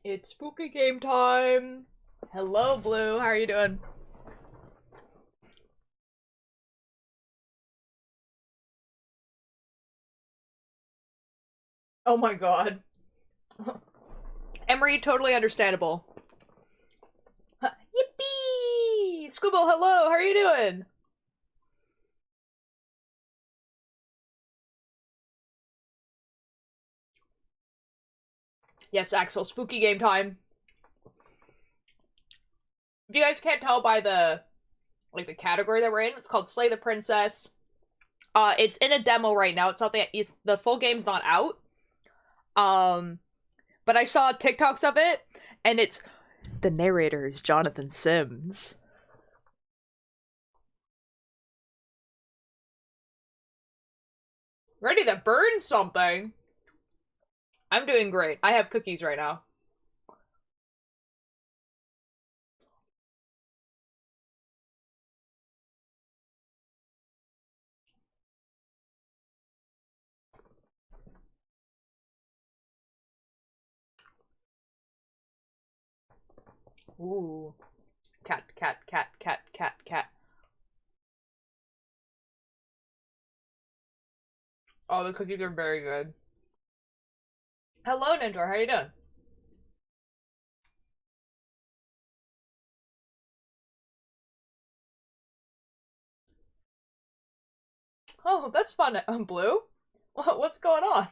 It's spooky game time. Hello, Blue. How are you doing? Oh my god. Emery, totally understandable. Yippee! Squibble, hello. How are you doing? Yes, Axel. Spooky game time. If you guys can't tell by the category that we're in, it's called Slay the Princess. It's in a demo right now. The full game's not out. Um, but I saw TikToks of it, and the narrator is Jonathan Sims. Ready to burn something? I'm doing great. I have cookies right now. Ooh. Cat, cat, cat, cat, cat, cat. Oh, the cookies are very good. Hello, Ninja. How you doing? Oh, that's fun. Blue? What's going on?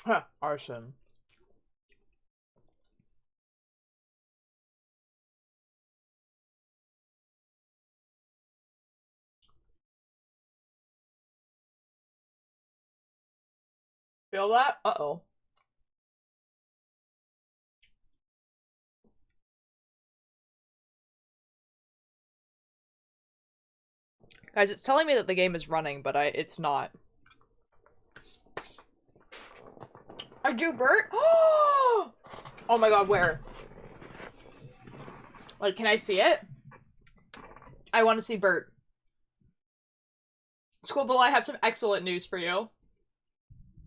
Huh, arson. Feel that? Uh-oh. Guys, it's telling me that the game is running, but it's not. I drew Bert? Oh my god, where? Like, can I see it? I want to see Bert. Squibble, I have some excellent news for you.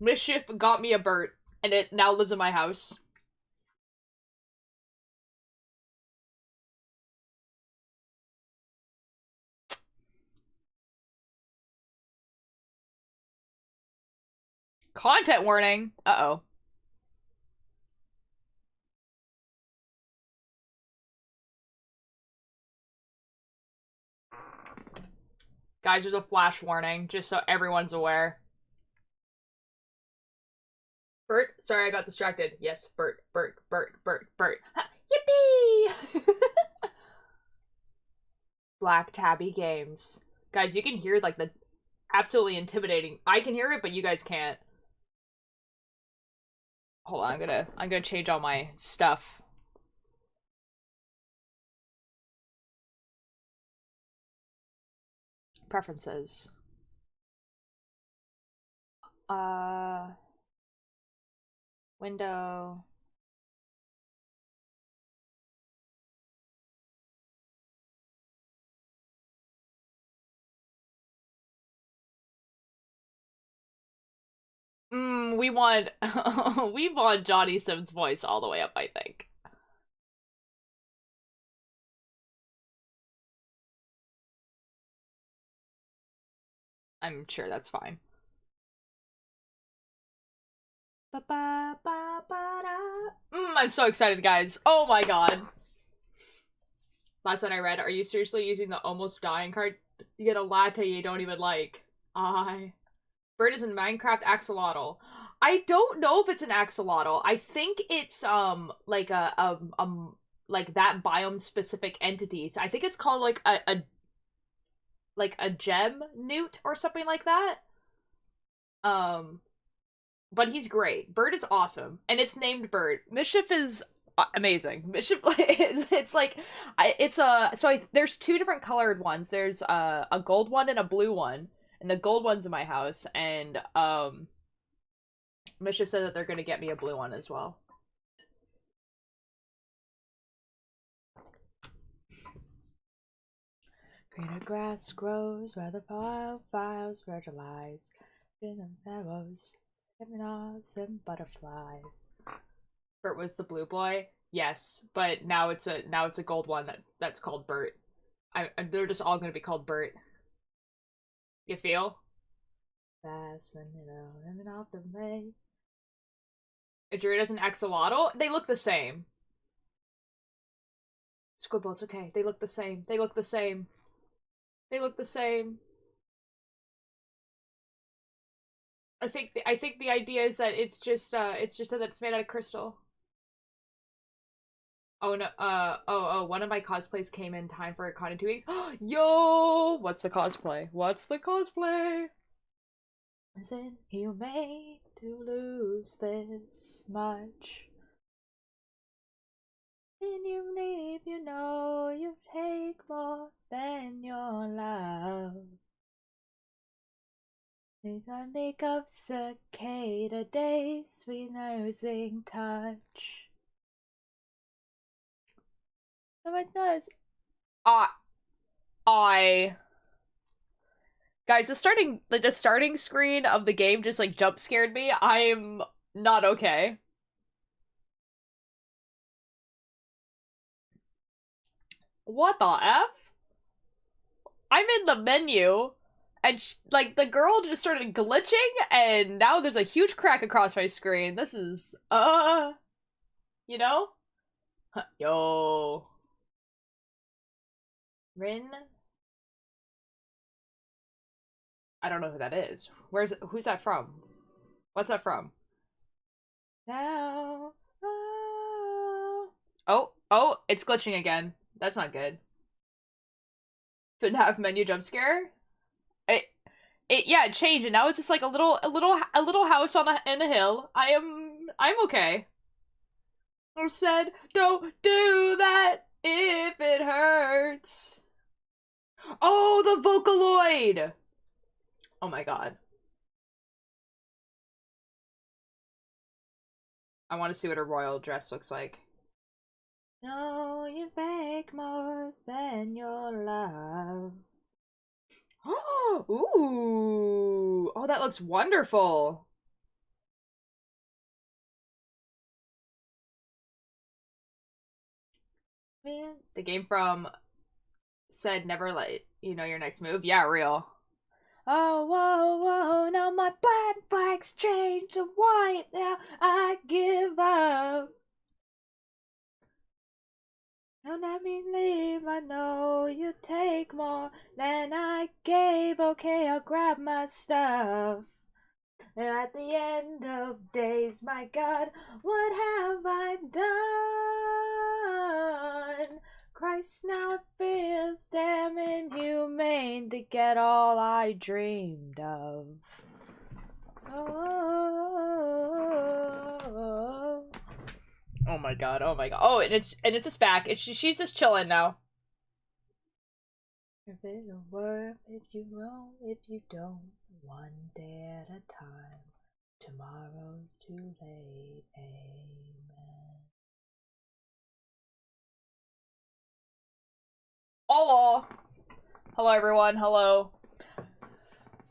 Mischief got me a Bert, and it now lives in my house. Content warning! Uh-oh. Guys, there's a flash warning, just so everyone's aware. Bert? Sorry, I got distracted. Yes, Bert, Bert, Bert, Bert, Bert. Ha, yippee! Black Tabby Games. Guys, you can hear, like, the absolutely intimidating... I can hear it, but you guys can't. Hold on, I'm gonna change all my stuff. Preferences. Uh... Window... we want we want Johnny Sims' voice all the way up, I think. I'm sure that's fine. I'm so excited, guys. Oh my god. Last night I read, are you seriously using the almost dying card? You get a latte you don't even like. I. Bird is in Minecraft axolotl. I don't know if it's an axolotl. I think it's like like that biome specific entity. So I think it's called like a gem newt or something like that. Um but he's great. Bird is awesome, and it's named Bird. Mischief is amazing. Mischief, it's like, there's two different colored ones. There's a gold one and a blue one, and the gold one's in my house. And Mischief said that they're gonna get me a blue one as well. Greener grass grows where the wildfires fertilize. And arrows, criminals, and butterflies. Bert was the blue boy. Yes, but now it's a gold one that's called Bert. They're just all gonna be called Bert. You feel? Fast when living off the way. A druid as an axolotl? They look the same. Squibble, it's okay. They look the same. They look the same. They look the same. I think the idea is that it's just that it's made out of crystal. Oh no, one of my cosplays came in time for a con in 2 weeks. Yo! What's the cosplay? What's the cosplay? Is it humane to lose this much? When you leave, you know you take more than your love. Think of cicada days, sweet nursing touch. No, it does. Guys, the starting screen of the game just like jump scared me. I'm not okay. What the F? I'm in the menu, and like the girl just started glitching, and now there's a huge crack across my screen. This is you know? Yo. Rin? I don't know who that is. Who's that from? What's that from? Now. Oh, it's glitching again. That's not good. Didn't have menu jump scare. Yeah, it changed, and now it's just like a little house in a hill. I'm okay. I said, don't do that if it hurts. Oh, the Vocaloid! Oh my god. I want to see what a royal dress looks like. No, you make more than your love. Oh, ooh. Oh, that looks wonderful. Man, the game from said never let you know your next move. Yeah, real. Oh, whoa, whoa, now my black flags change to white. Now I give up. Don't let me leave, I know you take more than I gave. Okay, I'll grab my stuff. At the end of days, my God, what have I done? Christ, now it feels damn inhumane to get all I dreamed of. Oh my god, oh my god. Oh, and it's just back. She's just chilling now. If it'll work, if you won't, if you don't, one day at a time. Tomorrow's too late, amen. Hello! Hello everyone, hello.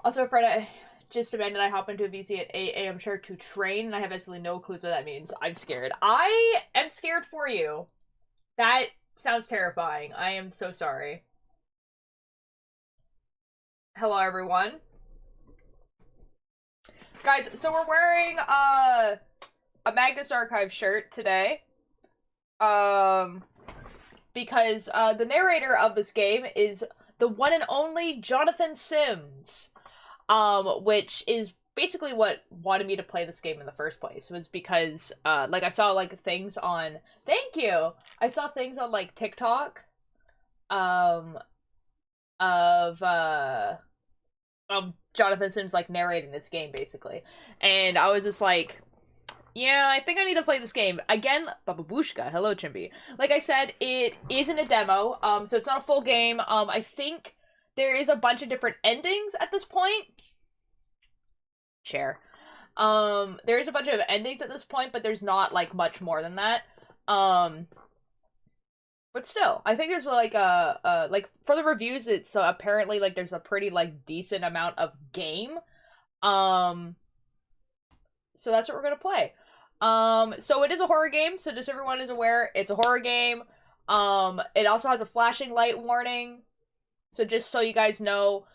Also, Friday, just demanded I hop into a VC at 8 a.m. sharp to train, and I have absolutely no clue what that means. I'm scared. I am scared for you. That sounds terrifying. I am so sorry. Hello, everyone. Guys, so we're wearing, a Magnus Archive shirt today. Because, the narrator of this game is the one and only Jonathan Sims. Which is basically what wanted me to play this game in the first place, was because, like, I saw, like, things on- Thank you! I saw things on, like, TikTok, of Jonathan Sims, like, narrating this game, basically. And I was just like, yeah, I think I need to play this game. Again, Bababushka, hello, Chimpy. Like I said, it isn't a demo, so it's not a full game. I think there is a bunch of different endings at this point. Chair. There is a bunch of endings at this point, but there's not, like, much more than that. But still, I think there's, like, like, for the reviews, it's apparently, like, there's a pretty, like, decent amount of game. So that's what we're gonna play. So it is a horror game, so just everyone is aware, it's a horror game. It also has a flashing light warning. So just so you guys know,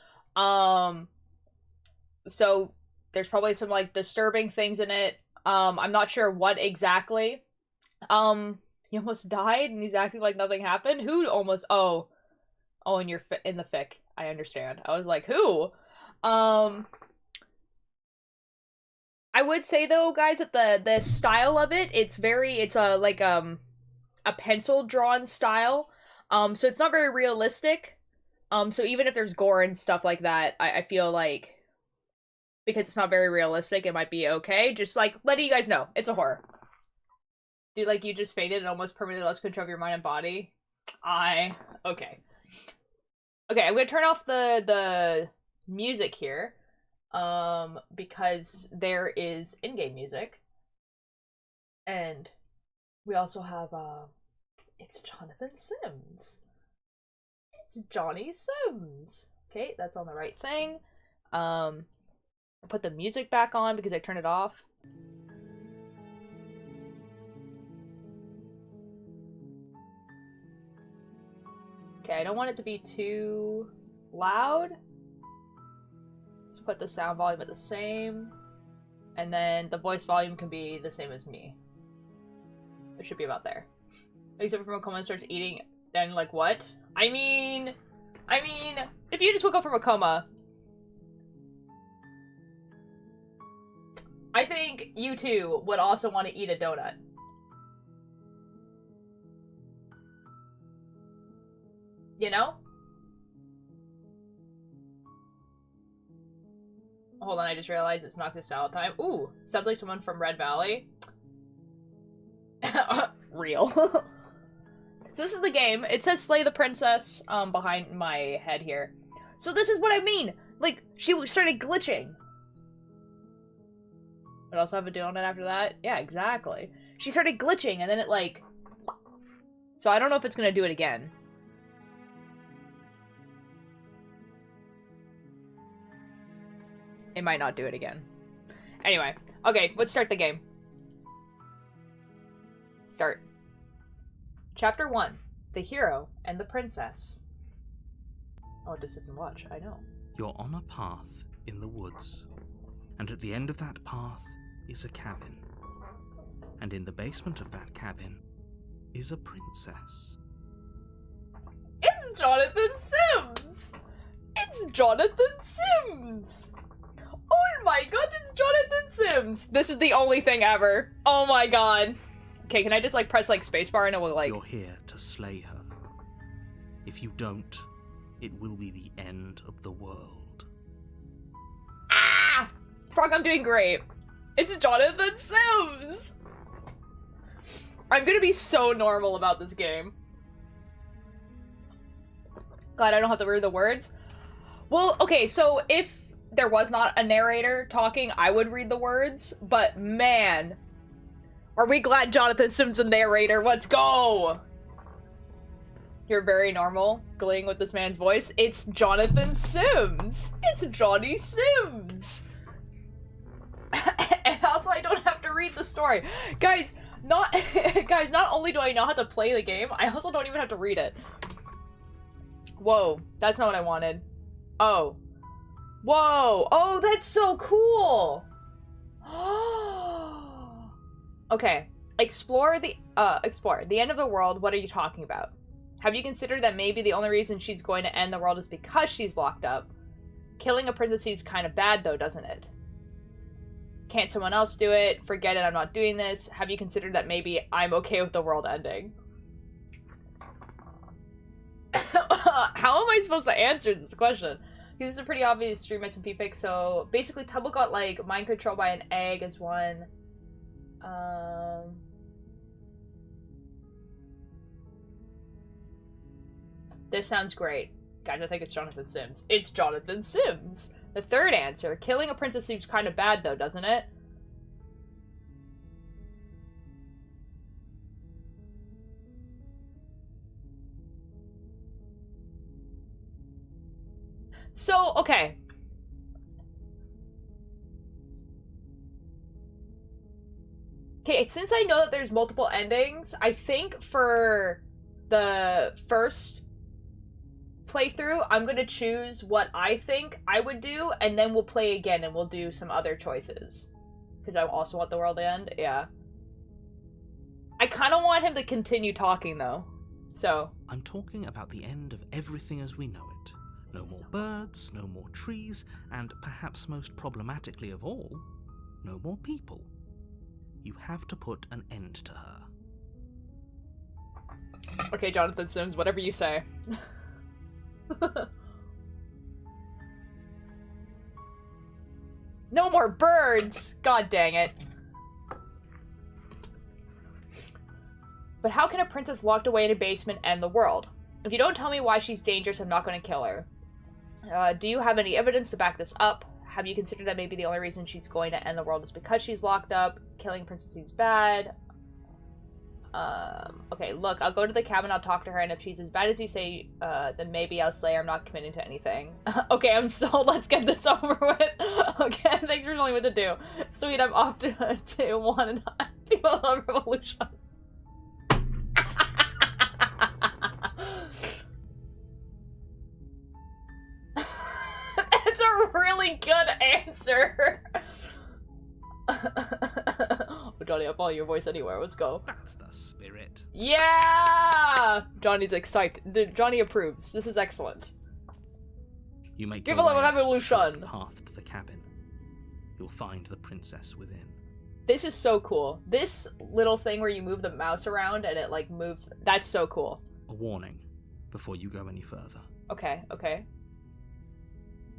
so there's probably some like disturbing things in it. I'm not sure what exactly. He almost died and he's acting like nothing happened. Who almost? Oh, and you're in the fic. I understand. I was like, who? I would say though, guys, that the style of it, it's a like a pencil drawn style. So it's not very realistic. So even if there's gore and stuff like that, I feel like because it's not very realistic, it might be okay. Just like letting you guys know, it's a horror. Dude, like you just faded and almost permanently lost control of your mind and body. Okay. Okay, I'm gonna turn off the music here. Because there is in-game music. And we also have, it's Jonathan Sims. It's Johnny Sims. Okay, that's on the right thing. I'll put the music back on because I turned it off. Okay, I don't want it to be too loud. Let's put the sound volume at the same. And then the voice volume can be the same as me. It should be about there. Except from a coma and starts eating, then like what? I mean, if you just woke up from a coma, I think you too would also want to eat a donut. You know? Hold on, I just realized it's not the salad time. Ooh, sounds like someone from Red Valley. Real. So this is the game. It says slay the princess behind my head here. So this is what I mean. Like, she started glitching. But also have a donut after that? Yeah, exactly. She started glitching and then it like... So I don't know if it's gonna do it again. It might not do it again. Anyway, okay, let's start the game. Start. Chapter 1. The Hero and the Princess. Oh, just sit and watch, I know. You're on a path in the woods, and at the end of that path is a cabin. And in the basement of that cabin is a princess. It's Jonathan Sims! It's Jonathan Sims! Oh my god, it's Jonathan Sims! This is the only thing ever. Oh my god. Okay, can I just like press like spacebar and it will like... You're here to slay her. If you don't, it will be the end of the world. Ah! Frog, I'm doing great. It's Jonathan Sims! I'm gonna be so normal about this game. Glad I don't have to read the words. Well, okay, so if there was not a narrator talking, I would read the words, but man, are we glad Jonathan Sims is a narrator. Let's go! You're very normal, gleeing with this man's voice. It's Jonathan Sims! It's Johnny Sims! And also I don't have to read the story. Guys, not only do I know how to play the game, I also don't even have to read it. Whoa, that's not what I wanted. Oh. Whoa! Oh, that's so cool! Okay. Explore the end of the world. What are you talking about? Have you considered that maybe the only reason she's going to end the world is because she's locked up? Killing a princess is kind of bad though, doesn't it? Can't someone else do it? Forget it, I'm not doing this. Have you considered that maybe I'm okay with the world ending? How am I supposed to answer this question? Because it's a pretty obvious stream SMP pick, so basically Tumble got like mind control by an egg as one. This sounds great. Guys, I think it's Jonathan Sims. It's Jonathan Sims! The third answer, killing a princess seems kind of bad though, doesn't it? So, okay. Okay, since I know that there's multiple endings, I think for the first playthrough, I'm gonna choose what I think I would do, and then we'll play again and we'll do some other choices. Because I also want the world to end, yeah. I kind of want him to continue talking, though, so... I'm talking about the end of everything as we know it. No more birds, no more trees, and perhaps most problematically of all, no more people. You have to put an end to her. Okay, Jonathan Sims, whatever you say. No more birds! God dang it. But how can a princess locked away in a basement end the world? If you don't tell me why she's dangerous, I'm not going to kill her. Do you have any evidence to back this up? Have you considered that maybe the only reason she's going to end the world is because she's locked up? Killing princess seems bad. Okay, look, I'll go to the cabin, I'll talk to her, and if she's as bad as you say, then maybe I'll slay her. I'm not committing to anything. Okay, I'm sold. Let's get this over with. Okay, thanks for telling me what to do. Sweet, I'm off to one and people on revolution. That's a really good answer. Oh, Johnny, I'll follow your voice anywhere. Let's go. That's the spirit. Yeah! Johnny's excited. Johnny approves. This is excellent. You make Give your a way up the revolution. short path to the cabin. You'll find the princess within. This is so cool. This little thing where you move the mouse around and it, like, moves. That's so cool. A warning before you go any further. Okay, okay.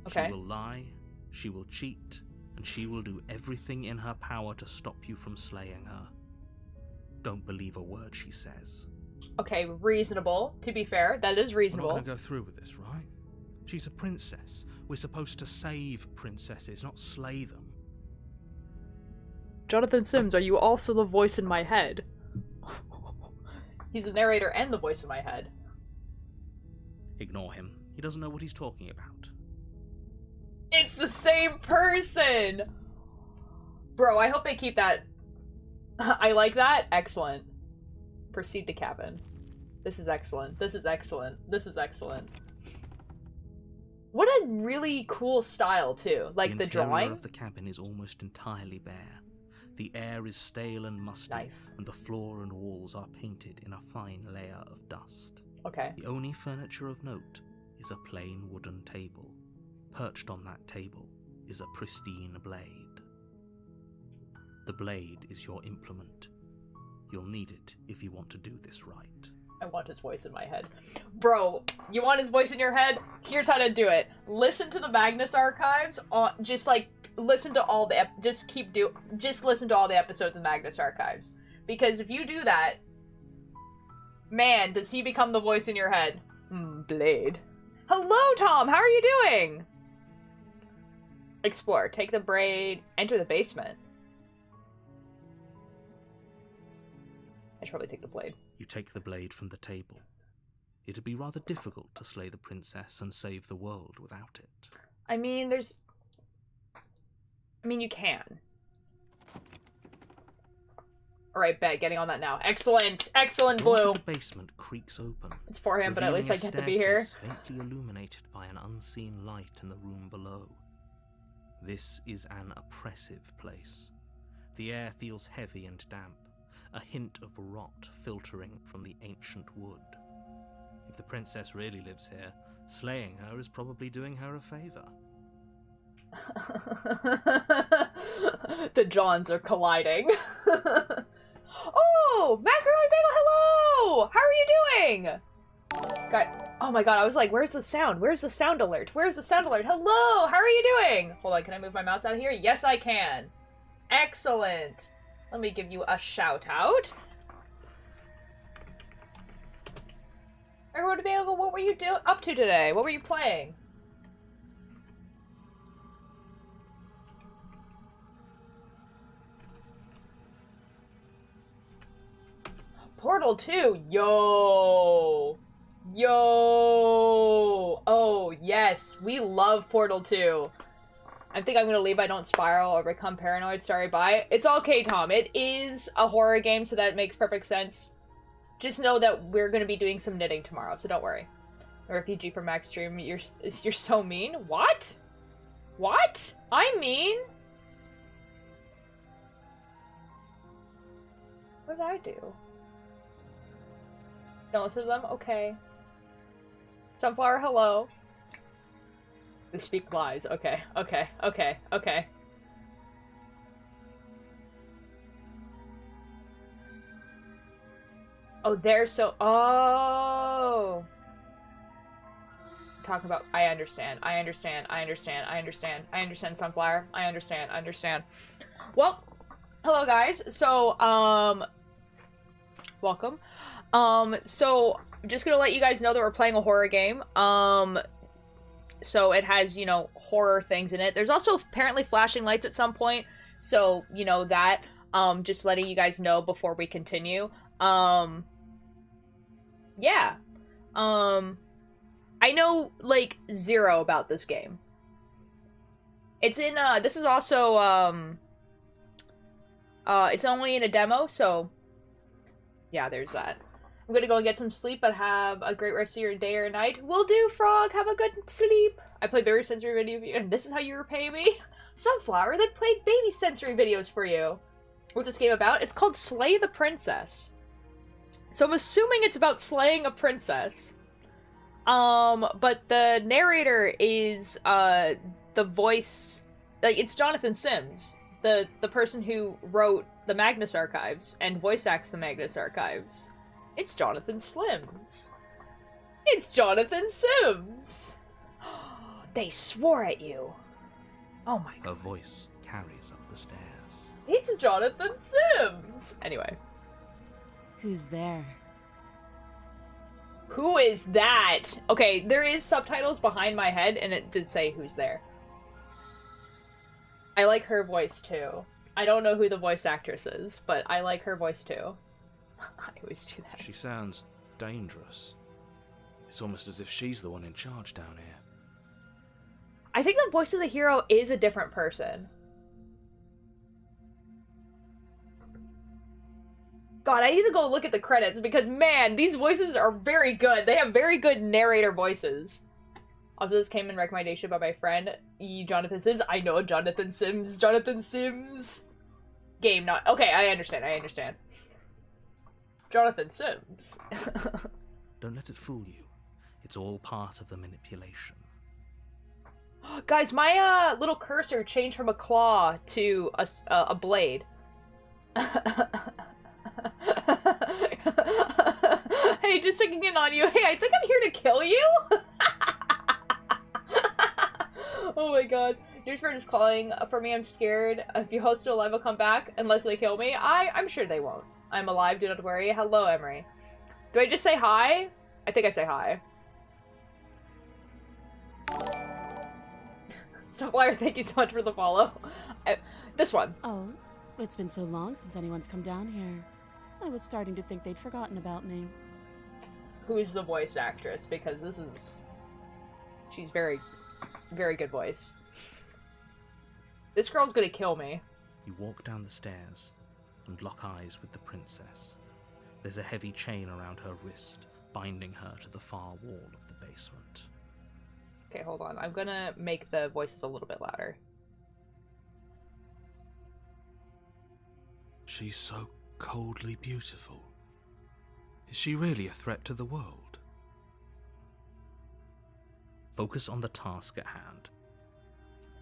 Okay. She will lie, she will cheat, and she will do everything in her power to stop you from slaying her. Don't believe a word she says. Okay, reasonable. To be fair, that is reasonable. We're not going to go through with this, right? She's a princess. We're supposed to save princesses, not slay them. Jonathan Sims, are you also the voice in my head? He's the narrator and the voice in my head. Ignore him. He doesn't know what he's talking about. It's the same person! Bro, I hope they keep that. I like that. Excellent. Proceed to cabin. This is excellent. This is excellent. This is excellent. What a really cool style, too. Like, the drawing. The interior of the cabin is almost entirely bare. The air is stale and musty, and the floor and walls are painted in a fine layer of dust. Okay. The only furniture of note is a plain wooden table. Perched on that table is a pristine blade. The blade is your implement. You'll need it if you want to do this right. I want his voice in my head. Bro, you want his voice in your head? Here's how to do it. Listen to the Magnus Archives on just like listen to all the just listen to all the episodes of Magnus Archives. Because if you do that, man, does he become the voice in your head. Blade. Hello, Tom! How are you doing? Explore. Take the braid. Enter the basement. I should probably take the blade. You take the blade from the table. It'd be rather difficult to slay the princess and save the world without it. I mean, you can. Alright, bet. Getting on that now. Excellent! Excellent, Blue! The basement creaks open. It's for him, but at least I get to be here. Faintly illuminated by an unseen light in the room below. This is an oppressive place. The air feels heavy and damp, a hint of rot filtering from the ancient wood. If the princess really lives here, slaying her is probably doing her a favor. The Johns are colliding. Oh, Macaroni Bagel, hello! How are you doing? God, oh my god, I was like, where's the sound? Where's the sound alert? Where's the sound alert? Hello, how are you doing? Hold on, can I move my mouse out of here? Yes, I can. Excellent. Let me give you a shout out. Macaroni Bagel, what were you up to today? What were you playing? Portal 2, yo! Yo! Oh, yes, we love Portal 2. I think I'm gonna leave. I don't spiral or become paranoid. Sorry, bye. It's okay, Tom. It is a horror game, so that makes perfect sense. Just know that we're gonna be doing some knitting tomorrow, so don't worry. A refugee from Max Stream, you're so mean. What? What? I'm mean? What did I do? Don't listen to them? Okay. Sunflower, hello. We speak lies. Okay, okay, okay, okay. Oh, they're so- oh! Talking about- I understand, I understand, I understand, I understand, I understand, Sunflower. I understand, I understand. Well, hello guys. So, welcome. So, just gonna let you guys know that we're playing a horror game. So it has, you know, horror things in it. There's also apparently flashing lights at some point. So, you know, that, just letting you guys know before we continue. Yeah. I know, like, zero about this game. It's in, this is also, it's only in a demo, so, yeah, there's that. I'm gonna go and get some sleep, but have a great rest of your day or night. Will do, Frog! Have a good sleep! I played baby sensory video, and this is how you repay me? Sunflower, they played baby sensory videos for you. What's this game about? It's called Slay the Princess. So I'm assuming it's about slaying a princess. But the narrator is, the voice... Like, it's Jonathan Sims, the person who wrote the Magnus Archives, and voice acts the Magnus Archives. It's Jonathan Slims. It's Jonathan Sims! They swore at you. Oh my god. Her voice carries up the stairs. It's Jonathan Sims! Anyway. Who's there? Who is that? Okay, there is subtitles behind my head, and it did say who's there. I like her voice, too. I don't know who the voice actress is, but I like her voice, too. I always do that. She sounds dangerous. It's almost as if she's the one in charge down here. I think the voice of the hero is a different person. God, I need to go look at the credits because, man, these voices are very good. They have very good narrator voices. Also, this came in recommendation by my friend, Jonathan Sims. I know Jonathan Sims. Jonathan Sims. Game not... Okay, I understand. I understand. Jonathan Sims. Don't let it fool you. It's all part of the manipulation. Guys, my little cursor changed from a claw to a blade. Hey, just checking in on you. Hey, I think I'm here to kill you. Oh my god. Your friend is calling for me. I'm scared. If you host a live, I'll come back unless they kill me. I'm sure they won't. I'm alive, do not worry. Hello, Emery. Do I just say hi? I think I say hi. Supplier, thank you so much for the follow. This one. Oh, it's been so long since anyone's come down here. I was starting to think they'd forgotten about me. Who's the voice actress? Because this is... She's very, very good voice. This girl's gonna kill me. You walk down the stairs and lock eyes with the princess. There's a heavy chain around her wrist, binding her to the far wall of the basement. Okay, hold on. I'm gonna make the voices a little bit louder. She's so coldly beautiful. Is she really a threat to the world? Focus on the task at hand.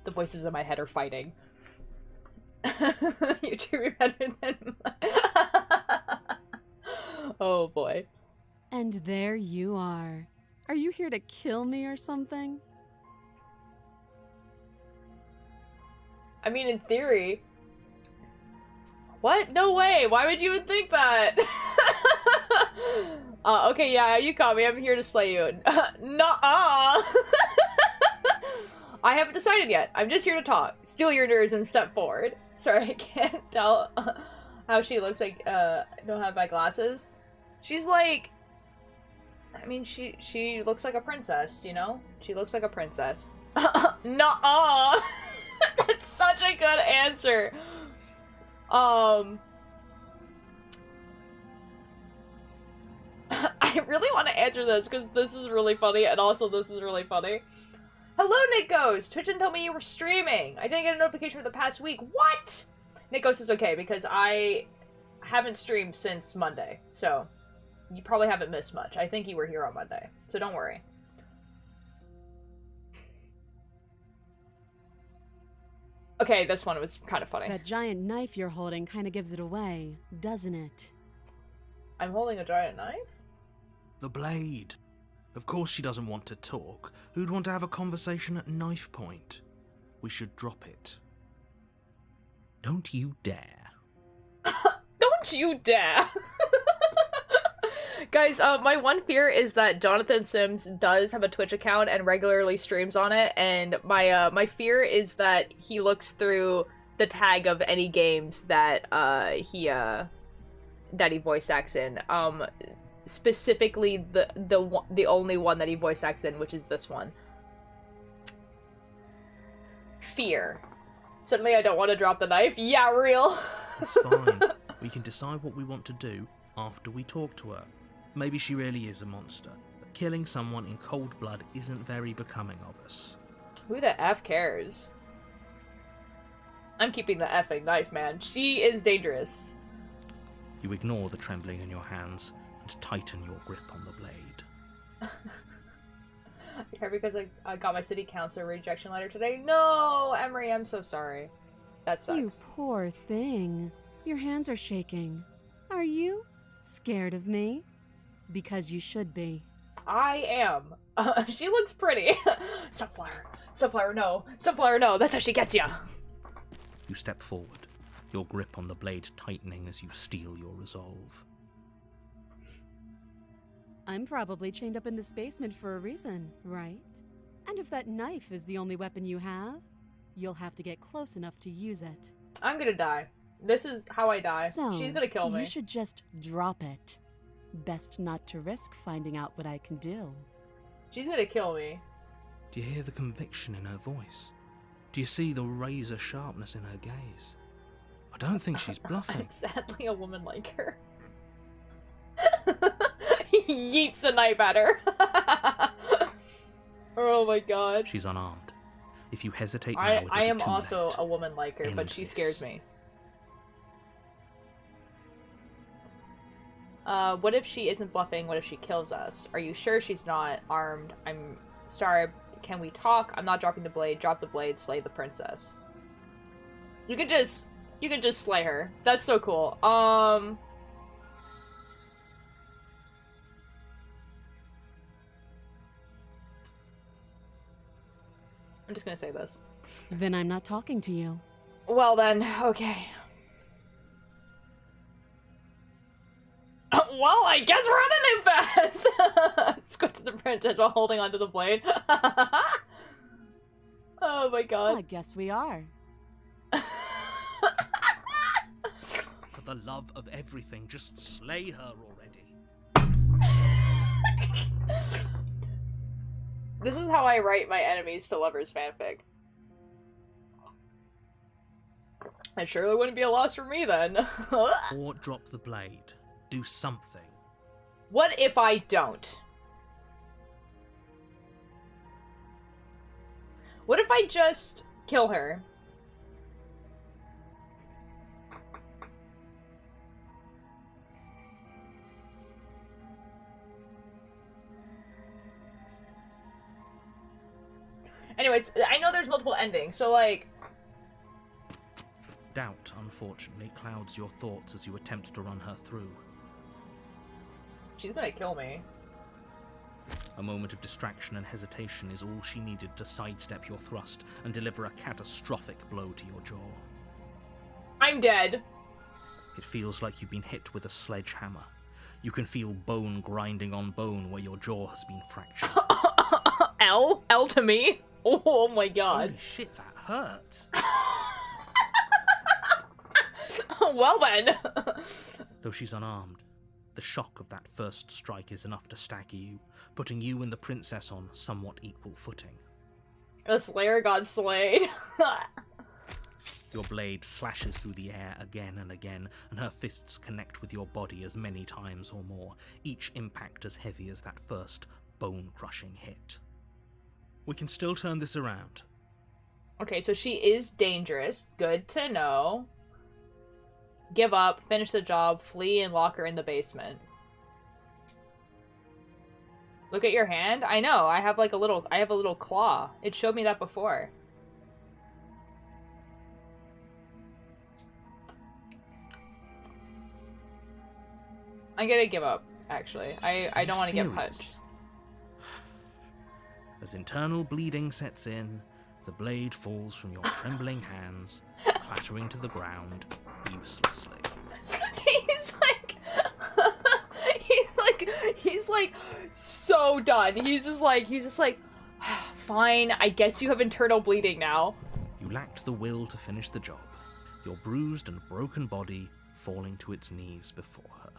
The voices in my head are fighting. You treat me better than Oh boy. And there you are. Are you here to kill me or something? I mean, in theory. What? No way! Why would you even think that? Okay, yeah, you caught me. I'm here to slay you. Nuh-uh! I haven't decided yet. I'm just here to talk. Steal your nerves and step forward. Sorry, I can't tell how she looks like, I don't have my glasses. She's like... I mean, she looks like a princess, you know? She looks like a princess. Nuh-uh! That's such a good answer. I really want to answer this because this is really funny, and also this is really funny. Hello, Nick Ghost! Twitch didn't tell me you were streaming. I didn't get a notification for the past week. What? Nick Ghost is okay because I haven't streamed since Monday, so you probably haven't missed much. I think you were here on Monday, so don't worry. Okay, this one was kind of funny. That giant knife you're holding kind of gives it away, doesn't it? I'm holding a giant knife? The blade. Of course she doesn't want to talk. Who'd want to have a conversation at knife point? We should drop it. Don't you dare. Don't you dare! Guys, my one fear is that Jonathan Sims does have a Twitch account and regularly streams on it, and my fear is that he looks through the tag of any games that he voice acts in. Specifically the only one that he voice acts in, which is this one. Fear. Suddenly I don't want to drop the knife. Yeah, real. It's fine. We can decide what we want to do after we talk to her. Maybe she really is a monster, but killing someone in cold blood isn't very becoming of us. Who the F cares? I'm keeping the effing knife, man. She is dangerous. You ignore the trembling in your hands and tighten your grip on the blade. Here because I got my city council rejection letter today. No, Emery, I'm so sorry. That sucks. You poor thing. Your hands are shaking. Are you scared of me? Because you should be. I am. She looks pretty. Sunflower. Sunflower, no. Sunflower, no. That's how she gets ya. You step forward, your grip on the blade tightening as you steel your resolve. I'm probably chained up in this basement for a reason, right? And if that knife is the only weapon you have, you'll have to get close enough to use it. I'm gonna die. This is how I die. So, she's gonna kill me. You should just drop it. Best not to risk finding out what I can do. She's gonna kill me. Do you hear the conviction in her voice? Do you see the razor sharpness in her gaze? I don't think she's bluffing. I'm sadly a woman like her. He yeets the knife at her. Oh my god. She's unarmed. If you hesitate now, I am too also late. a woman like her, End but she this. scares me. What if she isn't bluffing? What if she kills us? Are you sure she's not armed? I'm sorry, can we talk? I'm not dropping the blade. Drop the blade, slay the princess. You can just slay her. That's so cool. I'm just gonna say this. Then I'm not talking to you. Well then, okay. Well, I guess we're on an impasse! Squint to the princess while holding onto the blade. Oh my god. I guess we are. For the love of everything, just slay her already. This is how I write my enemies to lovers fanfic. It surely wouldn't be a loss for me then. Or drop the blade. Do something. What if I don't? What if I just kill her? Anyways, I know there's multiple endings, so like... Doubt, unfortunately, clouds your thoughts as you attempt to run her through. She's gonna kill me. A moment of distraction and hesitation is all she needed to sidestep your thrust and deliver a catastrophic blow to your jaw. I'm dead. It feels like you've been hit with a sledgehammer. You can feel bone grinding on bone where your jaw has been fractured. L? L to me? Oh my god. Holy shit, that hurt! Well then. Though she's unarmed, the shock of that first strike is enough to stagger you, putting you and the princess on somewhat equal footing. The Slayer got slayed. Your blade slashes through the air again and again, and her fists connect with your body as many times or more, each impact as heavy as that first bone-crushing hit. We can still turn this around. Okay, so she is dangerous. Good to know. Give up, finish the job, flee, and lock her in the basement. Look at your hand. I know. I have a little claw. It showed me that before. I'm gonna give up, actually. I don't want to get punched. As internal bleeding sets in, the blade falls from your trembling hands, clattering to the ground uselessly. He's like so done. He's just like, fine, I guess you have internal bleeding now. You lacked the will to finish the job, your bruised and broken body falling to its knees before her.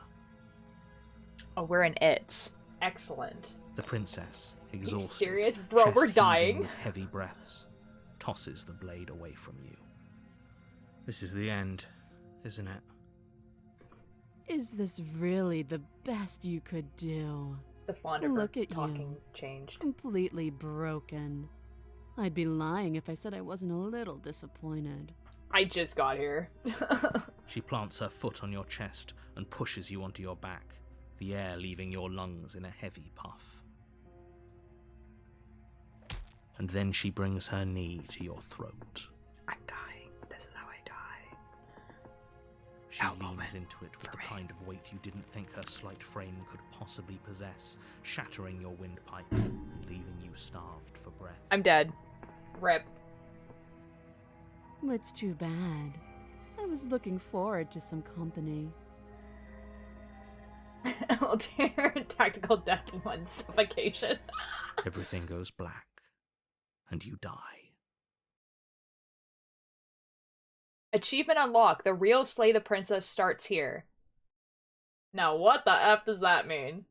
Oh, we're in it. Excellent. The princess, exhausted, are you serious? Bro, we're dying. With heavy breaths, tosses the blade away from you. This is the end, isn't it? Is this really the best you could do? The font of Look her at talking you. changed. Completely broken. I'd be lying if I said I wasn't a little disappointed. I just got here. She plants her foot on your chest and pushes you onto your back, the air leaving your lungs in a heavy puff. And then she brings her knee to your throat. I'm dying. This is how I die. She leans into it with the kind of weight you didn't think her slight frame could possibly possess, shattering your windpipe and leaving you starved for breath. I'm dead. Rip. It's too bad. I was looking forward to some company. Oh dear. Tactical death 1 suffocation. Everything goes black, and you die. Achievement unlocked. The real Slay the Princess starts here. Now, what the F does that mean?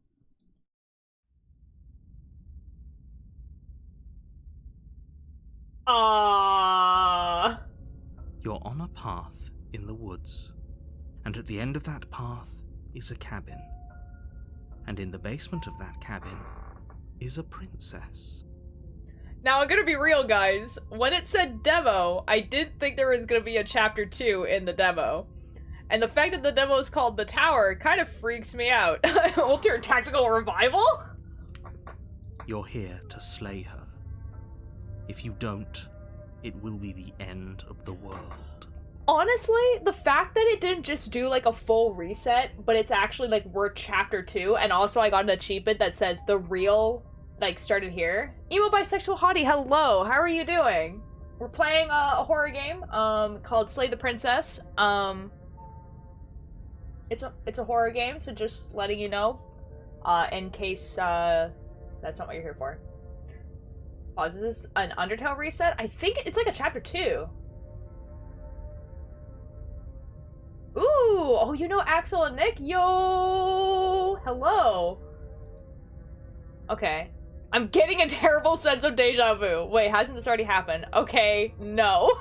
You're on a path in the woods, and at the end of that path is a cabin. And in the basement of that cabin is a princess. Now, I'm gonna be real, guys. When it said demo, I did think there was gonna be a chapter 2 in the demo. And the fact that the demo is called The Tower kind of freaks me out. Alter Tactical Revival? You're here to slay her. If you don't, it will be the end of the world. Honestly, the fact that it didn't just do like a full reset, but it's actually like we're chapter 2, and also I got an achievement that says the real started here. Emo Bisexual Hottie, hello, how are you doing? We're playing a horror game called Slay the Princess. It's a horror game, so just letting you know in case that's not what you're here for. Pause. Is this an Undertale reset? I think it's like a chapter 2. Ooh, oh, you know Axel and Nick? Yo, hello. Okay. I'm getting a terrible sense of deja vu. Wait, hasn't this already happened? Okay, no.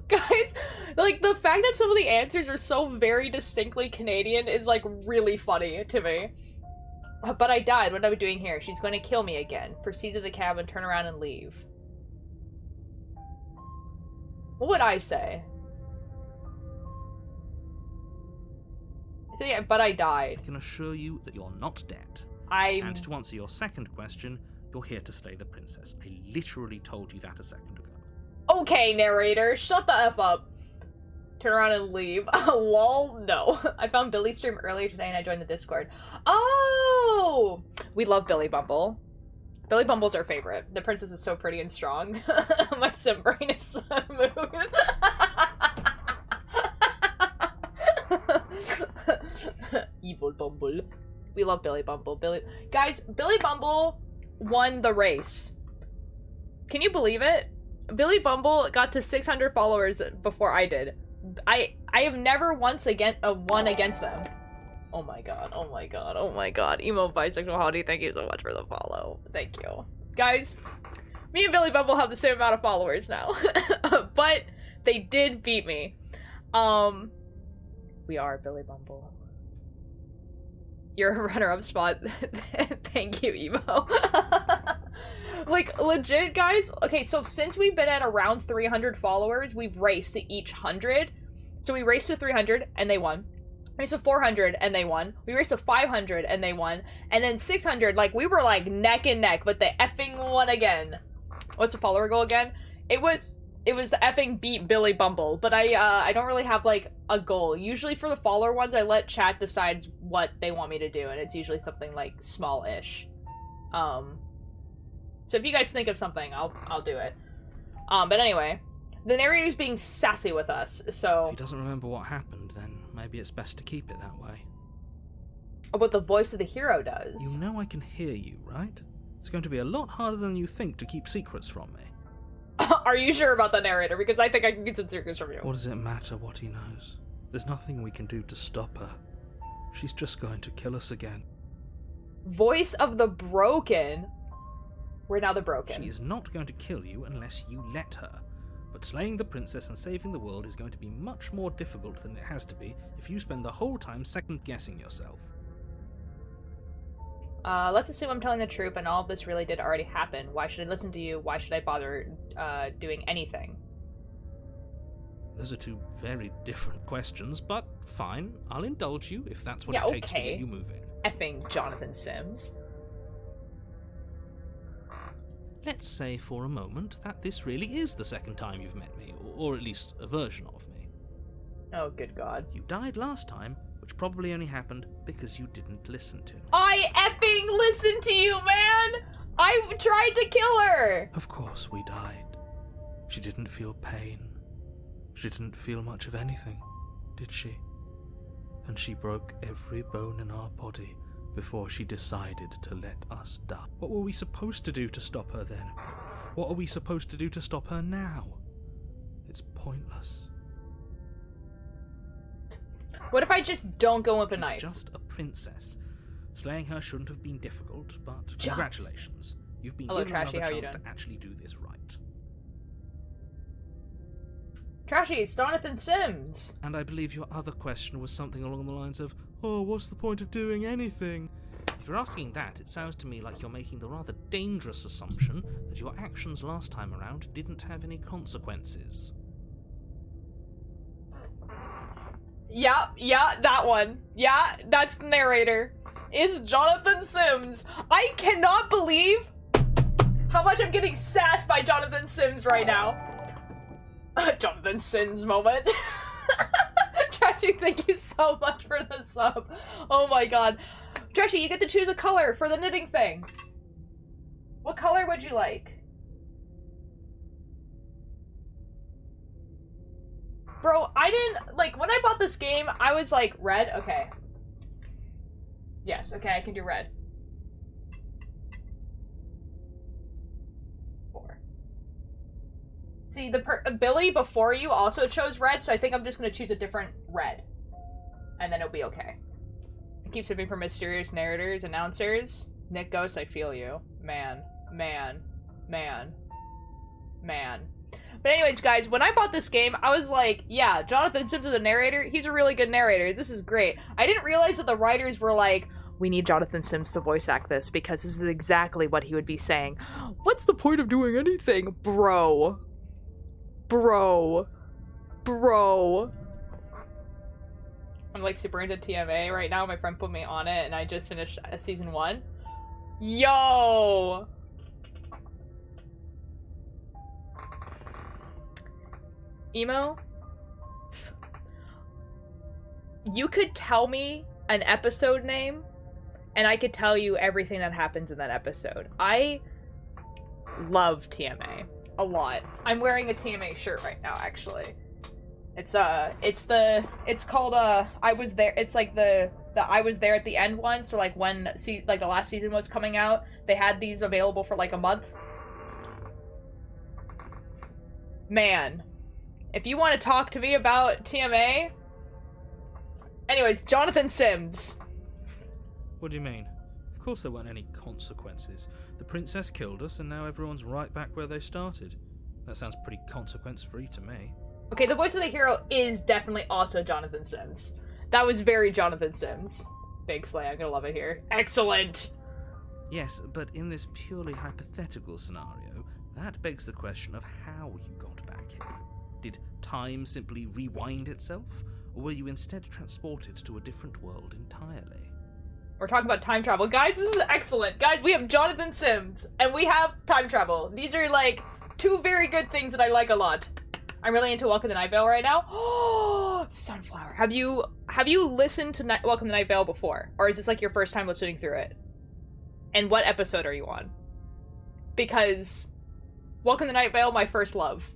Guys, like, the fact that some of the answers are so very distinctly Canadian is, like, really funny to me. But I died. What am I doing here? She's going to kill me again. Proceed to the cabin, turn around, and leave. What would I say? But I died. I can assure you that you're not dead. And to answer your second question, you're here to slay the princess. I literally told you that a second ago. Okay, narrator, shut the F up. Turn around and leave. Lol, no. I found Billy's stream earlier today and I joined the Discord. Oh! We love Billy Bumble. Billy Bumble's our favorite. The princess is so pretty and strong. My sim brain is so moving. Evil Bumble. We love Billy Bumble. Guys, Billy Bumble won the race. Can you believe it? Billy Bumble got to 600 followers before I did. I have never once won against them. Oh my god, oh my god, oh my god. Emo Bisexual Hottie, thank you so much for the follow. Thank you. Guys, Me and Billy Bumble have the same amount of followers now. But they did beat me. We are Billy Bumble. You're a runner-up spot. Thank you, Evo. Like, legit, guys. Okay, so since we've been at around 300 followers, we've raced to each 100. So we raced to 300, and they won. We raced to 400, and they won. We raced to 500, and they won. And then 600, like, we were, like, neck and neck, but they effing won again. What's the follower goal again? It was the effing beat Billy Bumble, but I don't really have, like, a goal. Usually for the follower ones, I let chat decides what they want me to do, and it's usually something, like, small-ish. So if you guys think of something, I'll do it. But anyway, the narrator's being sassy with us, so... If he doesn't remember what happened, then maybe it's best to keep it that way. What the voice of the hero does. You know I can hear you, right? It's going to be a lot harder than you think to keep secrets from me. Are you sure about the narrator? Because I think I can get some secrets from you. What does it matter what he knows? There's nothing we can do to stop her. She's just going to kill us again. Voice of the broken? We're now the broken. She is not going to kill you unless you let her. But slaying the princess and saving the world is going to be much more difficult than it has to be if you spend the whole time second-guessing yourself. Let's assume I'm telling the truth and all of this really did already happen. Why should I listen to you? Why should I bother doing anything? Those are two very different questions, but fine. I'll indulge you if that's what it takes to get you moving. Effing Jonathan Sims. Let's say for a moment that this really is the second time you've met me, or at least a version of me. Oh, good God. You died last time, which probably only happened because you didn't listen to me. I effing listened to you, man! I tried to kill her! Of course we died. She didn't feel pain. She didn't feel much of anything, did she? And she broke every bone in our body before she decided to let us die. What were we supposed to do to stop her then? What are we supposed to do to stop her now? It's pointless. What if I just don't go with a knife? She's just a princess. Slaying her shouldn't have been difficult, but congratulations. You've been given another chance to actually do this right. Trashy, it's Jonathan Sims. And I believe your other question was something along the lines of, oh, what's the point of doing anything? If you're asking that, it sounds to me like you're making the rather dangerous assumption that your actions last time around didn't have any consequences. Yeah, that one. Yeah, that's the narrator. It's Jonathan Sims. I cannot believe how much I'm getting sassed by Jonathan Sims right now. Jonathan Sims moment. Trashy, thank you so much for the sub. Oh my god. Trashy, you get to choose a color for the knitting thing. What color would you like? Bro, I didn't, like, when I bought this game, I was like, red? Okay. Yes, okay, I can do red. 4. See, Billy before you also chose red, so I think I'm just gonna choose a different red. And then it'll be okay. It keeps sipping for mysterious narrators, announcers. Nick Ghost, I feel you. Man. But anyways, guys, when I bought this game, I was like, yeah, Jonathan Sims is a narrator. He's a really good narrator. This is great. I didn't realize that the writers were like, we need Jonathan Sims to voice act this because this is exactly what he would be saying. What's the point of doing anything? Bro. I'm like super into TMA right now. My friend put me on it and I just finished season 1. Yo! Emo? You could tell me an episode name, and I could tell you everything that happens in that episode. I love TMA a lot. I'm wearing a TMA shirt right now, actually. It's called I Was There. It's like the I Was There at the end one. So like when the last season was coming out, they had these available for like a month. Man. If you want to talk to me about TMA... Anyways, Jonathan Sims. What do you mean? Of course there weren't any consequences. The princess killed us, and now everyone's right back where they started. That sounds pretty consequence-free to me. Okay, the voice of the hero is definitely also Jonathan Sims. That was very Jonathan Sims. Big slay, I'm gonna love it here. Excellent! Yes, but in this purely hypothetical scenario, that begs the question of how you got back here. Did time simply rewind itself, or were you instead transported to a different world entirely? We're talking about time travel. Guys, this is excellent. Guys, we have Jonathan Sims, and we have time travel. These are, like, two very good things that I like a lot. I'm really into Welcome to Night Vale right now. Oh, Sunflower. Have you listened to Welcome to Night Vale before? Or is this, like, your first time listening through it? And what episode are you on? Because Welcome to Night Vale, my first love.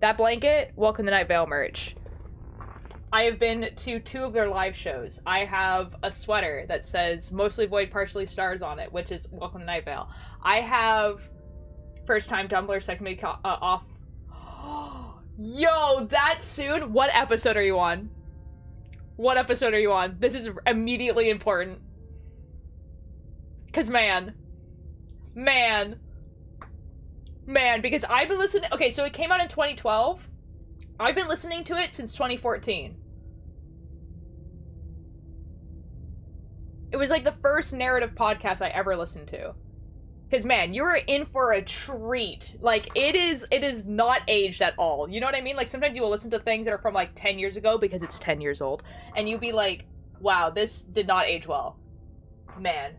That blanket, Welcome to Night Vale merch. I have been to 2 of their live shows. I have a sweater that says Mostly Void, Partially Stars on it, which is Welcome to Night Vale. I have First Time Tumblr, Second Made off. Yo, that soon? What episode are you on? What episode are you on? This is immediately important. Because man, because I've been listening. Okay, so it came out in 2012. I've been listening to it since 2014. It was like the first narrative podcast I ever listened to. Because man, you're in for a treat. Like, it is not aged at all. You know what I mean? Like, sometimes you will listen to things that are from like 10 years ago because it's 10 years old. And you'll be like, wow, this did not age well. Man.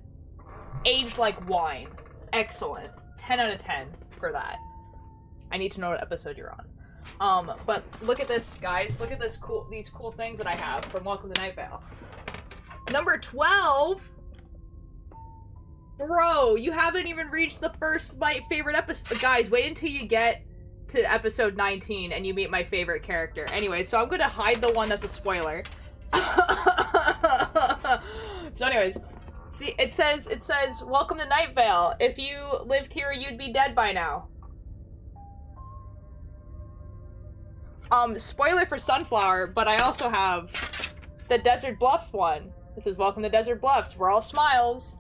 Aged like wine. Excellent. 10 out of 10 for that. I need to know what episode you're on. But look at this, guys. Look at these cool things that I have from Welcome to Night Vale. Number 12? Bro, you haven't even reached the first, my favorite episode. Guys, wait until you get to episode 19 and you meet my favorite character. Anyway, so I'm gonna hide the one that's a spoiler. So anyways, see, it says, Welcome to Night Vale. If you lived here, you'd be dead by now. Spoiler for Sunflower, but I also have the Desert Bluff one. This is Welcome to Desert Bluffs. We're all smiles.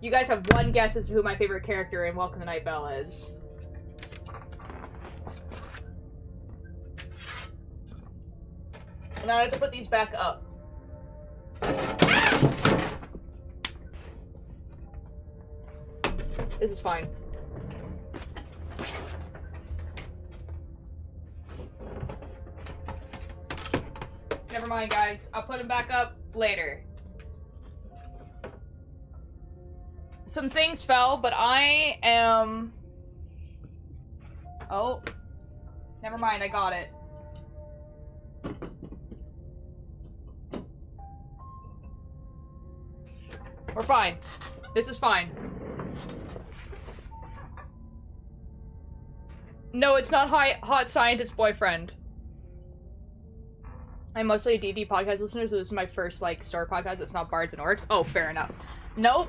You guys have one guess as to who my favorite character in Welcome to Night Vale is. And now I have to put these back up. This is fine. Never mind, guys. I'll put them back up later. Some things fell, but I am... Oh. Never mind, I got it. We're fine. This is fine. No, it's not Hot Scientist Boyfriend. I'm mostly a D&D podcast listener, so this is my first, like, story podcast. It's not Bards and Orcs. Oh, fair enough. Nope.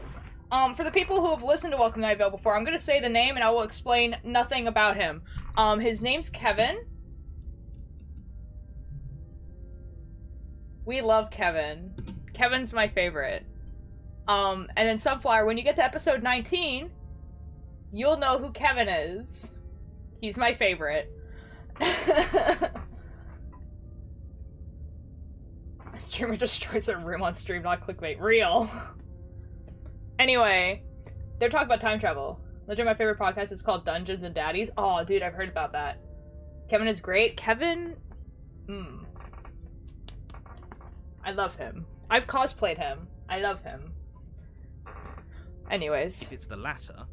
For the people who have listened to Welcome to Night Vale before, I'm gonna say the name and I will explain nothing about him. His name's Kevin. We love Kevin. Kevin's my favorite. And then Sunflower, when you get to episode 19, you'll know who Kevin is. He's my favorite. Streamer destroys their room on stream, not clickbait. Real. Anyway, they're talking about time travel. Legit, my favorite podcast is called Dungeons and Daddies. Oh, dude, I've heard about that. Kevin is great. Kevin... I love him. I've cosplayed him. I love him. Anyways. If it's the latter,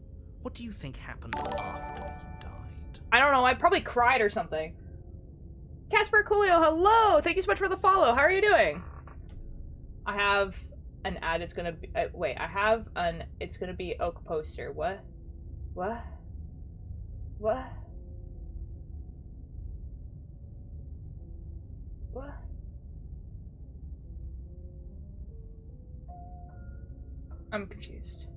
what do you think happened after you died? I don't know, I probably cried or something. Casper Coolio, hello! Thank you so much for the follow. How are you doing? I have an ad. It's gonna be... wait, I have an... It's gonna be oak poster. What? What? What? What? I'm confused.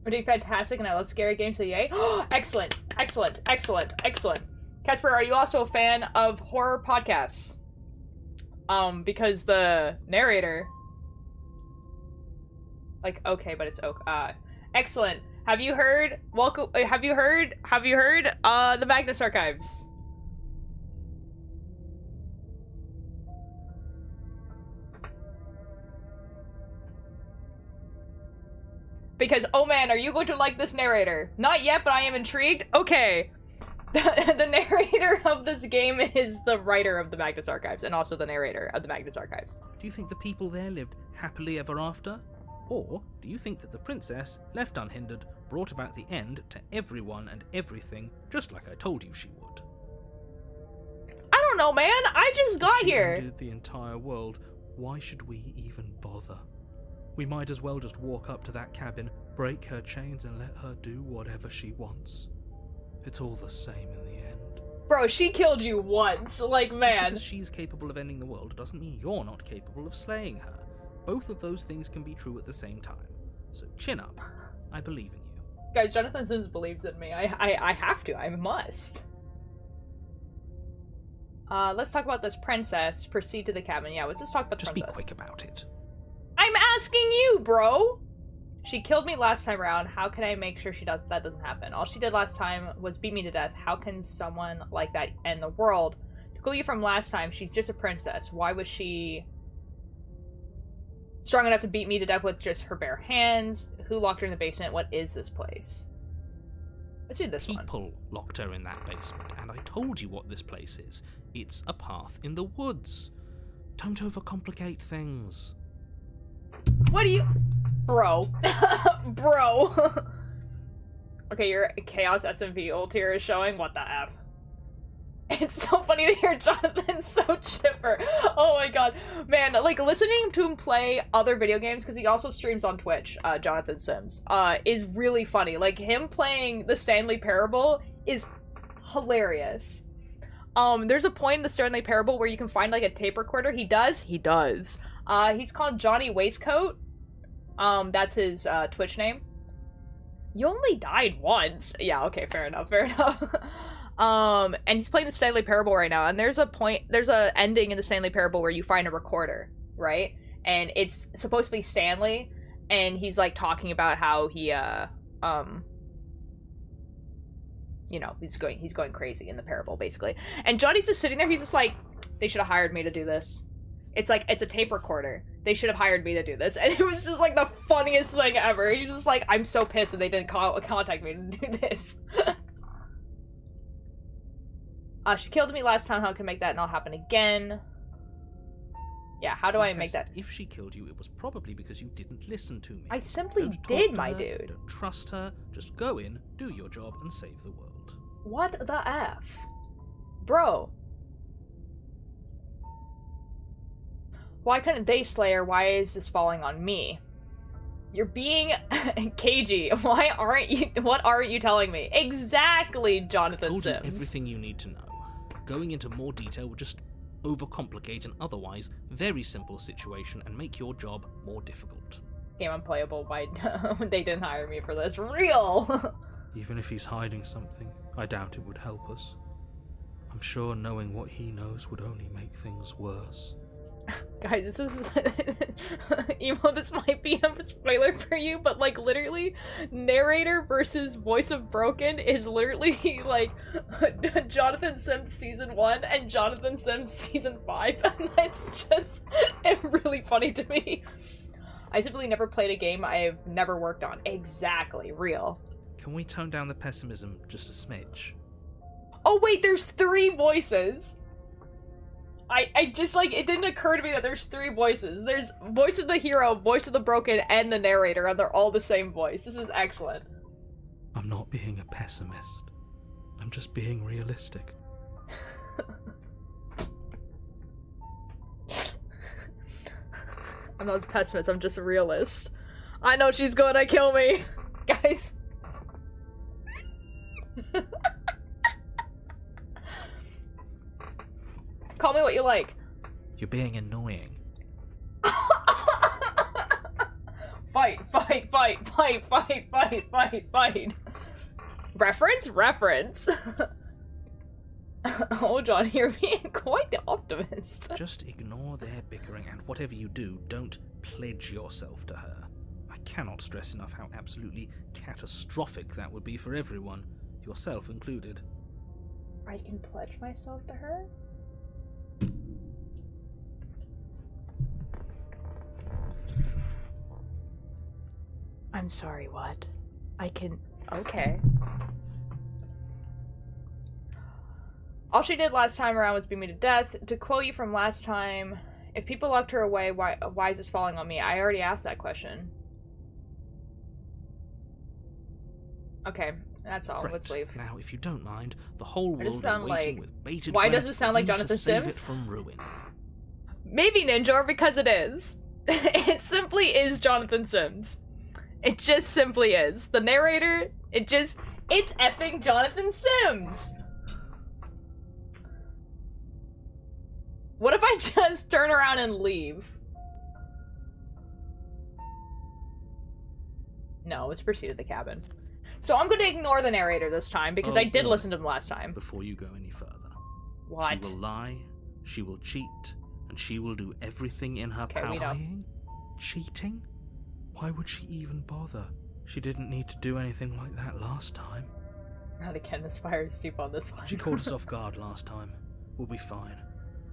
We're doing fantastic and I love scary games, so yay. Excellent! Excellent! Excellent! Excellent! Casper, are you also a fan of horror podcasts? Because the narrator... Like, okay, but it's excellent. Have you heard the Magnus Archives? Because, oh man, are you going to like this narrator? Not yet, but I am intrigued. Okay. The narrator of this game is the writer of the Magnus Archives, and also the narrator of the Magnus Archives. Do you think the people there lived happily ever after? Or do you think that the princess, left unhindered, brought about the end to everyone and everything, just like I told you she would? I don't know, man. I just got here. If she ended the entire world, why should we even bother? We might as well just walk up to that cabin, break her chains, and let her do whatever she wants. It's all the same in the end. Bro, she killed you once. Like, man. Just because she's capable of ending the world doesn't mean you're not capable of slaying her. Both of those things can be true at the same time. So chin up. I believe in you. Guys, Jonathan Sims believes in me. I have to. I must. Let's talk about this princess. Proceed to the cabin. Yeah, let's just talk about the princess. Just be quick about it. I'm asking you, bro! She killed me last time around. How can I make sure that doesn't happen? All she did last time was beat me to death. How can someone like that end the world? To clue you from last time, she's just a princess. Why was she strong enough to beat me to death with just her bare hands? Who locked her in the basement? What is this place? Let's do this one. People locked her in that basement, and I told you what this place is. It's a path in the woods. Don't overcomplicate things. What do you... Bro. Bro. Okay, your Chaos SMV ult here is showing. What the F? It's so funny to hear Jonathan so chipper. Oh my god. Man, like, listening to him play other video games, because he also streams on Twitch, Jonathan Sims, is really funny. Like, him playing the Stanley Parable is hilarious. There's a point in the Stanley Parable where you can find, like, a tape recorder. He does. He's called Johnny Waistcoat. That's his, Twitch name. You only died once. Yeah, okay, fair enough. And he's playing the Stanley Parable right now, and there's a ending in the Stanley Parable where you find a recorder, right? And it's supposed to be Stanley, and he's, like, talking about how he, you know, he's going crazy in the parable, basically. And Johnny's just sitting there, he's just like, they should have hired me to do this. It's like, it's a tape recorder. They should have hired me to do this. And it was just, like, the funniest thing ever. He's just like, I'm so pissed that they didn't contact me to do this. She killed me last time. How can I make that not happen again? Yeah, how do I make that? If she killed you, it was probably because you didn't listen to me. I simply did, my dude. Don't trust her. Just go in, do your job, and save the world. What the F? Bro. Why couldn't they slay her? Why is this falling on me? You're being cagey. What aren't you telling me? Exactly, Jonathan Sims. I told you everything you need to know. Going into more detail would just overcomplicate an otherwise very simple situation and make your job more difficult. Game unplayable. Why they didn't hire me for this? Real. Even if he's hiding something, I doubt it would help us. I'm sure knowing what he knows would only make things worse. Guys, this is Emo, this might be a spoiler for you, but, like, literally, narrator versus voice of Broken is literally, like, Jonathan Sims Season 1 and Jonathan Sims Season 5, and that's just really funny to me. I simply never played a game I've never worked on. Exactly, real. Can we tone down the pessimism just a smidge? Oh wait, there's 3 voices! I just, like, it didn't occur to me that there's 3 voices. There's voice of the hero, voice of the broken, and the narrator, and they're all the same voice. This is excellent. I'm not being a pessimist. I'm just being realistic. I'm not a pessimist, I'm just a realist. I know she's gonna kill me! Guys. Call me what you like. You're being annoying. Fight. Reference? Oh, John, you're being quite the optimist. Just ignore their bickering, and whatever you do, don't pledge yourself to her. I cannot stress enough how absolutely catastrophic that would be for everyone, yourself included. I can pledge myself to her? I'm sorry, what? I can... Okay. All she did last time around was beat me to death. To quote you from last time, if people locked her away, why is this falling on me? I already asked that question. Okay, that's all. Right. Let's leave. Now, if you don't mind, the whole world is sound waiting like... with bated Why breath does it sound like for you Jonathan to save Sims? it from ruin. Maybe Ninja, or because it is. It simply is Jonathan Sims. It just simply is. The narrator, it's effing Jonathan Sims! What if I just turn around and leave? No, let's proceed to the cabin. So I'm gonna ignore the narrator this time, because I did listen to him last time. Before you go any further. What? She will lie, she will cheat, and she will do everything in her power. Lying? Cheating? Why would she even bother? She didn't need to do anything like that last time. Not again, this fire is deep on this one. She caught us off guard last time. We'll be fine.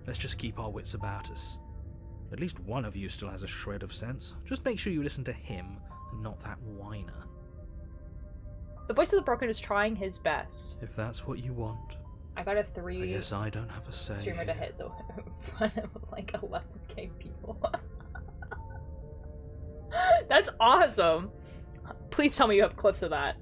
Let's just keep our wits about us. At least one of you still has a shred of sense. Just make sure you listen to him and not that whiner. The voice of the broken is trying his best. If that's what you want. I got a I 3 guess I don't have a say. streamer to hit the front of like 11k people. That's awesome! Please tell me you have clips of that.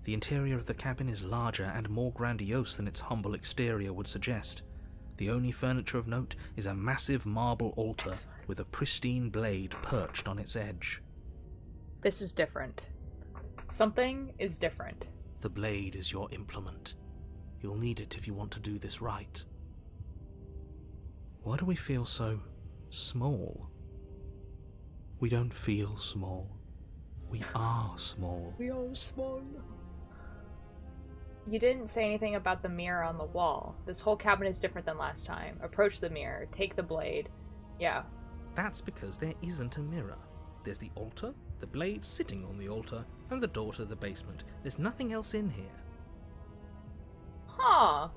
The interior of the cabin is larger and more grandiose than its humble exterior would suggest. The only furniture of note is a massive marble altar with a pristine blade perched on its edge. This is different. Something is different. The blade is your implement. You'll need it if you want to do this right. Why do we feel so small? We don't feel small. We are small. We are small. You didn't say anything about the mirror on the wall. This whole cabin is different than last time. Approach the mirror. Take the blade. Yeah. That's because there isn't a mirror. There's the altar, the blade sitting on the altar, and the door to the basement. There's nothing else in here. Huh.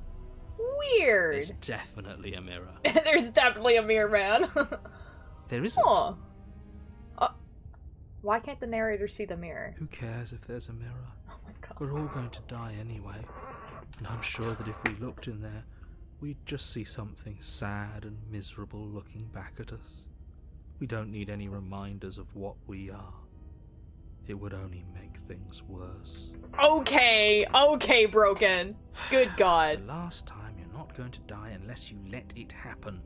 Weird. There's definitely a mirror. There's definitely a mirror, man. There isn't. Huh. Why can't the narrator see the mirror? Who cares if there's a mirror? Oh my god. We're all going to die anyway. And I'm sure that if we looked in there, we'd just see something sad and miserable looking back at us. We don't need any reminders of what we are. It would only make things worse. Okay, Broken. Good god. The last time, you're not going to die unless you let it happen.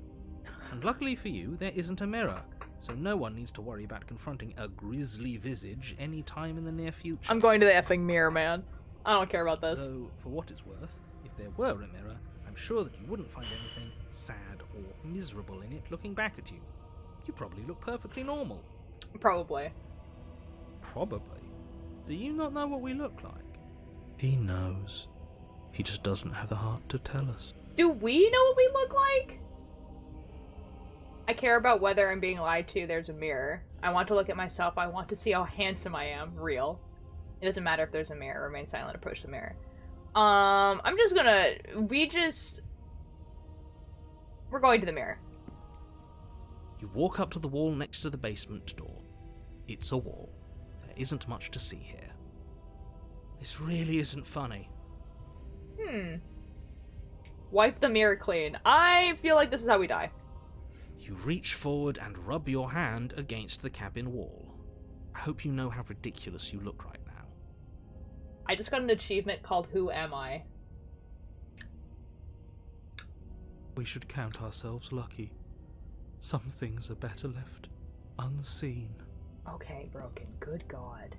And luckily for you, there isn't a mirror, so no one needs to worry about confronting a grisly visage any time in the near future. I'm going to the effing mirror, man. I don't care about this. Though, for what it's worth, if there were a mirror, I'm sure that you wouldn't find anything sad or miserable in it looking back at you. You probably look perfectly normal. Probably. Probably. Do you not know what we look like? He knows. He just doesn't have the heart to tell us. Do we know what we look like? I care about whether I'm being lied to. There's a mirror. I want to look at myself. I want to see how handsome I am. Real. It doesn't matter if there's a mirror. Remain silent. Approach the mirror. I'm just gonna... We're going to the mirror. You walk up to the wall next to the basement door. It's a wall. There isn't much to see here. This really isn't funny. Wipe the mirror clean. I feel like this is how we die. You reach forward and rub your hand against the cabin wall. I hope you know how ridiculous you look right now. I just got an achievement called Who Am I? We should count ourselves lucky. Some things are better left unseen. Okay, Broken. Good god.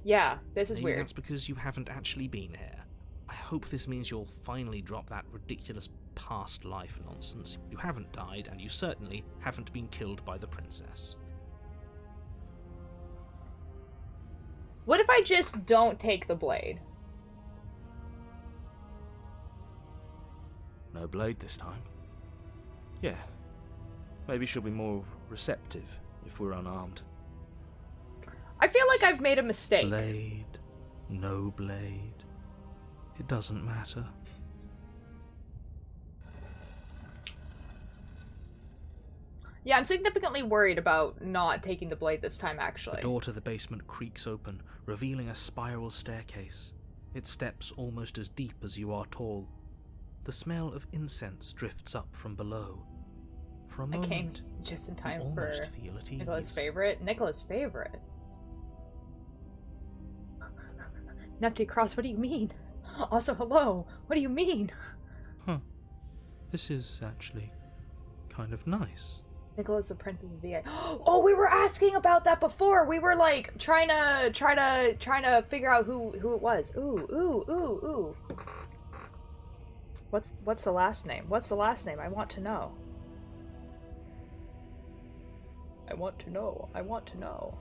Yeah, this is Maybe weird. that's because you haven't actually been here. I hope this means you'll finally drop that ridiculous past life nonsense. You haven't died, and you certainly haven't been killed by the princess. What if I just don't take the blade? No blade this time. Yeah. Maybe she'll be more receptive if we're unarmed. I feel like I've made a mistake. Blade, no blade. It doesn't matter. Yeah, I'm significantly worried about not taking the blade this time, actually. The door to the basement creaks open, revealing a spiral staircase. Its steps almost as deep as you are tall. The smell of incense drifts up from below. For a moment, I came just in time you for almost feel at ease. Nicola's favorite. Nicola's favorite. Neptune Cross, what do you mean? Also, hello. What do you mean? Huh. This is actually kind of nice. Nicola's the princess's VA. Oh, we were asking about that before. We were like trying to figure out who it was. Ooh. What's the last name? What's the last name? I want to know. I want to know. I want to know.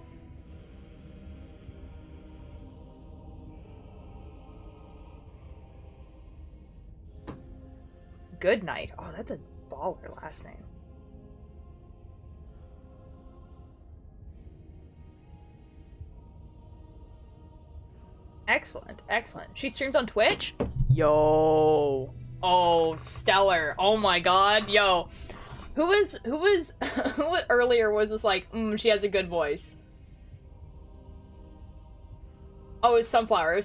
Good night. Oh, that's a baller last name. Excellent, excellent. She streams on Twitch? Yo. Oh, stellar. Oh my god, yo. Who earlier was just like, she has a good voice. Oh, it was Sunflower,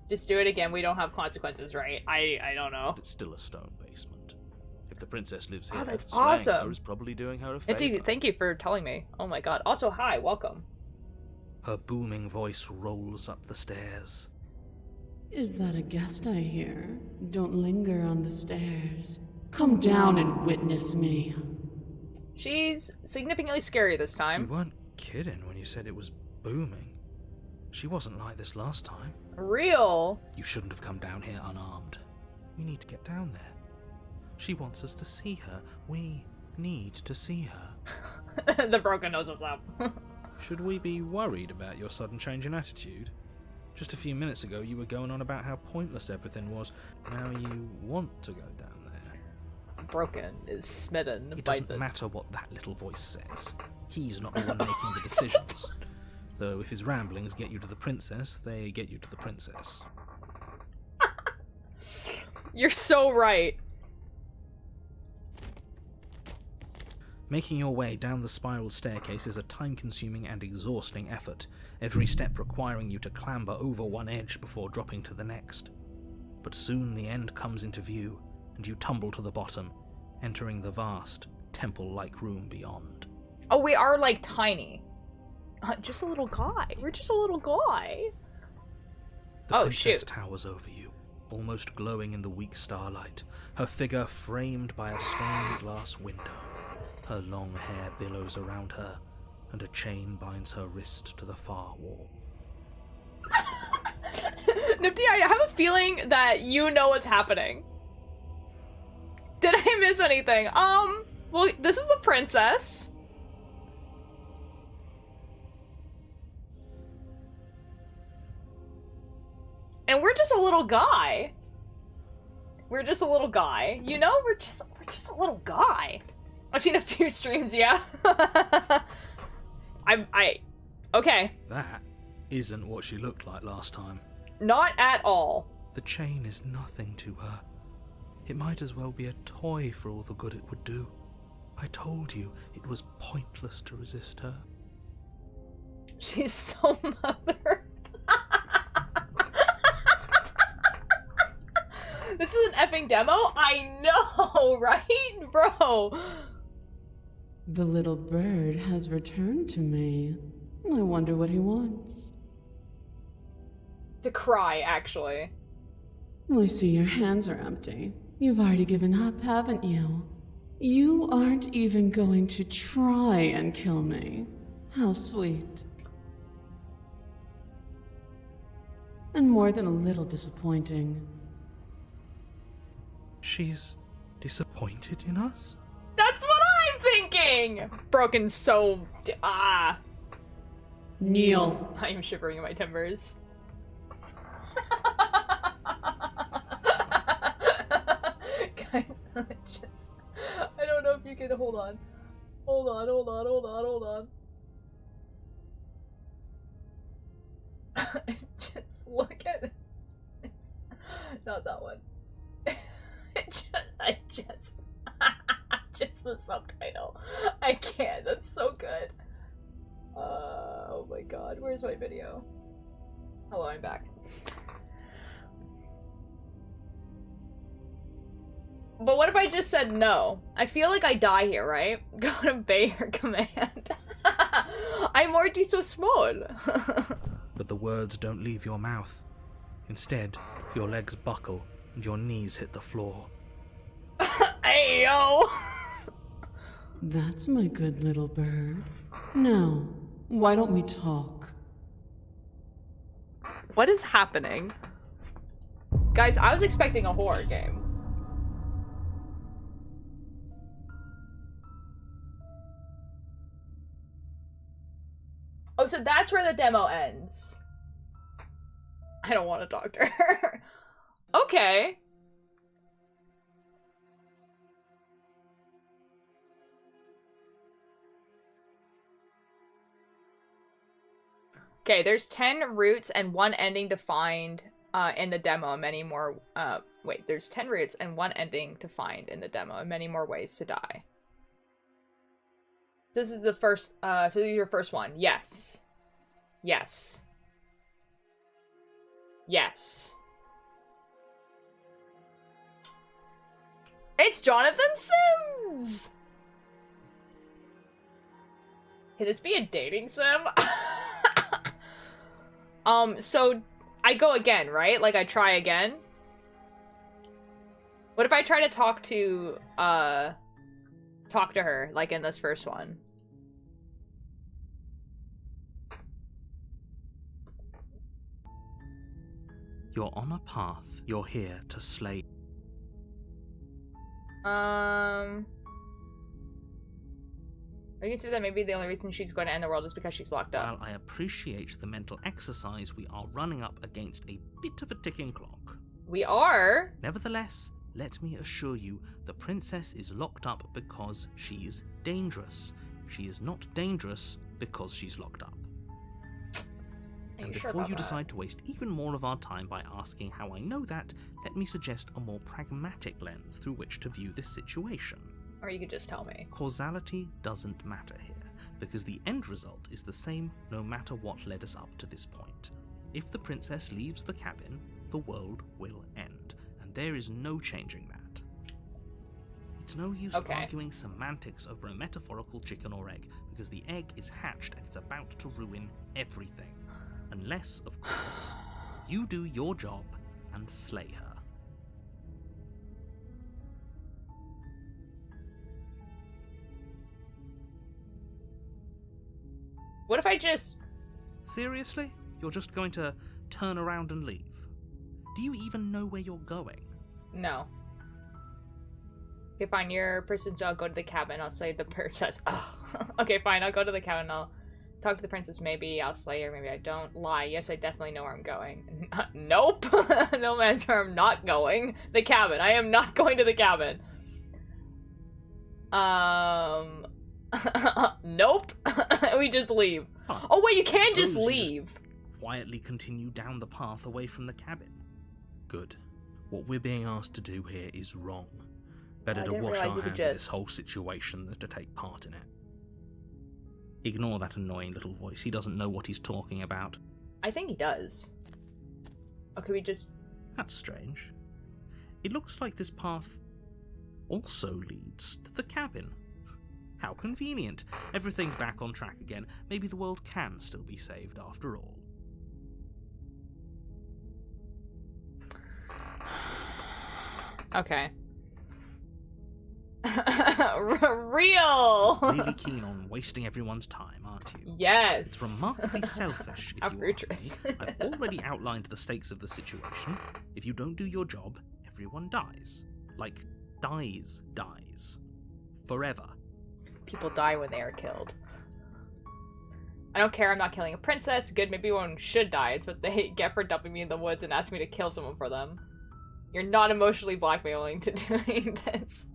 Just do it again, we don't have consequences, right? I don't know. It's still a stone basement. If the princess lives here, Oh, that's slaying awesome. her is probably doing her a favor. Indeed, thank you for telling me. Oh my god. Also, hi, welcome. Her booming voice rolls up the stairs. Is that a guest I hear? Don't linger on the stairs. Come down and witness me. She's significantly scary this You time. weren't kidding when you said it was booming. She wasn't like this last time. Real. You shouldn't have come down here unarmed. We need to get down there. She wants us to see her. We need to see her. The broken knows what's up. Should we be worried about your sudden change in attitude? Just a few minutes ago you were going on about how pointless everything was. Now you want to go down there. Broken is smitten. It by doesn't the... matter what that little voice says. He's not the one making the decisions. Though if his ramblings get you to the princess, they get you to the princess. You're so right. Making your way down the spiral staircase is a time-consuming and exhausting effort, every step requiring you to clamber over one edge before dropping to the next. But soon the end comes into view, and you tumble to the bottom, entering the vast, temple-like room beyond. Oh, we are, like, tiny. Just a little guy. We're just a little guy. The Oh, princess shoot. towers over you, almost glowing in the weak starlight, her figure framed by a stained glass window. Her long hair billows around her, and a chain binds her wrist to the far wall. Nipti, I have a feeling that you know what's happening. Did I miss anything? Well, this is the princess. And we're just a little guy. We're just a little guy. You know, we're just a little guy. I've seen a few streams, yeah. Okay. That isn't what she looked like last time. Not at all. The chain is nothing to her. It might as well be a toy for all the good it would do. I told you it was pointless to resist her. She's so mother. This is an effing demo? I know, right, bro? The little bird has returned to me. I wonder what he wants. To cry, actually. I see your hands are empty. You've already given up, haven't you? You aren't even going to try and kill me. How sweet. And more than a little disappointing. She's disappointed in us? That's what I'm thinking! Broken so... Kneel. I am shivering in my timbers. Guys, I don't know if you can... Hold on. Hold on. Just look at it. It's not that one. Just the subtitle. I can't. That's so good. Oh my god. Where's my video? Hello, I'm back. But what if I just said no? I feel like I die here, right? Go to obey her command. I'm already so small. But the words don't leave your mouth. Instead, your legs buckle and your knees hit the floor. Ayo! That's my good little bird. Now, why don't we talk? What is happening? Guys, I was expecting a horror game. Oh, so that's where the demo ends. I don't want to talk to her. Okay. Okay, there's 10 routes and 1 ending to find in the demo, and many more, wait, there's 10 routes and 1 ending to find in the demo, and many more ways to die. This is the first, so this is your first one. Yes. Yes. Yes. It's Jonathan Sims! Can this be a dating sim? So I go again, right? Like I try again? What if I try to talk to her, like in this first one? You're on a path. You're here to slay. I can see that maybe the only reason she's going to end the world is because she's locked up. While I appreciate the mental exercise, we are running up against a bit of a ticking clock. We are? Nevertheless, let me assure you, the princess is locked up because she's dangerous. She is not dangerous because she's locked up. And before you decide to waste even more of our time by asking how I know that, let me suggest a more pragmatic lens through which to view this situation. Or you could just tell me. Causality doesn't matter here, because the end result is the same no matter what led us up to this point. If the princess leaves the cabin, the world will end, and there is no changing that. It's no use arguing semantics over a metaphorical chicken or egg, because the egg is hatched and it's about to ruin everything. Unless, of course, you do your job and slay her. What if I just... Seriously? You're just going to turn around and leave? Do you even know where you're going? No. Okay, fine, your person's dog, go to the cabin, I'll slay the princess. Oh. Okay, fine, I'll go to the cabin, I'll talk to the princess, maybe I'll slay her, maybe I don't. Lie, yes, I definitely know where I'm going. Nope! No man's where I'm not going. The cabin, I am not going to the cabin. Nope. We just leave. Huh. Oh wait, you can just leave. Just quietly continue down the path away from the cabin. Good. What we're being asked to do here is wrong. Better to wash our hands of this whole situation than to take part in it. Ignore that annoying little voice. He doesn't know what he's talking about. I think he does. Okay, we just... That's strange. It looks like this path also leads to the cabin. How convenient. Everything's back on track again. Maybe the world can still be saved after all. Okay. Real! Really keen on wasting everyone's time, aren't you? Yes! It's remarkably selfish, if you ask me. I've already outlined the stakes of the situation. If you don't do your job, everyone dies. Like, dies. Forever. People die when they are killed. I don't care, I'm not killing a princess. Good, maybe one should die. It's what they get for dumping me in the woods and asking me to kill someone for them. You're not emotionally blackmailing to doing this.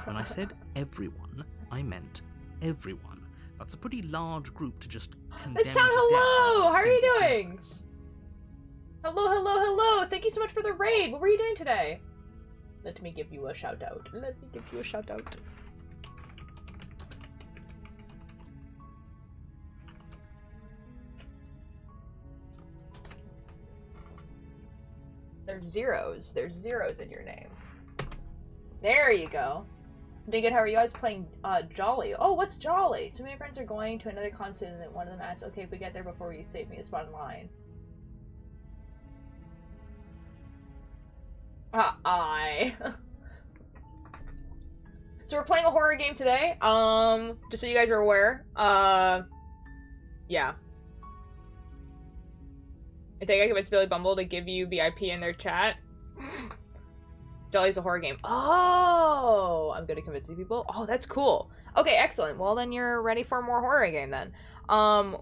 When I said everyone, I meant everyone. That's a pretty large group to just condemn It's Town, to hello! death for a How are you single doing? princess. Hello! Thank you so much for the raid! What were you doing today? Let me give you a shout out. There's zeros in your name. There you go. Dig it, how are you guys playing Jolly? Oh, what's Jolly? So many friends are going to another continent and one of them asked, okay, if we get there before you save me a spot in line. So we're playing a horror game today. Just so you guys are aware. Yeah. I think I convinced Billy Bumble to give you VIP in their chat. Jolly's a horror game. Oh, I'm good at convincing people. Oh, that's cool. Okay, excellent. Well, then you're ready for a more horror game then.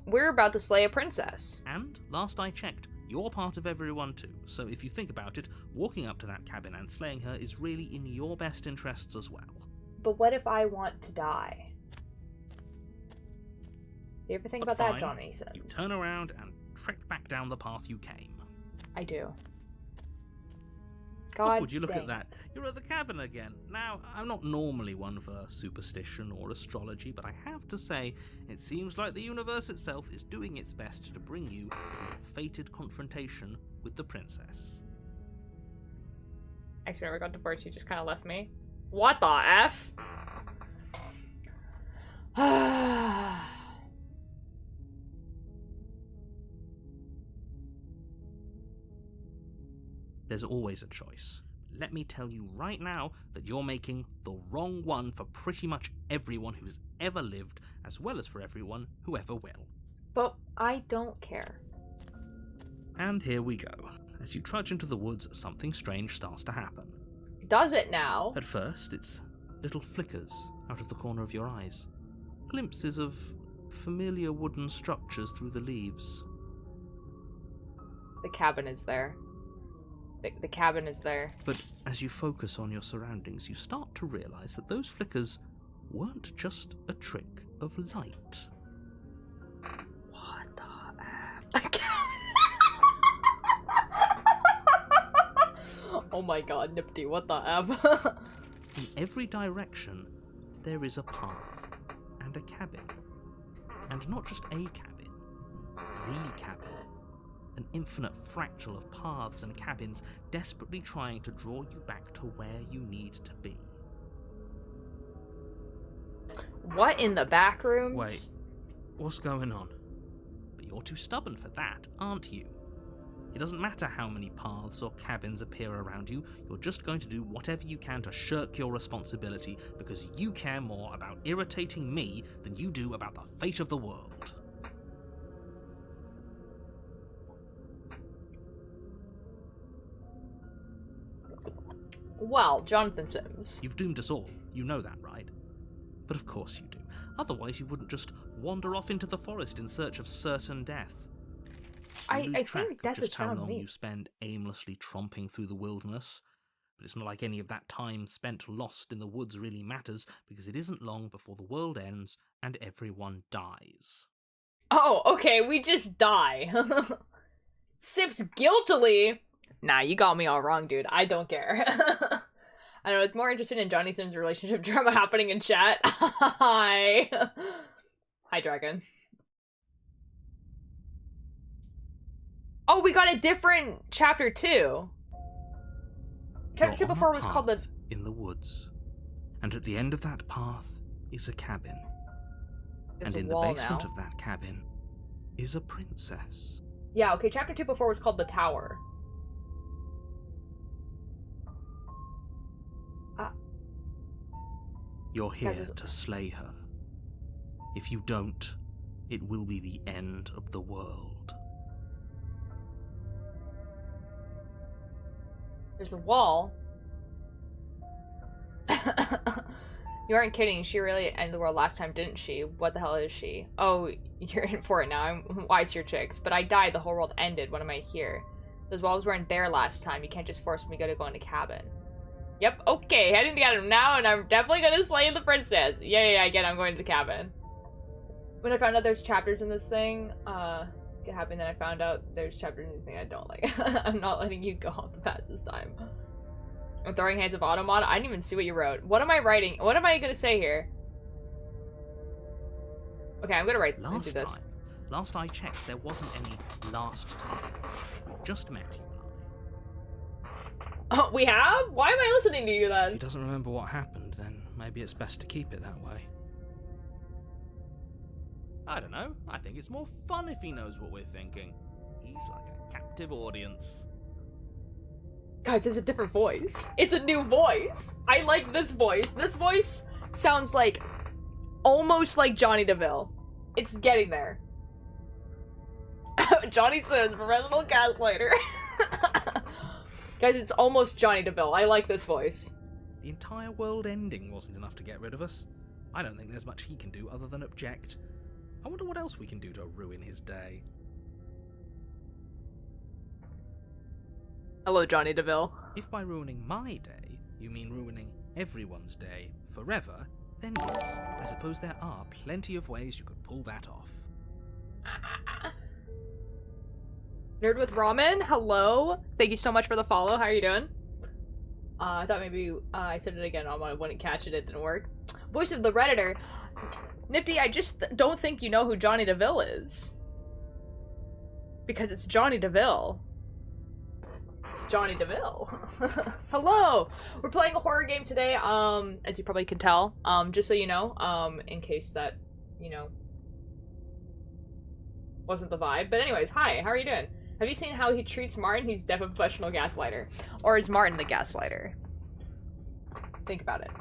We're about to slay a princess. And, last I checked, you're part of everyone too, so if you think about it, walking up to that cabin and slaying her is really in your best interests as well. But what if I want to die? You ever think about that, Johnny Sims? You turn around and trek back down the path you came. I do. God, would you look dang. at that? You're at the cabin again. Now, I'm not normally one for superstition or astrology, but I have to say, it seems like the universe itself is doing its best to bring you to a fated confrontation with the princess. I never got divorced, you just kind of left me. What the F? There's always a choice. Let me tell you right now that you're making the wrong one for pretty much everyone who's ever lived, as well as for everyone who ever will. But I don't care. And here we go. As you trudge into the woods, something strange starts to happen. Does it now? At first, it's little flickers out of the corner of your eyes. Glimpses of familiar wooden structures through the leaves. The cabin is there. The cabin is there. But as you focus on your surroundings, you start to realize that those flickers weren't just a trick of light. What the F? Oh my god, Nifty, what the F? In every direction, there is a path and a cabin. And not just a cabin, the cabin. An infinite fractal of paths and cabins desperately trying to draw you back to where you need to be. What in the back rooms? Wait, what's going on? But you're too stubborn for that, aren't you? It doesn't matter how many paths or cabins appear around you, you're just going to do whatever you can to shirk your responsibility because you care more about irritating me than you do about the fate of the world. Well, Jonathan Sims. You've doomed us all, you know that, right? But of course you do. Otherwise you wouldn't just wander off into the forest in search of certain death. You lose I track think of death just is how found long me. you spend aimlessly tromping through the wilderness. But it's not like any of that time spent lost in the woods really matters, because it isn't long before the world ends and everyone dies. Oh, okay, we just die. Sips guiltily. Nah, you got me all wrong, dude. I don't care. I don't know, it's more interested in Johnny Sims' relationship drama happening in chat. Hi. Hi, Dragon. Oh, we got a different chapter 2. Chapter 2 You're on a before was called the... path in the woods. And at the end of that path is a cabin. It's And a in the wall basement now. of that cabin is a princess. Yeah, okay, chapter 2 before was called the Tower. You're here just- to slay her. If you don't, it will be the end of the world. There's a wall. You aren't kidding. She really ended the world last time, didn't she? What the hell is she? Oh, you're in for it now. I'm wise your chicks. But I died. The whole world ended. What am I here? Those walls weren't there last time. You can't just force me to go in the cabin. Yep. Okay. Heading to the cabin now, and I'm definitely gonna slay the princess. Yeah. I get it. I'm going to the cabin. When I found out there's chapters in this thing, get happy. Then I found out there's chapters in the thing I don't like. I'm not letting you go off the path this time. I'm throwing hands of Automod. I didn't even see what you wrote. What am I writing? What am I gonna say here? Okay, I'm gonna write into this. Last I checked, there wasn't any last time. We've just met, you and I. Oh, we have? Why am I listening to you then? If he doesn't remember what happened, then maybe it's best to keep it that way. I don't know. I think it's more fun if he knows what we're thinking. He's like a captive audience. Guys, there's a different voice. It's a new voice. I like this voice. This voice sounds like almost like Johnny DeVille. It's getting there. Johnny says, professional gaslighter. Guys, it's almost Johnny DeVille. I like this voice. The entire world ending wasn't enough to get rid of us. I don't think there's much he can do other than object. I wonder what else we can do to ruin his day. Hello, Johnny DeVille. If by ruining my day, you mean ruining everyone's day forever, then yes, I suppose there are plenty of ways you could pull that off. Nerd with Ramen, hello. Thank you so much for the follow. How are you doing? I thought maybe I said it again. I wouldn't catch it. It didn't work. Voice of the Redditor. Nifty, I just don't think you know who Johnny DeVille is. Because it's Johnny DeVille. It's Johnny DeVille. Hello! We're playing a horror game today, as you probably can tell. Just so you know, in case that, you know, wasn't the vibe. But anyways, hi, how are you doing? Have you seen how he treats Martin? He's definitely a professional gaslighter. Or is Martin the gaslighter? Think about it.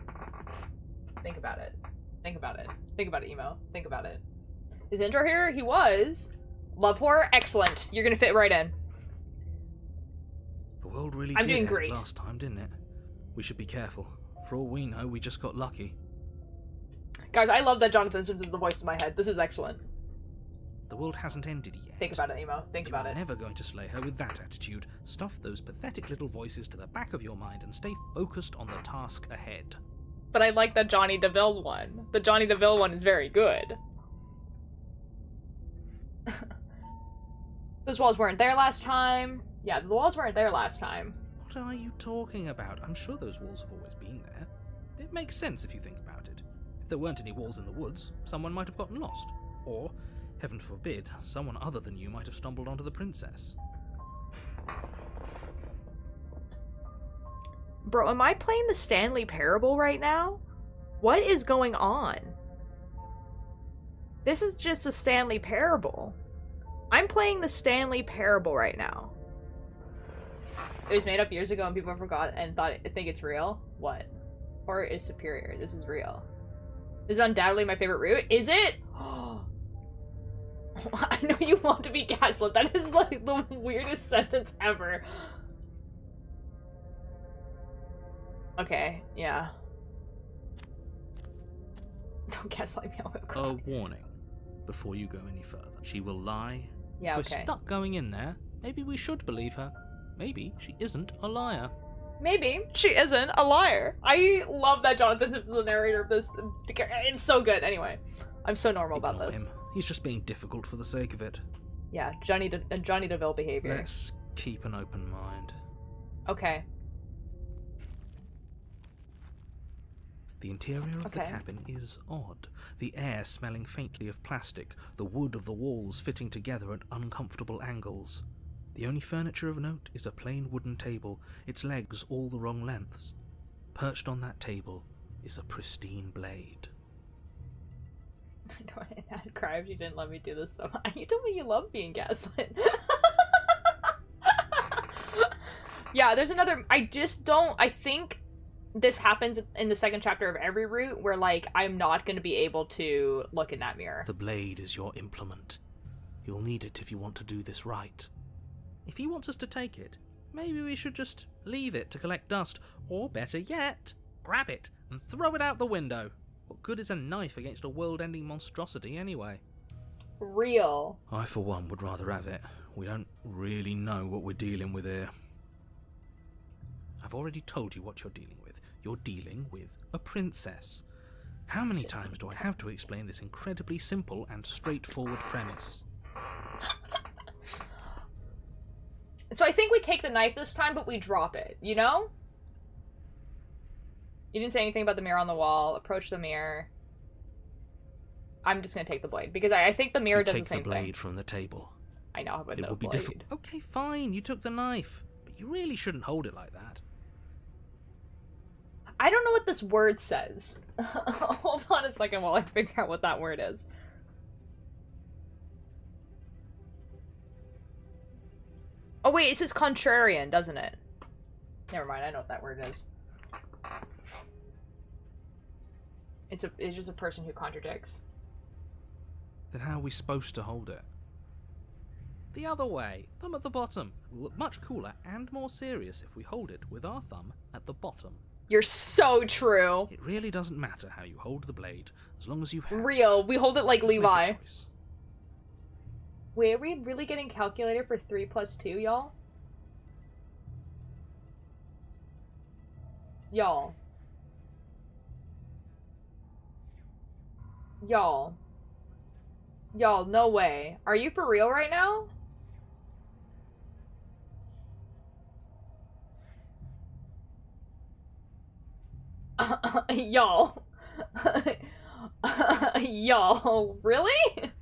Think about it. Think about it. Think about it, emo. Think about it. His intro here, he was. Love horror, excellent. You're gonna fit right in. The world really I'm did doing end great. last time, didn't it? We should be careful. For all we know, we just got lucky. Guys, I love that Jonathan Sims is the voice in my head. This is excellent. The world hasn't ended yet. Think about it, emo. Think about it. You're never going to slay her with that attitude. Stuff those pathetic little voices to the back of your mind and stay focused on the task ahead. But I like the Johnny DeVille one. The Johnny DeVille one is very good. Those walls weren't there last time. Yeah, the walls weren't there last time. What are you talking about? I'm sure those walls have always been there. It makes sense if you think about it. If there weren't any walls in the woods, someone might have gotten lost. Or, heaven forbid, someone other than you might have stumbled onto the princess. Bro, am I playing the Stanley Parable right now? What is going on? This is just a Stanley Parable. I'm playing the Stanley Parable right now. It was made up years ago and people forgot and think it's real. What? Horror is superior. This is real. This is undoubtedly my favorite route. Is it? I know you want to be gaslit. That is like the weirdest sentence ever. Okay, yeah. Don't gaslight me, I'll cry. A warning before you go any further. She will lie. Yeah, if okay. we're stuck going in there, maybe we should believe her. Maybe she isn't a liar. Maybe she isn't a liar. I love that Jonathan Sims is the narrator of this. It's so good. Anyway, I'm so normal about Ignore this. him. He's just being difficult for the sake of it. Yeah, Johnny DeVille behavior. Let's keep an open mind. Okay. The interior of the Okay. cabin is odd. The air smelling faintly of plastic, the wood of the walls fitting together at uncomfortable angles. The only furniture of note is a plain wooden table, its legs all the wrong lengths. Perched on that table is a pristine blade. I'd cry if you didn't let me do this so much. You told me you love being gaslit. Yeah, there's another. I think this happens in the second chapter of every route where, like, I'm not going to be able to look in that mirror. The blade is your implement. You'll need it if you want to do this right. If he wants us to take it, maybe we should just Leave it to collect dust, or better yet, grab it and throw it out the window. What good is a knife against a world-ending monstrosity anyway? Real. I, for one, would rather have it. We don't really know what we're dealing with here. I've already told you what you're dealing with. You're dealing with a princess. How many times do I have to explain this incredibly simple and straightforward premise? So I think we take the knife this time, but we drop it, you know? You didn't say anything about the mirror on the wall. Approach the mirror. I'm just gonna take the blade, because I think the mirror does the same thing. Take the blade thing. from the table. I know, but it no will be blade. difficult. Okay, fine, you took the knife. But you really shouldn't hold it like that. I don't know what this word says. Hold on a second while I figure out what that word is. Oh wait, it says contrarian, doesn't it? Never mind, I know what that word is. It's just a person who contradicts. Then how are we supposed to hold it? The other way, thumb at the bottom. We'll look much cooler and more serious if we hold it with our thumb at the bottom. You're so true. It really doesn't matter how you hold the blade, as long as you have Real, it. we hold it like Just Levi. make a choice. Wait, are we really getting calculator for 3 plus 2, y'all? Y'all. Y'all. Y'all, no way. Are you for real right now? Y'all. Y'all, really?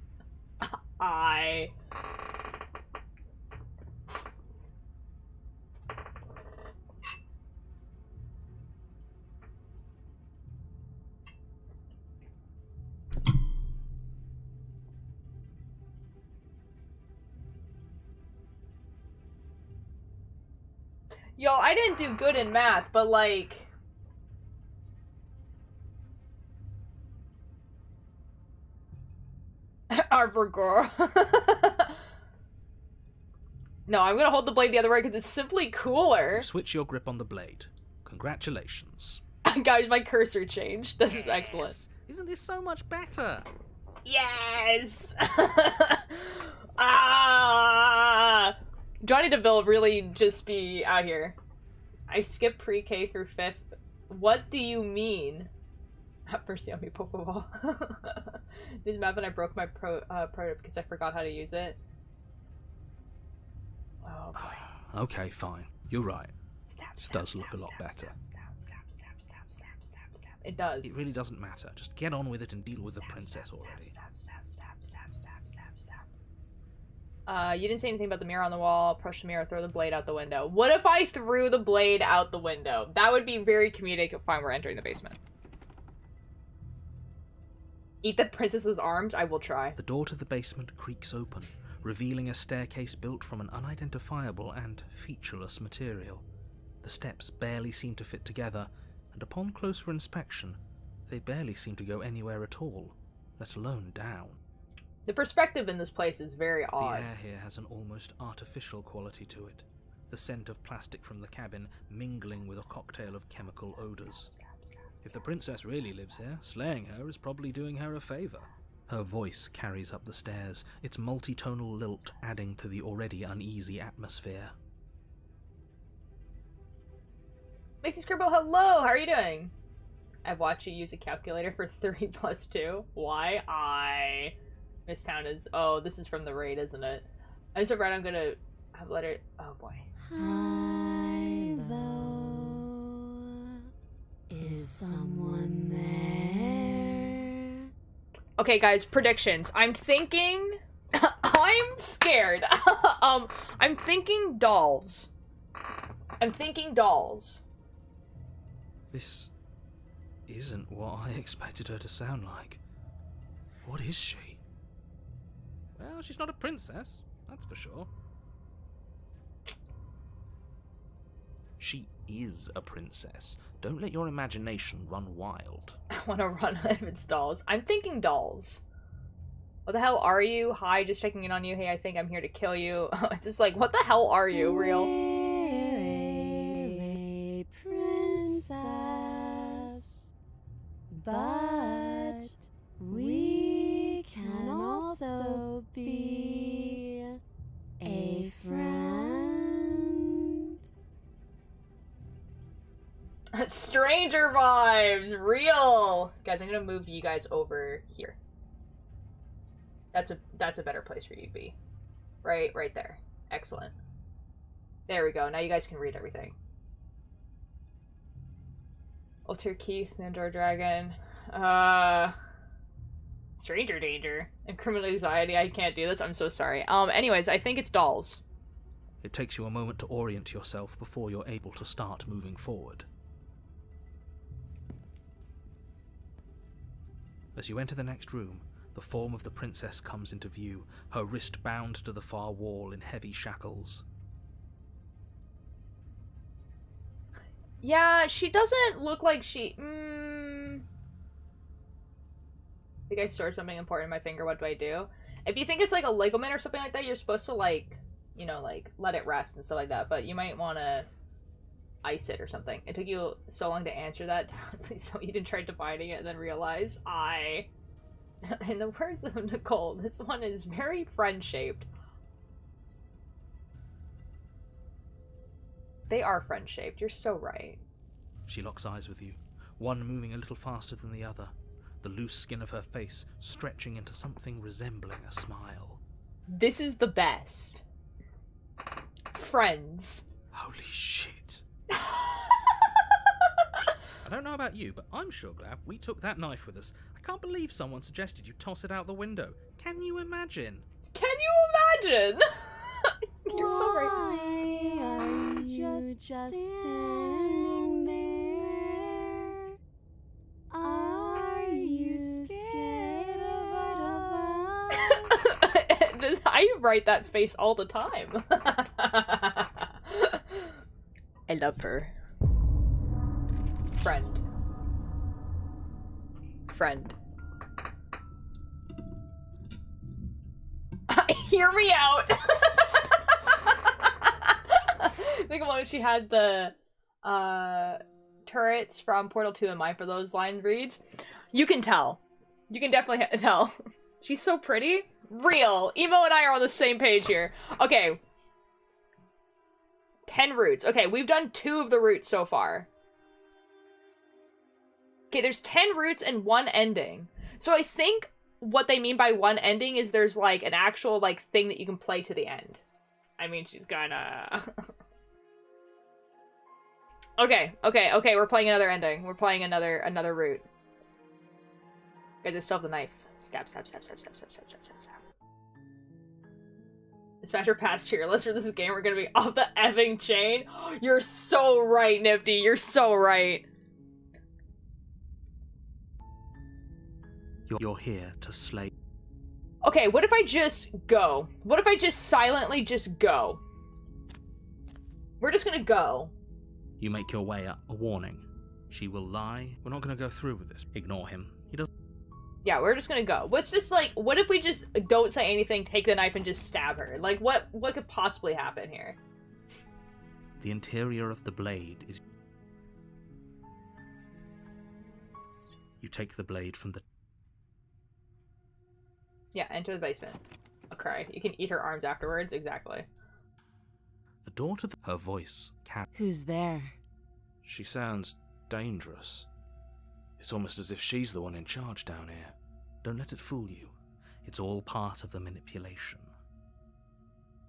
Yo, I didn't do good in math, but like... Arvagor. No, I'm gonna hold the blade the other way because it's simply cooler. Switch your grip on the blade. Congratulations. Guys, my cursor changed. This is excellent. Isn't this so much better? Yes! Ah! Johnny DeVille really just be out here. I skipped pre-K through 5th. What do you mean? Have mercy on me, por favor. This map and I broke my prototype because I forgot how to use it. Oh boy. Okay, fine. You're right. Stab, This stab, does look stab, a lot stab, better. stab, stab, stab, stab, stab, stab, stab. It does. It really doesn't matter. Just get on with it and deal with the Stab, princess stab, already. Stab, stab, stab, stab, stab, stab, stab. You didn't say anything about the mirror on the wall. Approach the mirror, throw the blade out the window. What if I threw the blade out the window? That would be very comedic. Fine, we're entering the basement. Eat the princess's arms? I will try. The door to the basement creaks open, revealing a staircase built from an unidentifiable and featureless material. The steps barely seem to fit together, and upon closer inspection, they barely seem to go anywhere at all, let alone down. The perspective in this place is very odd. The air here has an almost artificial quality to it, the scent of plastic from the cabin mingling with a cocktail of chemical odours. If the princess really lives here, slaying her is probably doing her a favour. Her voice carries up the stairs, its multitonal lilt adding to the already uneasy atmosphere. Mixie Scribble, hello! How are you doing? I've watched you use a calculator for 3 plus 2. Why? Miss Town is... Oh, this is from the raid, isn't it? I'm so right I'm gonna have let it... Oh, boy. Hi, though. Is someone there? Okay, guys, predictions. I'm thinking... I'm scared. I'm thinking dolls. I'm thinking dolls. This isn't what I expected her to sound like. What is she? Well, she's not a princess, that's for sure. She is a princess. Don't let your imagination run wild. I want to run if it's dolls. I'm thinking dolls. What the hell are you? Hi, just checking in on you. Hey, I think I'm here to kill you. It's just like, what the hell are you, real? Where But we can also be a friend. Stranger vibes, real. Guys, I'm gonna move you guys over here. That's a better place for you to be. Right there. Excellent. There we go. Now you guys can read everything. Alter Keith, Nandor Dragon. Stranger danger. And criminal anxiety. I can't do this. I'm so sorry. Anyways, I think it's dolls. It takes you a moment to orient yourself before you're able to start moving forward. As you enter the next room, the form of the princess comes into view, her wrist bound to the far wall in heavy shackles. Yeah, she doesn't look like she... I think I stored something important in my finger. What do I do? If you think it's like a ligament or something like that, you're supposed to like, you know, like let it rest and stuff like that. But you might want to ice it or something. It took you so long to answer that. So you didn't try dividing it and then realize in the words of Nicole, this one is very friend-shaped. They are friend-shaped. You're so right. She locks eyes with you, one moving a little faster than the other, the loose skin of her face stretching into something resembling a smile. This is the best. Friends. Holy shit. I don't know about you, but I'm sure glad we took that knife with us. I can't believe someone suggested you toss it out the window. Can you imagine? Can you imagine? You're so right. Why are you just standing there? Are you scared of us? I write that face all the time. I love her. Friend. Hear me out. Think of when she had the turrets from Portal 2 in mind for those line reads. You can tell. You can definitely tell. She's so pretty. Real. Emo and I are on the same page here. Okay. 10 routes. Okay, we've done 2 of the routes so far. Okay, there's 10 routes and 1 ending. So I think what they mean by 1 ending is there's, like, an actual, like, thing that you can play to the end. I mean, she's gonna... Okay, we're playing another ending. We're playing another route. Guys, I still have the knife. Stab. Smasher past here. Let's for this game, we're gonna be off the effing chain. You're so right, Nifty. You're so right. You're here to slay. Okay, what if I just go? What if I just silently just go? We're just gonna go. You make your way up. A warning. She will lie. We're not going to go through with this. Ignore him. He doesn't. Yeah, we're just gonna go. What's just like, what if we just don't say anything, take the knife, and just stab her? Like, what could possibly happen here? The interior of the blade is... You take the blade from the... Yeah, enter the basement. I'll cry. You can eat her arms afterwards. Exactly. The door to her voice can... Who's there? She sounds dangerous. It's almost as if she's the one in charge down here. Don't let it fool you. It's all part of the manipulation.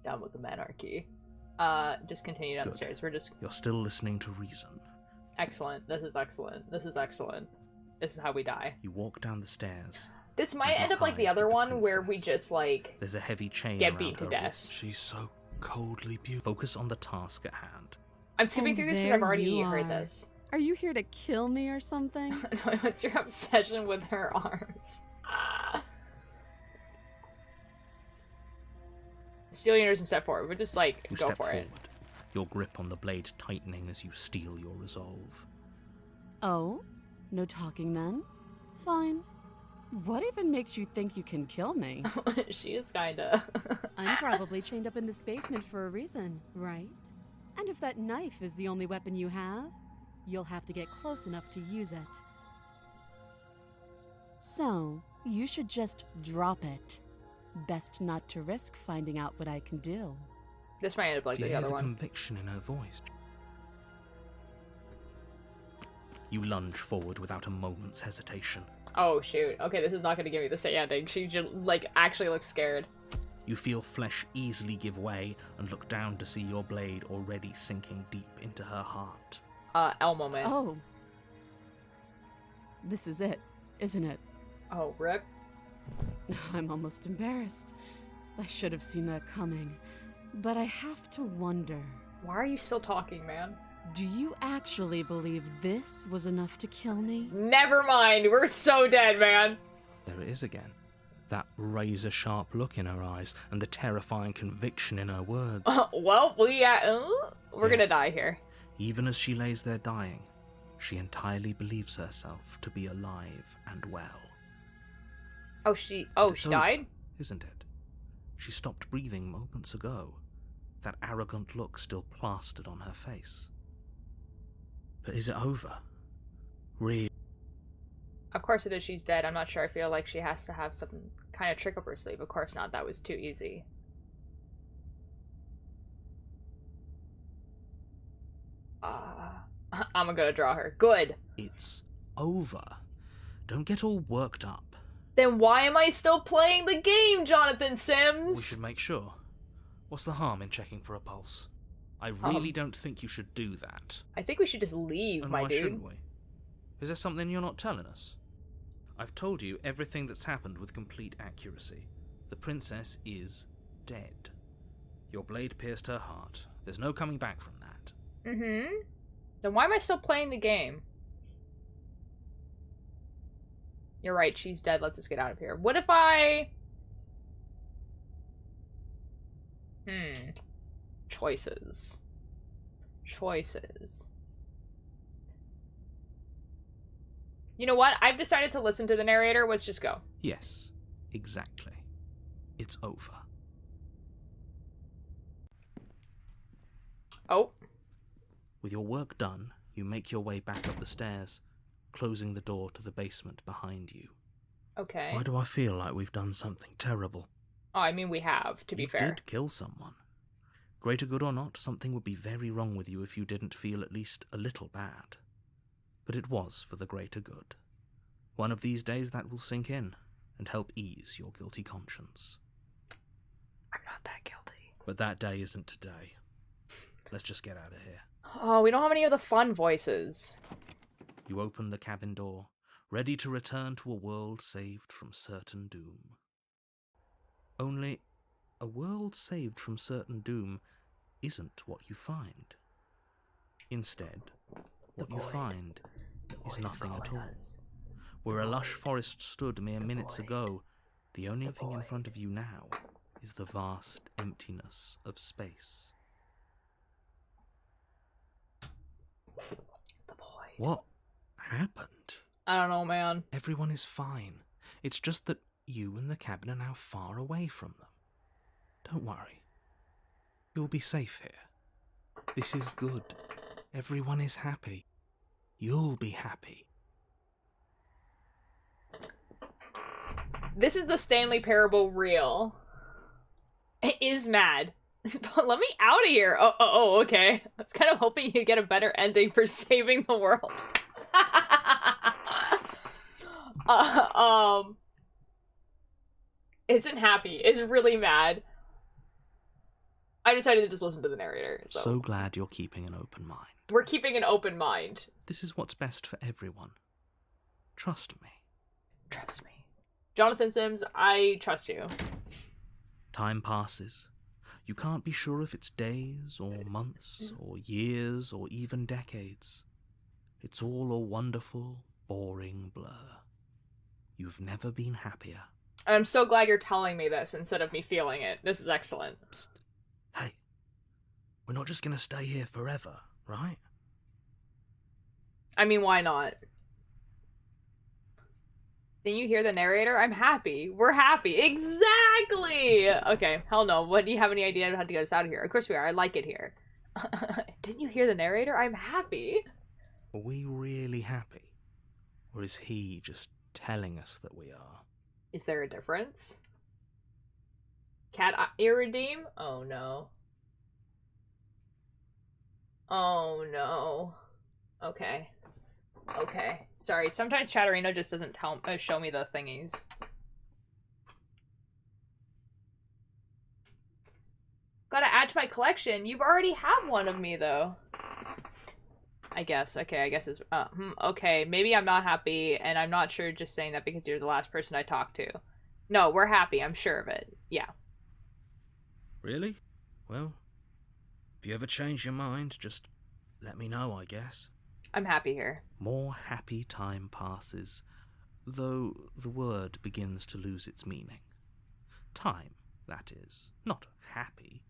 Down with the monarchy. Just continue down the stairs. We're just... You're still listening to reason. Excellent. This is excellent. This is excellent. This is how we die. You walk down the stairs. This might end up like the other one where we just, like... There's a heavy chain get beat to death. Wrist. She's so coldly beautiful. Focus on the task at hand. I'm skipping through this because I've already heard this. Are you here to kill me or something? No, what's your obsession with her arms? Steal yours and step forward. We're just like, you go step for forward, it. Your grip on the blade tightening as you steel your resolve. Oh? No talking then? Fine. What even makes you think you can kill me? She is kinda. I'm probably chained up in this basement for a reason, right? And if that knife is the only weapon you have, you'll have to get close enough to use it. So, you should just drop it. Best not to risk finding out what I can do. This might end up like Do you the hear other the one. conviction in her voice? You lunge forward without a moment's hesitation. Oh shoot. Okay, this is not gonna give me the same ending. She just, like, actually looks scared. You feel flesh easily give way and look down to see your blade already sinking deep into her heart. L moment. Oh. This is it, isn't it? Oh, rip. I'm almost embarrassed. I should have seen that coming. But I have to wonder, Why are you still talking, man? do you actually believe this was enough to kill me? Never mind. We're so dead, man. There it is again. That razor-sharp look in her eyes and the terrifying conviction in her words. Well, we're gonna Yes. die here. Even as she lays there dying, she entirely believes herself to be alive and well. Oh, she But it's over, died? isn't it? She stopped breathing moments ago, that arrogant look still plastered on her face. But is it over? Really? Of course it is. She's dead. I'm not sure. I feel like she has to have some kind of trick up her sleeve. Of course not. That was too easy. I'm gonna draw her. Good. It's over. Don't get all worked up. Then why am I still playing the game, Jonathan Sims? We should make sure. What's the harm in checking for a pulse? I really don't think you should do that. I think we should just leave, And my why dude. shouldn't we? Is there something you're not telling us? I've told you everything that's happened with complete accuracy. The princess is dead. Your blade pierced her heart. There's no coming back from that. Mm-hmm. Then why am I still playing the game? You're right, she's dead. Let's just get out of here. What if I... Choices. Choices. You know what? I've decided to listen to the narrator. Let's just go. Yes, exactly. It's over. Oh. With your work done, you make your way back up the stairs, closing the door to the basement behind you. Okay. Why do I feel like we've done something terrible? Oh, I mean, we have, to be fair. You did kill someone. Greater good or not, something would be very wrong with you if you didn't feel at least a little bad. But it was for the greater good. One of these days that will sink in and help ease your guilty conscience. I'm not that guilty. But that day isn't today. Let's just get out of here. Oh, we don't have any of the fun voices. You open the cabin door, ready to return to a world saved from certain doom. Only, a world saved from certain doom isn't what you find. Instead, what you find is nothing at all. Where a lush forest stood mere minutes ago, the only thing in front of you now is the vast emptiness of space. The boy. What happened? I don't know, man. Everyone is fine. It's just that you and the cabin are now far away from them. Don't worry. You'll be safe here. This is good. Everyone is happy. You'll be happy. This is the Stanley Parable reel. It is mad. Let me out of here. Oh, okay. I was kind of hoping you'd get a better ending for saving the world. Isn't happy. Is really mad. I decided to just listen to the narrator. So glad you're keeping an open mind. We're keeping an open mind. This is what's best for everyone. Trust me. Trust me. Jonathan Sims, I trust you. Time passes. You can't be sure if it's days, or months, or years, or even decades. It's all a wonderful, boring blur. You've never been happier. I'm so glad you're telling me this instead of me feeling it. This is excellent. Psst. Hey, we're not just gonna stay here forever, right? I mean, why not? Then you hear the narrator? I'm happy. We're happy. Exactly! Okay, hell no. What, do you have any idea how to get us out of here? Of course we are. I like it here. Didn't you hear the narrator? I'm happy. Are we really happy? Or is he just telling us that we are. Is there a difference? Cat Iridim? Oh no. Oh no. Okay. Okay. Sorry, sometimes Chatterino just doesn't show me the thingies. Gotta add to my collection. You already have one of me, though. I guess. Okay, I guess it's... okay, maybe I'm not happy, and I'm not sure just saying that because you're the last person I talked to. No, we're happy. I'm sure of it. Yeah. Really? Well, if you ever change your mind, just let me know, I guess. I'm happy here. More happy time passes, though the word begins to lose its meaning. Time, that is. Not happy.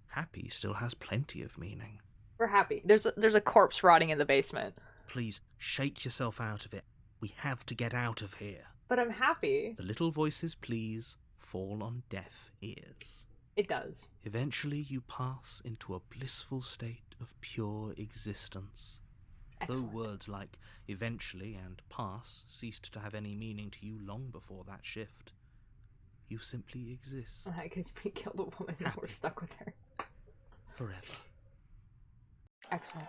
Happy still has plenty of meaning. We're happy. There's a corpse rotting in the basement. Please, shake yourself out of it. We have to get out of here. But I'm happy. The little voices, please, fall on deaf ears. It does. Eventually you pass into a blissful state of pure existence. Excellent. Though words like eventually and pass ceased to have any meaning to you long before that shift. You simply exist. I guess we killed a woman and we're stuck with her. Forever. Excellent.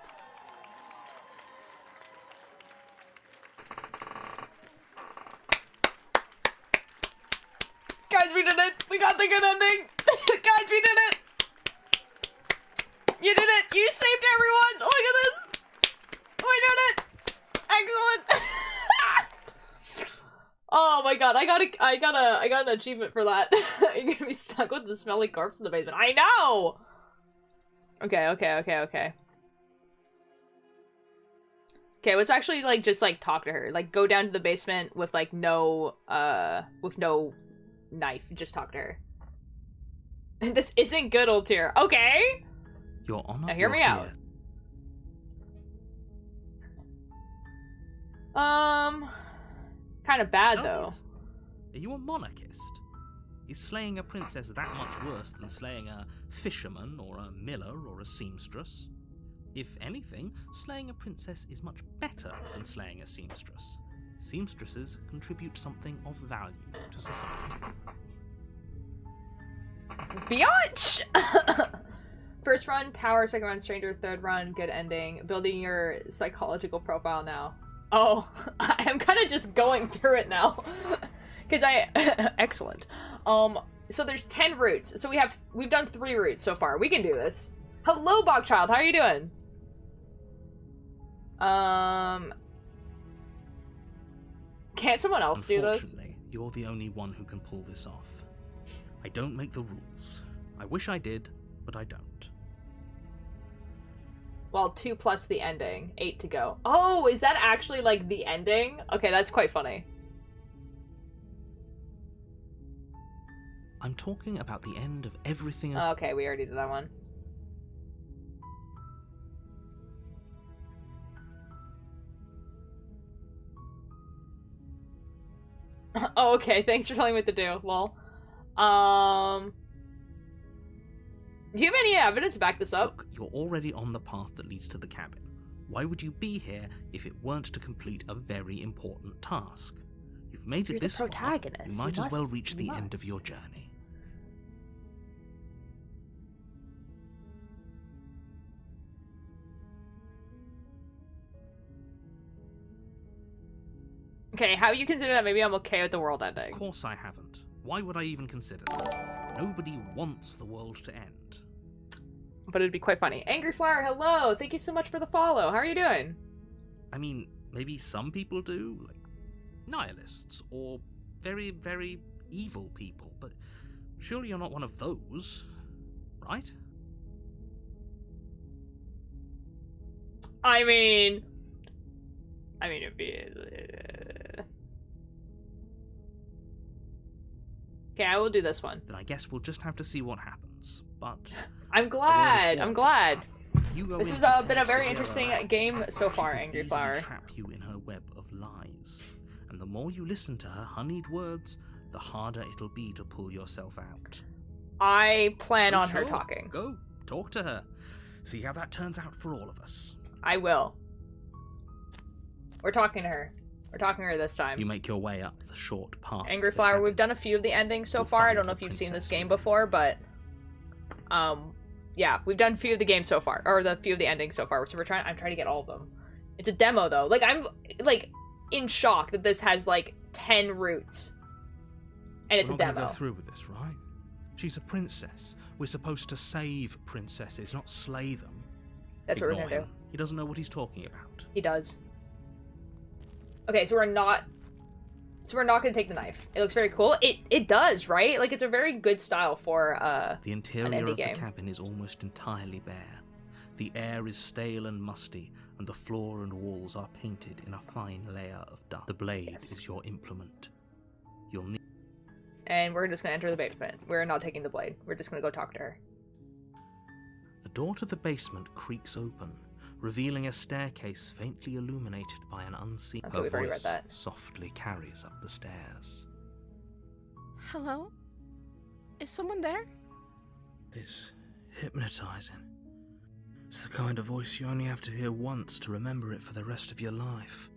Guys, we did it! We got the good ending! Guys, we did it! You did it! You saved everyone! Look at this! We did it! Excellent! Oh my god, I got an achievement for that. You're gonna be stuck with the smelly corpse in the basement. I know! Okay. Okay, let's actually, like, just, like, talk to her. Like, go down to the basement with, like, no knife. Just talk to her. This isn't good, old tier. Okay! Your Honor, now hear me out. Here. Kind of bad, Does though. it? Are you a monarchist? Is slaying a princess that much worse than slaying a fisherman or a miller or a seamstress? If anything, slaying a princess is much better than slaying a seamstress. Seamstresses contribute something of value to society. Biatch! First run, tower. Second run, stranger. Third run, good ending. Building your psychological profile now. Oh, I'm kind of just going through it now. Because excellent. So there's 10 routes. So we've done 3 routes so far. We can do this. Hello, Bogchild. How are you doing? Can't someone else do this? Unfortunately, you're the only one who can pull this off. I don't make the rules. I wish I did, but I don't. Well, 2 plus the ending. 8 to go. Oh, is that actually, like, the ending? Okay, that's quite funny. I'm talking about the end of everything. Okay, we already did that one. Oh, okay, thanks for telling me what to do, lol. Do you have any evidence to back this up? Look, you're already on the path that leads to the cabin. Why would you be here if it weren't to complete a very important task? You've made it this far, you might as well reach the end of your journey. Okay, how you consider that maybe I'm okay with the world ending? Of course I haven't. Why would I even consider that? Nobody wants the world to end. But it'd be quite funny. Angry Flower, hello! Thank you so much for the follow. How are you doing? I mean, maybe some people do, like nihilists, or very, very evil people, but surely you're not one of those, right? I mean, it'd be... Okay, I will do this one. Then I guess we'll just have to see what happens, but... I'm glad! This has been a very interesting game so far, Angry Flower. Trap you in her web of lies. And the more you listen to her honeyed words, the harder it'll be to pull yourself out. I plan on her talking. Go, talk to her. See how that turns out for all of us. I will. We're talking to her. We're talking to her this time. You make your way up the short path. Angry Flower, we've done a few of the endings so far. I don't know if you've seen this game before, but yeah, we've done a few of the games so far, or the few of the endings so far. So I'm trying to get all of them. It's a demo though. Like, I'm like in shock that this has like 10 routes, and it's a demo. We're not gonna go through with this, right? She's a princess. We're supposed to save princesses, not slay them. That's what we're gonna do. He doesn't know what he's talking about. He does. Okay, so we're not gonna take the knife. It looks very cool. It does, right? Like, it's a very good style for the interior an indie of game. the cabin is almost entirely bare. The air is stale and musty, and the floor and walls are painted in a fine layer of dust. The blade is your implement. You'll need. And we're just gonna enter the basement. We're not taking the blade. We're just gonna go talk to her. The door to the basement creaks open, revealing a staircase faintly illuminated by an unseen. Okay, Her we've already read voice that. softly carries up the stairs. Hello? Is someone there? It's hypnotizing. It's the kind of voice you only have to hear once to remember it for the rest of your life.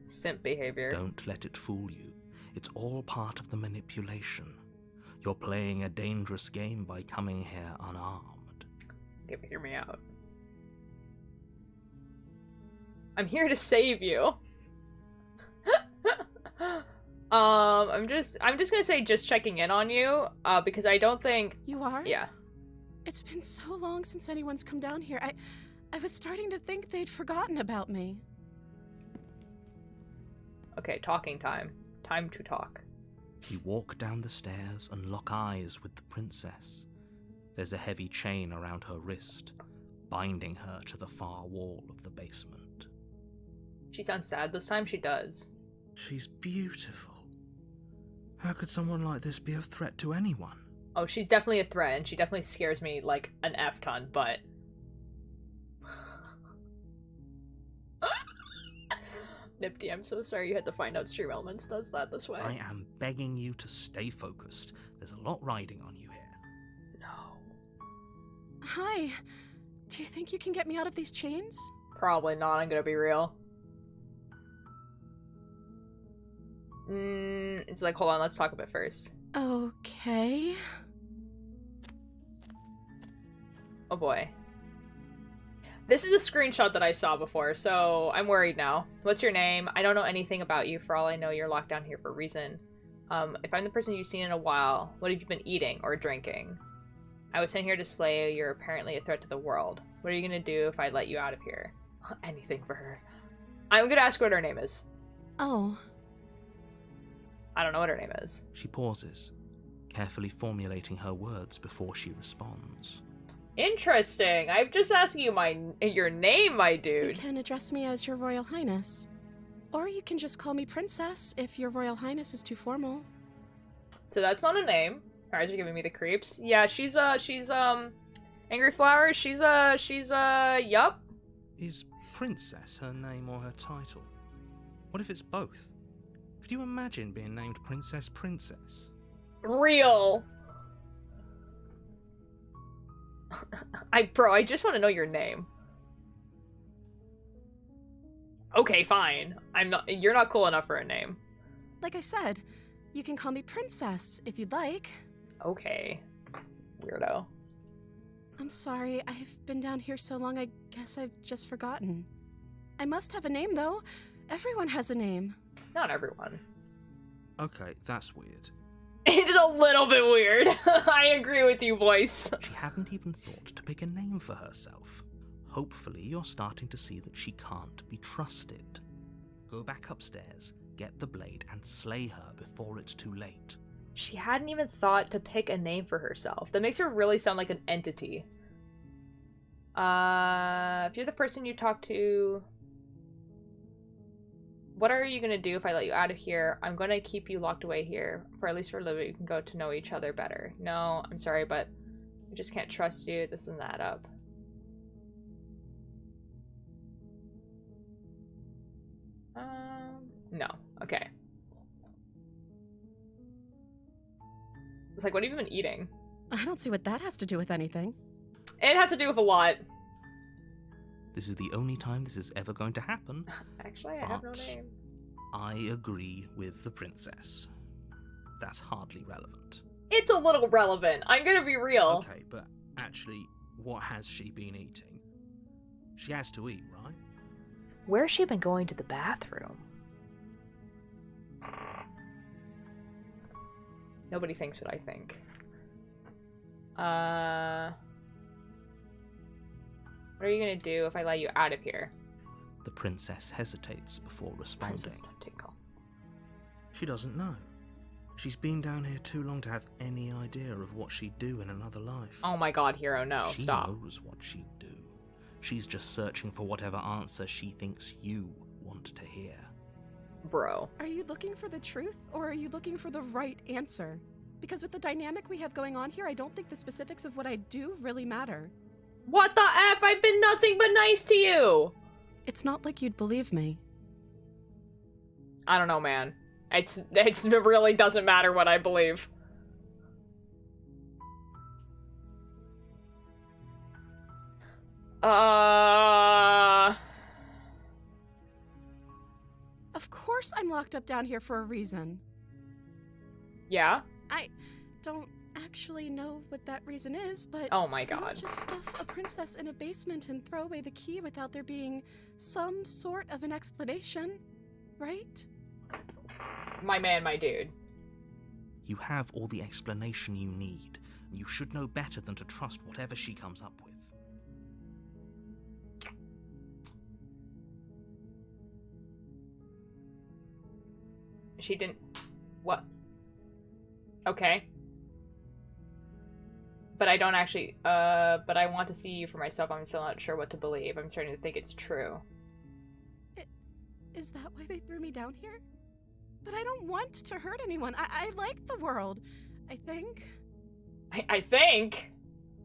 Simp behavior. Don't let it fool you. It's all part of the manipulation. You're playing a dangerous game by coming here unarmed. Hear me out. I'm here to save you. I'm just gonna say just checking in on you, because I don't think... You are? Yeah. It's been so long since anyone's come down here. I was starting to think they'd forgotten about me. Okay, talking time. Time to talk. You walk down the stairs and lock eyes with the princess. There's a heavy chain around her wrist, binding her to the far wall of the basement. She sounds sad this time. She does. She's beautiful. How could someone like this be a threat to anyone? Oh, she's definitely a threat, and she definitely scares me like an F-ton, but... Nipty, I'm so sorry you had to find out Stream Elements does that this way. I am begging you to stay focused. There's a lot riding on you here. No. Hi. Do you think you can get me out of these chains? Probably not, I'm gonna be real. It's like, hold on, let's talk a bit first. Okay. Oh boy. This is a screenshot that I saw before, so I'm worried now. What's your name? I don't know anything about you. For all I know, you're locked down here for a reason. If I'm the person you've seen in a while, what have you been eating or drinking? I was sent here to slay you. You're apparently a threat to the world. What are you gonna do if I let you out of here? Anything for her. I'm gonna ask her what her name is. Oh. I don't know what her name is. She pauses, carefully formulating her words before she responds. Interesting. I'm just asking you your name, my You dude. can address me as Your Royal Highness. Or you can just call me Princess if Your Royal Highness is too formal. So that's not a name. Alright, you're giving me the creeps. Yeah, she's Angry Flower, yup. Is Princess her name or her title? What if it's both? Could you imagine being named Princess? Real. Bro, I just want to know your name. Okay, fine. You're not cool enough for a name. Like I said, you can call me Princess if you'd like. Okay. Weirdo. I'm sorry, I've been down here so long I guess I've just forgotten. I must have a name though. Everyone has a name. Not everyone. Okay, that's weird. It is a little bit weird. I agree with you, voice. She hadn't even thought to pick a name for herself. Hopefully you're starting to see that she can't be trusted. Go back upstairs, get the blade, and slay her before it's too late. She hadn't even thought to pick a name for herself. That makes her really sound like an entity. If you're the person you talk to... What are you gonna do if I let you out of here? I'm gonna keep you locked away here. For at least for a little bit, you can go to know each other better. No, I'm sorry, but I just can't trust you. This doesn't add up. No. Okay. It's like, what have you been eating? I don't see what that has to do with anything. It has to do with a lot. This is the only time this is ever going to happen. Actually, I have no name. I agree with the princess. That's hardly relevant. It's a little relevant. I'm gonna be real. Okay, but actually, what has she been eating? She has to eat, right? Where's she been going to the bathroom? Nobody thinks what I think. What are you gonna do if I let you out of here? The princess hesitates before responding. Princess, don't tinkle. She doesn't know. She's been down here too long to have any idea of what she'd do in another life. Oh my god, Hero, no, she stop. knows what she'd do. She's just searching for whatever answer she thinks you want to hear. Bro. Are you looking for the truth, or are you looking for the right answer? Because with the dynamic we have going on here, I don't think the specifics of what I do really matter. What the F? I've been nothing but nice to you! It's not like you'd believe me. I don't know, man. It really doesn't matter what I believe. Of course I'm locked up down here for a reason. Yeah? I don't actually know what that reason is, but Oh my you don't god. just stuff a princess in a basement and throw away the key without there being some sort of an explanation, right? My man, my dude. You have all the explanation you need. You should know better than to trust whatever she comes up with. She didn't... What? Okay. But I don't actually... but I want to see you for myself. I'm still not sure what to believe. I'm starting to think it's true. Is that why they threw me down here? But I don't want to hurt anyone. I like the world, I think. I think?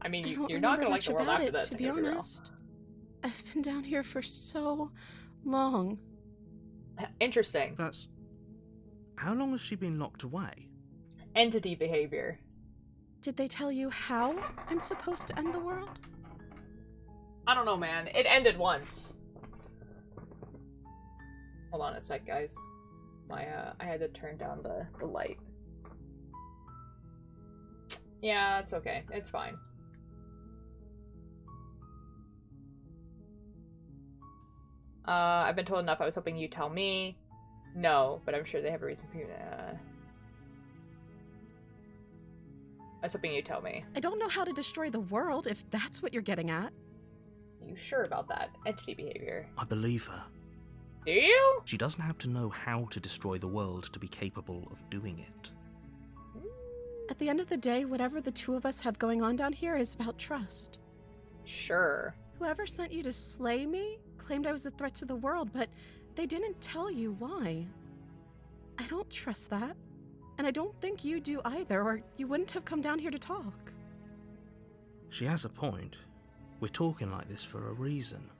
I mean, I don't you're not remember gonna like much the world about after it, this. to I'm be gonna real. honest. I've been down here for so long. Interesting. That's... How long has she been locked away? Entity behavior. Did they tell you how I'm supposed to end the world? I don't know, man. It ended once. Hold on a sec, guys. I had to turn down the light. Yeah, it's okay. It's fine. I've been told enough. I was hoping you'd tell me. No, but I'm sure they have a reason for you to... I was hoping you'd tell me. I don't know how to destroy the world, if that's what you're getting at. Are you sure about that? Entity behavior. I believe her. Do you? She doesn't have to know how to destroy the world to be capable of doing it. At the end of the day, whatever the two of us have going on down here is about trust. Sure. Whoever sent you to slay me claimed I was a threat to the world, but they didn't tell you why. I don't trust that. And I don't think you do either, or you wouldn't have come down here to talk. She has a point. We're talking like this for a reason.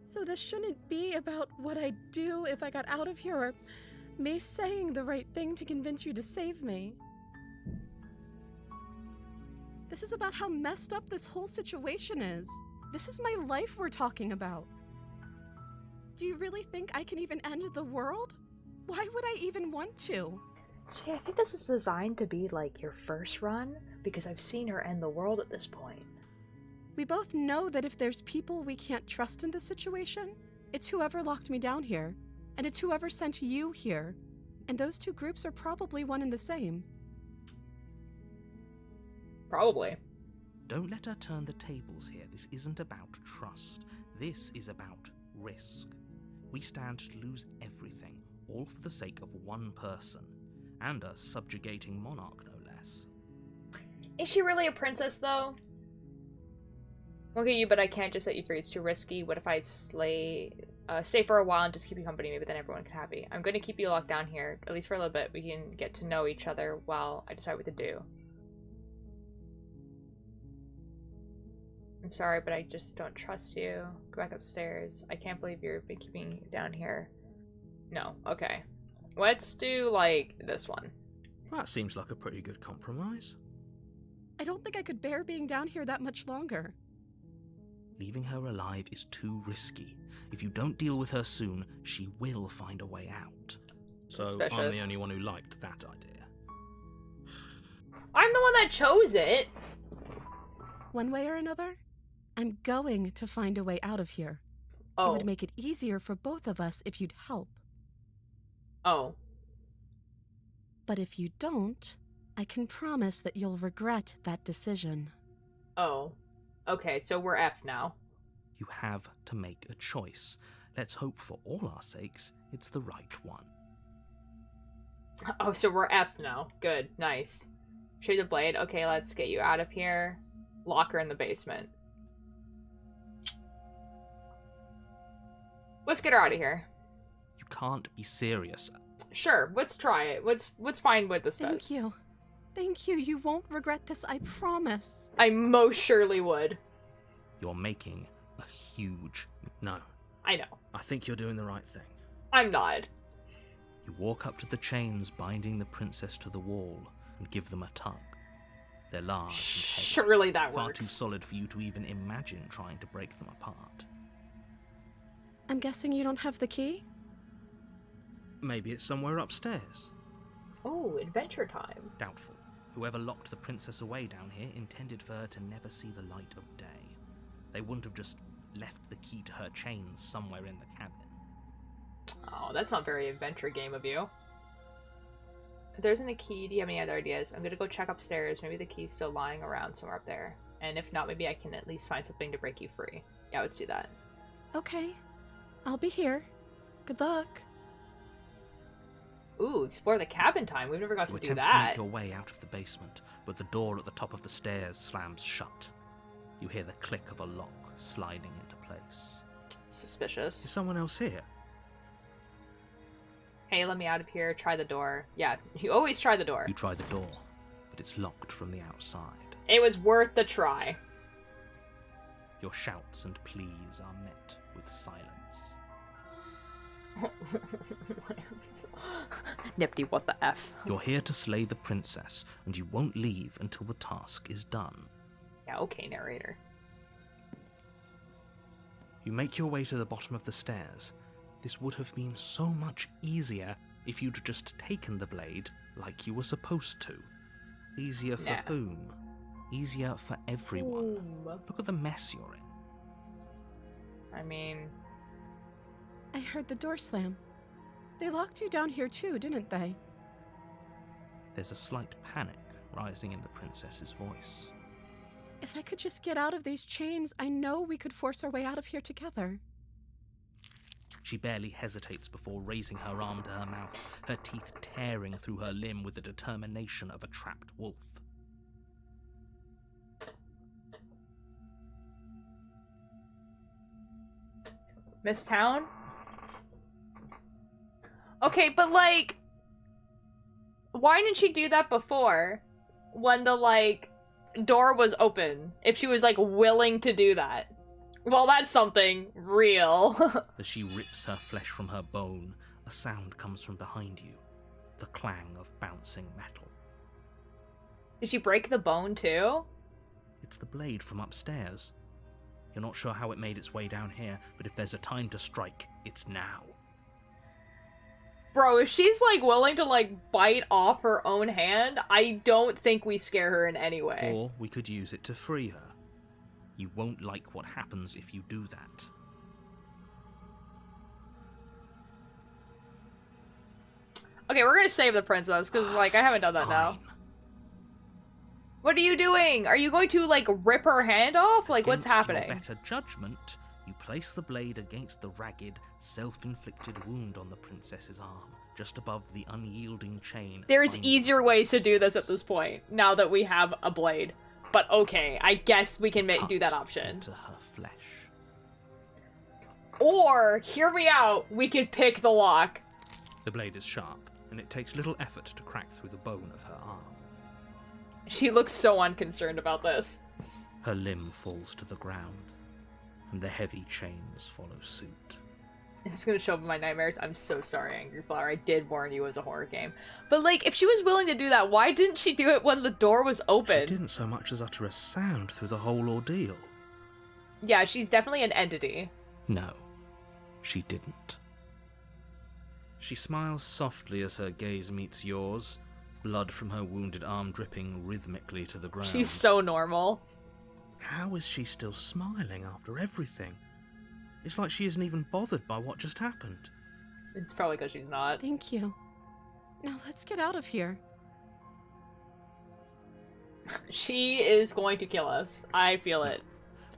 So this shouldn't be about what I'd do if I got out of here, or me saying the right thing to convince you to save me. This is about how messed up this whole situation is. This is my life we're talking about. Do you really think I can even end the world? Why would I even want to? See, I think this is designed to be like your first run, because I've seen her end the world at this point. We both know that if there's people we can't trust in this situation, it's whoever locked me down here, and it's whoever sent you here. And those two groups are probably one and the same. Probably. Don't let her turn the tables here. This isn't about trust. This is about risk. We stand to lose everything, all for the sake of one person. And a subjugating monarch, no less. Is she really a princess, though? Look at you, but I can't just set you free. It's too risky. What if I stay for a while and just keep you company? Maybe then everyone can be happy. I'm going to keep you locked down here, at least for a little bit. We can get to know each other while I decide what to do. I'm sorry, but I just don't trust you. Go back upstairs. I can't believe you've been keeping me down here. No, okay. Let's do, like, this one. That seems like a pretty good compromise. I don't think I could bear being down here that much longer. Leaving her alive is too risky. If you don't deal with her soon, she will find a way out. So I'm Suspicious. the only one who liked that idea. I'm the one that chose it. One way or another, I'm going to find a way out of here. It Oh. would make it easier for both of us if you'd help. Oh. But if you don't, I can promise that you'll regret that decision. Oh. Okay, so we're F now. You have to make a choice. Let's hope for all our sakes it's the right one. Oh, so we're F now. Good. Nice. Trade the blade. Okay, let's get you out of here. Lock her in the basement. Let's get her out of here. You can't be serious. Sure, let's try it. Let's find what this does. Thank you. Thank you. You won't regret this, I promise. I most surely would. You're making a huge... No, I know. I think you're doing the right thing. I'm not. You walk up to the chains binding the princess to the wall and give them a tug. They're large and heavy, Surely that far works. too solid for you to even imagine trying to break them apart. I'm guessing you don't have the key? Maybe it's somewhere upstairs. Oh, adventure time. Doubtful. Whoever locked the princess away down here intended for her to never see the light of day. They wouldn't have just left the key to her chains somewhere in the cabin. Oh, that's not very adventure game of you. If there isn't a key, do you have any other ideas? I'm gonna go check upstairs. Maybe the key's still lying around somewhere up there. And if not, maybe I can at least find something to break you free. Yeah, let's do that. Okay. I'll be here. Good luck. Ooh, explore the cabin time. We've never got You to do attempt to that. make your way out of the basement, but the door at the top of the stairs slams shut. You hear the click of a lock sliding into place. Is Suspicious. someone else here? Hey, let me out of here. Try the door. Yeah, you always try the door. You try the door, but it's locked from the outside. It was worth the try. Your shouts and pleas are met with silence. Nifty, what the F? You're here to slay the princess, and you won't leave until the task is done. Yeah, okay, narrator. You make your way to the bottom of the stairs. This would have been so much easier if you'd just taken the blade like you were supposed to. Easier for Nah. whom? Easier for everyone. Ooh. Look at the mess you're in. I mean, I heard the door slam. They locked you down here too, didn't they? There's a slight panic rising in the princess's voice. If I could just get out of these chains, I know we could force our way out of here together. She barely hesitates before raising her arm to her mouth, her teeth tearing through her limb with the determination of a trapped wolf. Miss Town? Okay, but like, why didn't she do that before? When the, like, door was open. If she was, like, willing to do that. Well, that's something real. As she rips her flesh from her bone, a sound comes from behind you, the clang of bouncing metal. Did she break the bone too? It's the blade from upstairs. You're not sure how it made its way down here, but if there's a time to strike, it's now. Bro, if she's, like, willing to, like, bite off her own hand, I don't think we scare her in any way. Or we could use it to free her. You won't like what happens if you do that. Okay, we're gonna save the princess, because, like, I haven't done that now. Fine. What are you doing? Are you going to, like, rip her hand off? Like, what's Against your happening? better judgment, you place the blade against the ragged, self-inflicted wound on the princess's arm, just above the unyielding chain. There's binding easier the ways to do this at princess. this point, now that we have a blade. But okay, I guess we can do that Cut option. into her flesh. Or, hear me out, we can pick the lock. The blade is sharp, and it takes little effort to crack through the bone of her arm. She looks so unconcerned about this. Her limb falls to the ground, and the heavy chains follow suit. It's gonna show up in my nightmares. I'm so sorry, Angry Flower. I did warn you it was a horror game. But, like, if she was willing to do that, why didn't she do it when the door was She open? didn't so much as utter a sound through the whole ordeal. Yeah, she's definitely an entity. No, she didn't. She smiles softly as her gaze meets yours, blood from her wounded arm dripping rhythmically to the ground. She's so normal. How is she still smiling after everything? It's like she isn't even bothered by what just happened. It's probably because she's not. Thank you. Now let's get out of here. She is going to kill us. I feel it.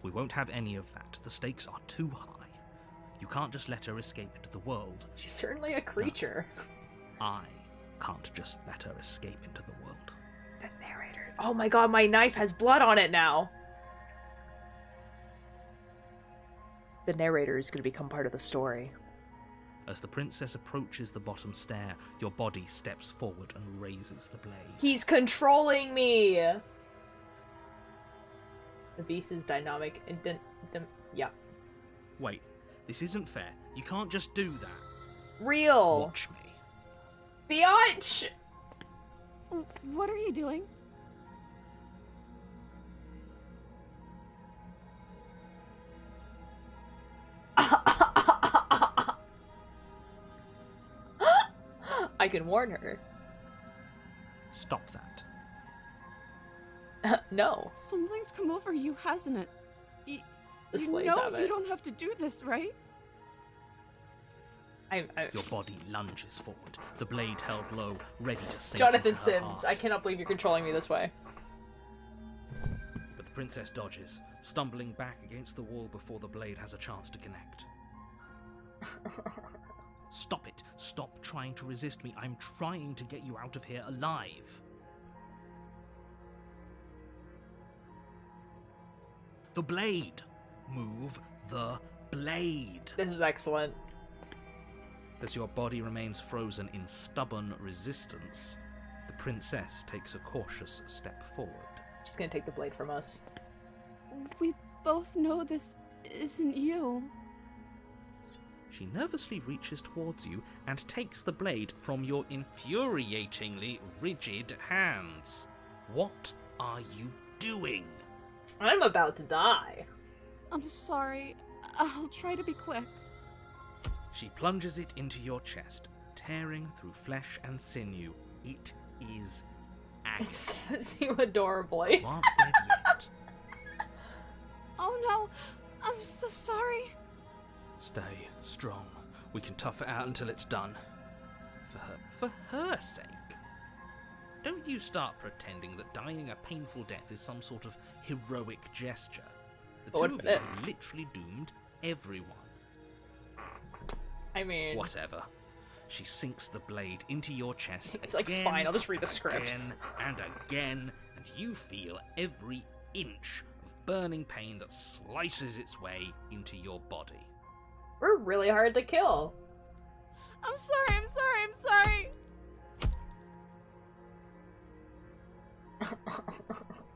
We won't have any of that. The stakes are too high. You can't just let her escape into the world. She's certainly a creature. I can't just let her escape into the world. The narrator. Oh my god, my knife has blood on it now. The narrator is going to become part of the story. As the princess approaches the bottom stair, your body steps forward and raises the blade. He's controlling me! The beast is dynamic and yeah. Wait, this isn't fair. You can't just do that. Real! Watch me. Biatch! What are you doing? I can warn her. Stop that. No. Something's come over you, hasn't it? The You slaves know have you it. don't have to do this, right? Your body lunges forward, the blade held low, ready to sink Jonathan into her Sims, heart. I cannot believe you're controlling me this way. But the princess dodges, stumbling back against the wall before the blade has a chance to connect. Stop it. Stop trying to resist me. I'm trying to get you out of here alive. The blade. Move the blade. This is excellent. As your body remains frozen in stubborn resistance, the princess takes a cautious step forward. She's gonna take the blade from us. We both know this isn't you. She nervously reaches towards you and takes the blade from your infuriatingly rigid hands. What are you doing? I'm about to die. I'm sorry. I'll try to be quick. She plunges it into your chest, tearing through flesh and sinew. It is It agony. stabs you adorably. You aren't dead yet. Oh no! I'm so sorry. Stay strong. We can tough it out until it's done. For her sake. Don't you start pretending that dying a painful death is some sort of heroic gesture. The two What of if you it have is? literally doomed everyone. I mean, Whatever. She sinks the blade into your chest. It's like, again, fine, I'll just read the script. Again and again, and you feel every inch of burning pain that slices its way into your body. we're really hard to kill. I'm sorry.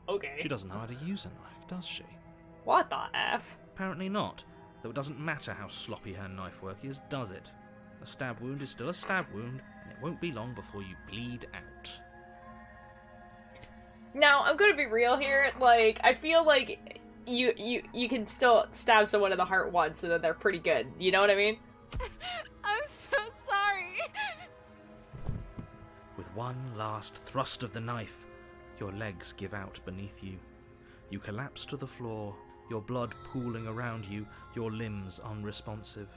Okay. She doesn't know how to use a knife, does she? What the F? Apparently not, though it doesn't matter how sloppy her knife work is, does it? A stab wound is still a stab wound, and it won't be long before you bleed out. Now, I'm gonna be real here. Like, I feel like you can still stab someone in the heart once and then they're pretty good. You know what I mean? I'm so sorry. With one last thrust of the knife, your legs give out beneath you. You collapse to the floor, your blood pooling around you, your limbs unresponsive.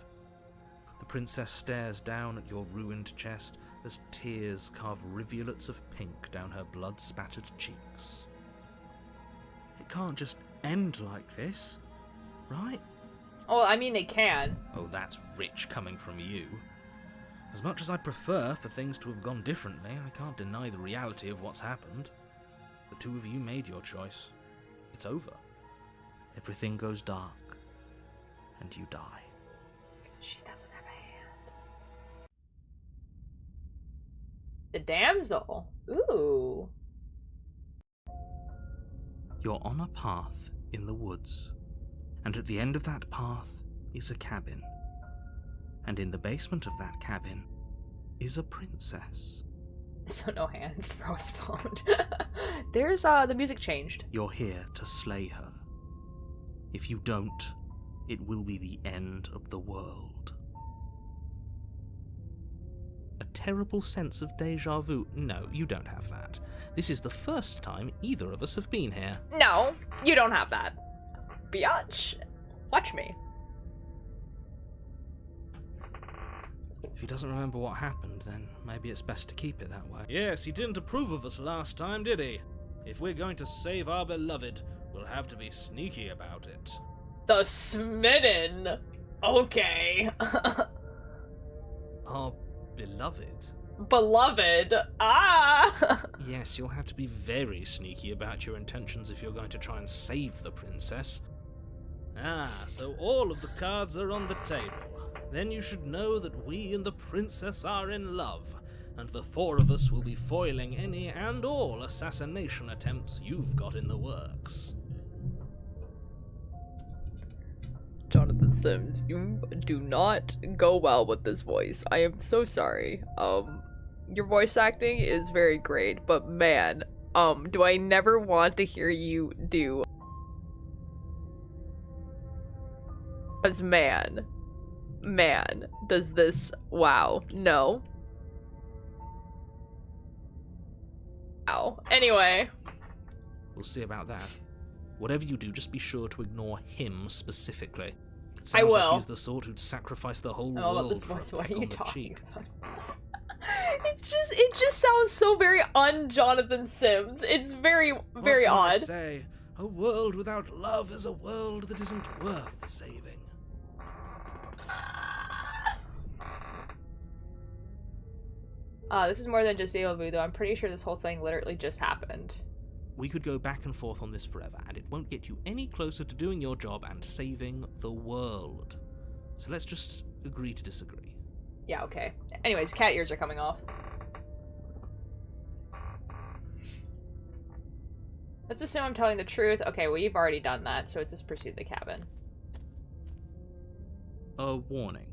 The princess stares down at your ruined chest as tears carve rivulets of pink down her blood-spattered cheeks. It can't just end like this, right? Oh, I mean, they can. Oh, that's rich coming from you. As much as I'd prefer for things to have gone differently, I can't deny the reality of what's happened. The two of you made your choice. It's over. Everything goes dark, and you die. She doesn't have a hand. The damsel. Ooh. You're on a path in the woods, and at the end of that path is a cabin. And in the basement of that cabin is a princess. So no hand. Throw his phone. There's the music changed. You're here to slay her. If If you don't, it will be the end of the world. A terrible sense of deja vu. No, you don't have that. This is the first time either of us have been here. No, you don't have that. Biatch. Watch me. If he doesn't remember what happened, then maybe it's best to keep it that way. Yes, he didn't approve of us last time, did he? If we're going to save our beloved, we'll have to be sneaky about it. The smitten. Okay. Our beloved? Beloved. Ah! Yes, you'll have to be very sneaky about your intentions if you're going to try and save the princess. Ah, so all of the cards are on the table. Then you should know that we and the princess are in love, and the four of us will be foiling any and all assassination attempts you've got in the works. Jonathan Sims, you do not go well with this voice. I am so sorry. Your voice acting is very great, but man, do I never want to hear you do. Because man, does this, wow, no. Wow. Anyway. We'll see about that. Whatever you do, just be sure to ignore him specifically. It I sounds will. like he's the sort who'd sacrifice the whole I love world this for a voice. What peck are you on the talking cheek. about? It just sounds so very un-Jonathan Sims. It's very, very What can I odd. say? A world without love is a world that isn't worth saving. This is more than just deja vu, though. I'm pretty sure this whole thing literally just happened. We could go back and forth on this forever, and it won't get you any closer to doing your job and saving the world. So let's just agree to disagree. Yeah, okay. Anyways, cat ears are coming off. Let's assume I'm telling the truth. Okay, well, you've already done that, so it's just pursue the cabin. A warning.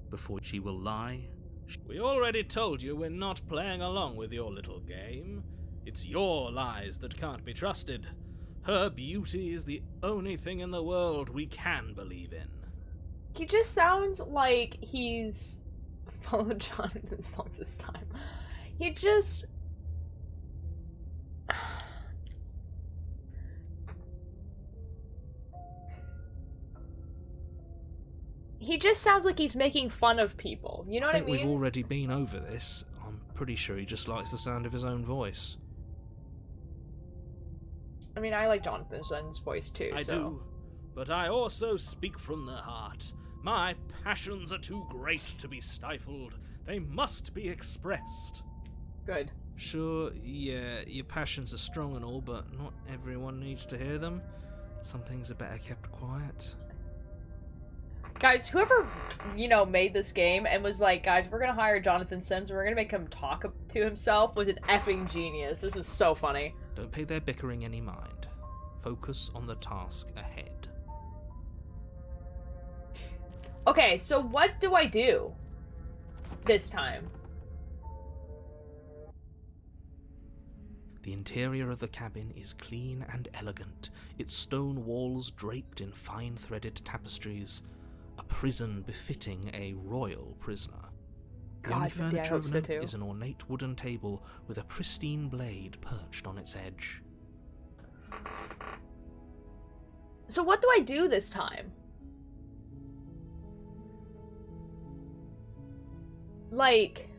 Before she will lie... We already told you we're not playing along with your little game. It's your lies that can't be trusted. Her beauty is the only thing in the world we can believe in. He just sounds like he's followed Jonathan's thoughts this time. He just... He just sounds like he's making fun of people. You know what I mean? We've already been over this. I'm pretty sure he just likes the sound of his own voice. I mean, I like Jonathan Sun's voice too, I do, but I also speak from the heart. My passions are too great to be stifled. They must be expressed. Good. Sure, yeah, your passions are strong and all, but not everyone needs to hear them. Some things are better kept quiet. Guys, whoever, made this game and was like, guys, we're gonna hire Jonathan Sims and we're gonna make him talk to himself was an effing genius. This is so funny. Don't pay their bickering any mind. Focus on the task ahead. Okay, so what do I do this time? The interior of the cabin is clean and elegant, its stone walls draped in fine-threaded tapestries, a prison befitting a royal prisoner. The only God, maybe I furniture hope of so note too. is an ornate wooden table with a pristine blade perched on its edge. So what do I do this time? Like...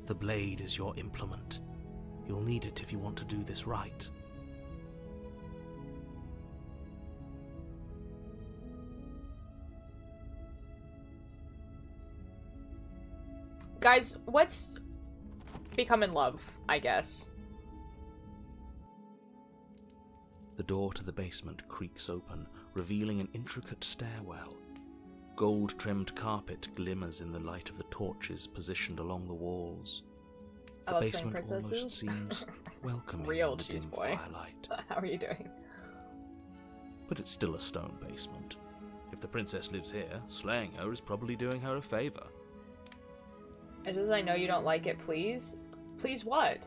The blade is your implement. You'll need it if you want to do this right. Guys, let's become in love, I guess. The door to the basement creaks open, revealing an intricate stairwell. Gold-trimmed carpet glimmers in the light of the torches positioned along the walls. I The love saying basement almost princesses. seems welcoming Real in the cheese dim boy. firelight. How are you doing? But it's still a stone basement. If the princess lives here, slaying her is probably doing her a favor. It says I know you don't like it, please. Please what?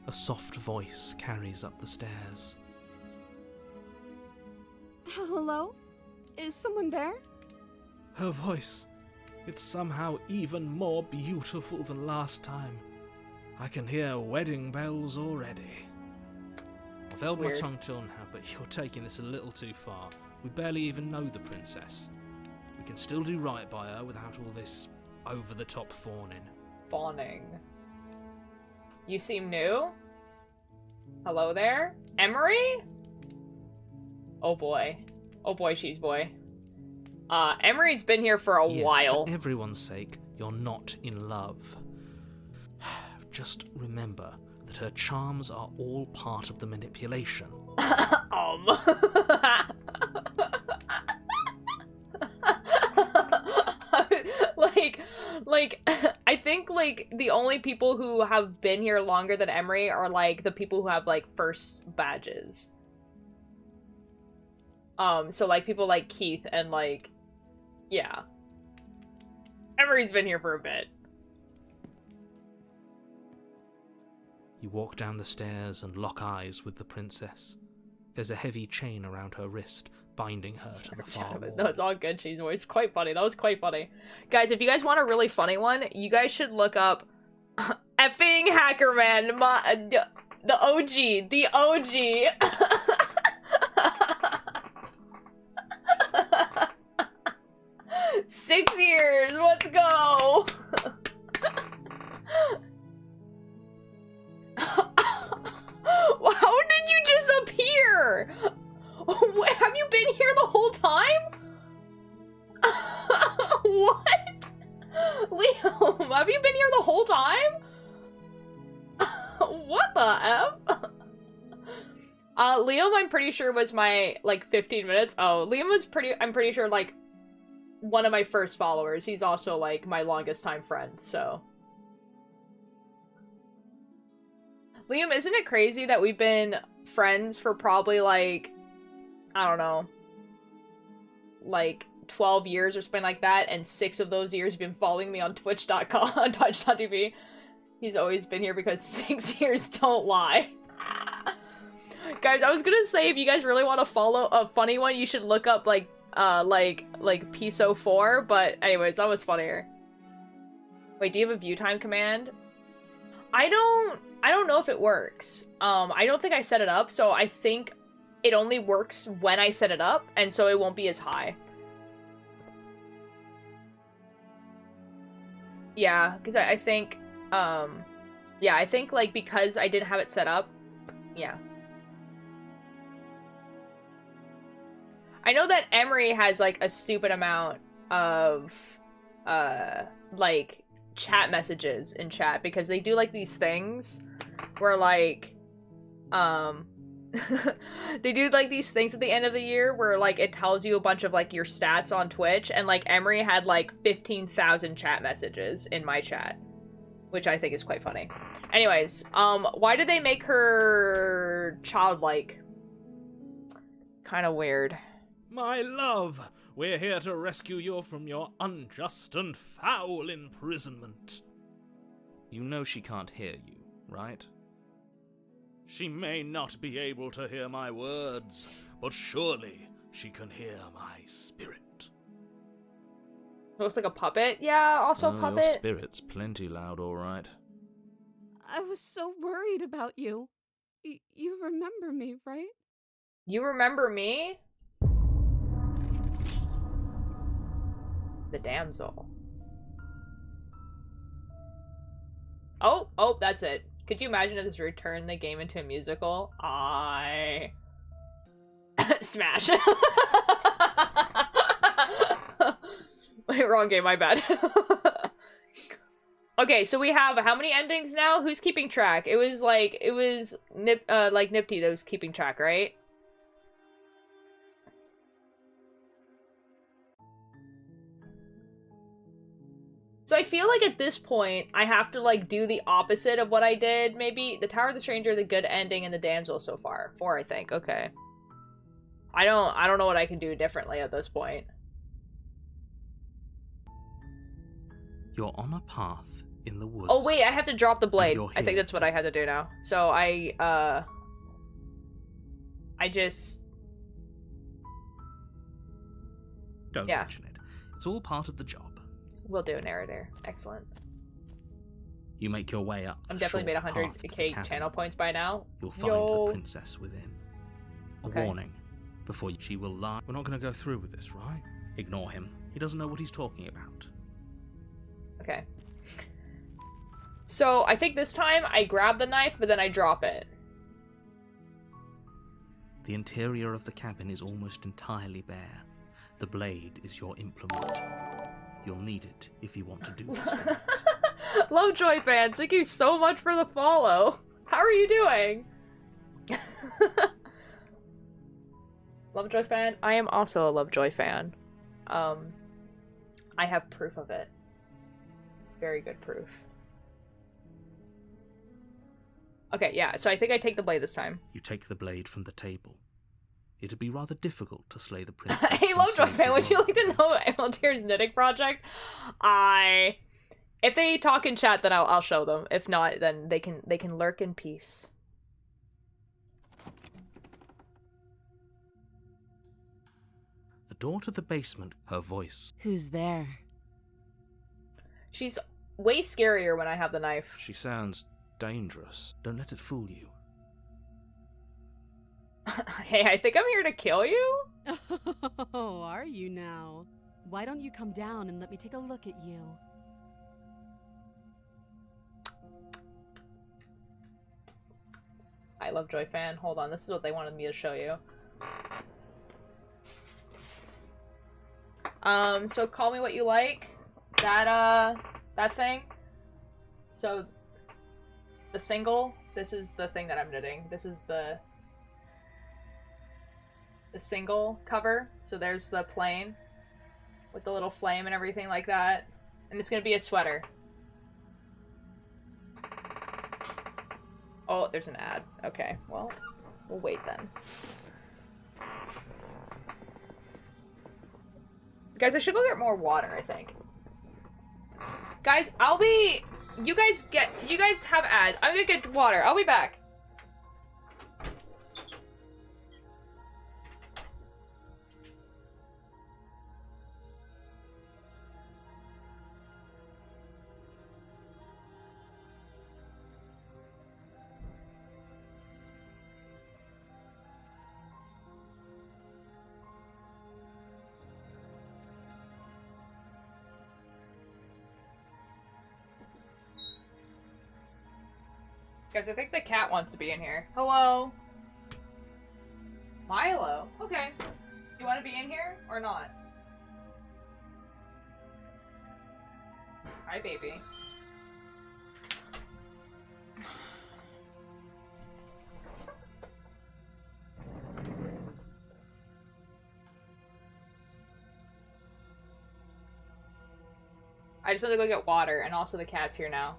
A soft voice carries up the stairs. Hello? Is someone there? Her voice, it's somehow even more beautiful than last time. I can hear wedding bells already. I've held my Weird. tongue till now, but you're taking this a little too far. We barely even know the princess. We can still do right by her without all this over-the-top fawning. Fawning. You seem new? Hello there? Emery? Oh boy. Oh boy, she's boy. Emery's been here for a Yes, while. for everyone's sake, you're not in love. Just remember that her charms are all part of the manipulation. like, I think, like, the only people who have been here longer than Emery are, like, the people who have, like, first badges. So, like, people like Keith and, like, yeah. Emery's been here for a bit. You walk down the stairs and lock eyes with the princess. There's a heavy chain around her wrist, binding her to the far wall. No, it's all good, cheese boy. It's quite funny. That was quite funny. Guys, if you guys want a really funny one, you guys should look up effing Hackerman, the OG, the OG. 6 years, let's go. How did you disappear? Have you been here the whole time? What? Liam, have you been here the whole time? What the F? Liam, I'm pretty sure was my, like, 15 minutes. Oh, Liam was I'm pretty sure, like, one of my first followers. He's also, like, my longest time friend, so. Liam, isn't it crazy that we've been friends for probably, like, I don't know, like 12 years or something like that, and 6 of those years you've been following me on twitch.com, on twitch.tv. He's always been here because 6 years don't lie. Guys, I was gonna say, if you guys really want to follow a funny one, you should look up, like Piso 4, but anyways, that was funnier. Wait, do you have a view time command? I don't know if it works. I don't think I set it up, so I think it only works when I set it up, and so it won't be as high. Yeah, because I think, yeah, I think, like, because I didn't have it set up, yeah. I know that Emery has, like, a stupid amount of, like, chat messages in chat, because they do, like, these things where, like, they do, like, these things at the end of the year where, like, it tells you a bunch of, like, your stats on Twitch, and, like, Emery had, like, 15,000 chat messages in my chat, which I think is quite funny. Anyways, why did they make her childlike? Kind of weird. My love, we're here to rescue you from your unjust and foul imprisonment. You know she can't hear you, right? She may not be able to hear my words, but surely she can hear my spirit. Looks like a puppet? Yeah, also Your puppet. spirit's plenty loud, all right. I was so worried about you. You remember me, right? You remember me? The damsel. Oh, that's it. Could you imagine if this returned the game into a musical? Smash. Wait, wrong game, my bad. Okay, so we have how many endings now? Who's keeping track? It was Nipty that was keeping track, right? So I feel like at this point, I have to, like, do the opposite of what I did. Maybe the Tower of the Stranger, the good ending, and the damsel so far. 4, I think. Okay. I don't know what I can do differently at this point. You're on a path in the woods. Oh wait, I have to drop the blade. you're I think here that's what I had to do now. So I just... Don't yeah. mention it. It's all part of the job. We'll do a narrator. Excellent. You make your way up. I'm the definitely made short path to the 100k cabin. channel points by now. You'll find Yo. the princess within. A Okay. warning. Before she will lie. We're not going to go through with this, right? Ignore him. He doesn't know what he's talking about. Okay. So I think this time I grab the knife, but then I drop it. The interior of the cabin is almost entirely bare. The blade is your implement. You'll need it if you want to do this. Lovejoy fans, thank you so much for the follow. How are you doing? Lovejoy fan? I am also a Lovejoy fan. I have proof of it. Very good proof. Okay, yeah, so I think I take the blade this time. You take the blade from the table. It'd be rather difficult to slay the princess. Hey, and Lovejoy save fan, the would you world. like to know Altair's knitting project? If they talk in chat, then I'll show them. If not, then they can lurk in peace. The door to the basement, her voice. Who's there? She's way scarier when I have the knife. She sounds dangerous. Don't let it fool you. Hey, I think I'm here to kill you? Oh, are you now? Why don't you come down and let me take a look at you? I Lovejoy fan. Hold on, this is what they wanted me to show you. So call me what you like. That thing. So, the single, this is the thing that I'm knitting. This is the single cover. So there's the plain with the little flame and everything like that. And it's gonna be a sweater. Oh, there's an ad. Okay, well, we'll wait then. Guys, I should go get more water, I think. Guys, you guys have ads. I'm gonna get water. I'll be back. Guys, I think the cat wants to be in here. Hello? Milo? Okay. You want to be in here or not? Hi, baby. I just want to go get water, and also the cat's here now.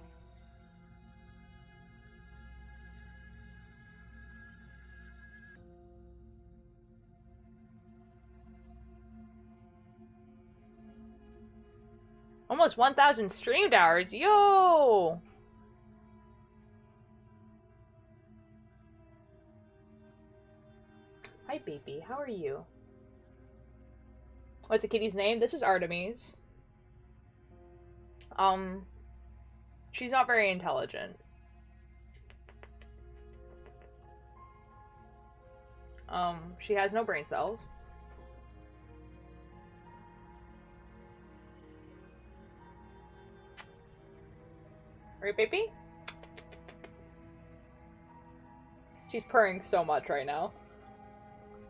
Almost 1,000 streamed hours. Yo! Hi, baby. How are you? What's the kitty's name? This is Artemis. She's not very intelligent. She has no brain cells. Right, baby? She's purring so much right now.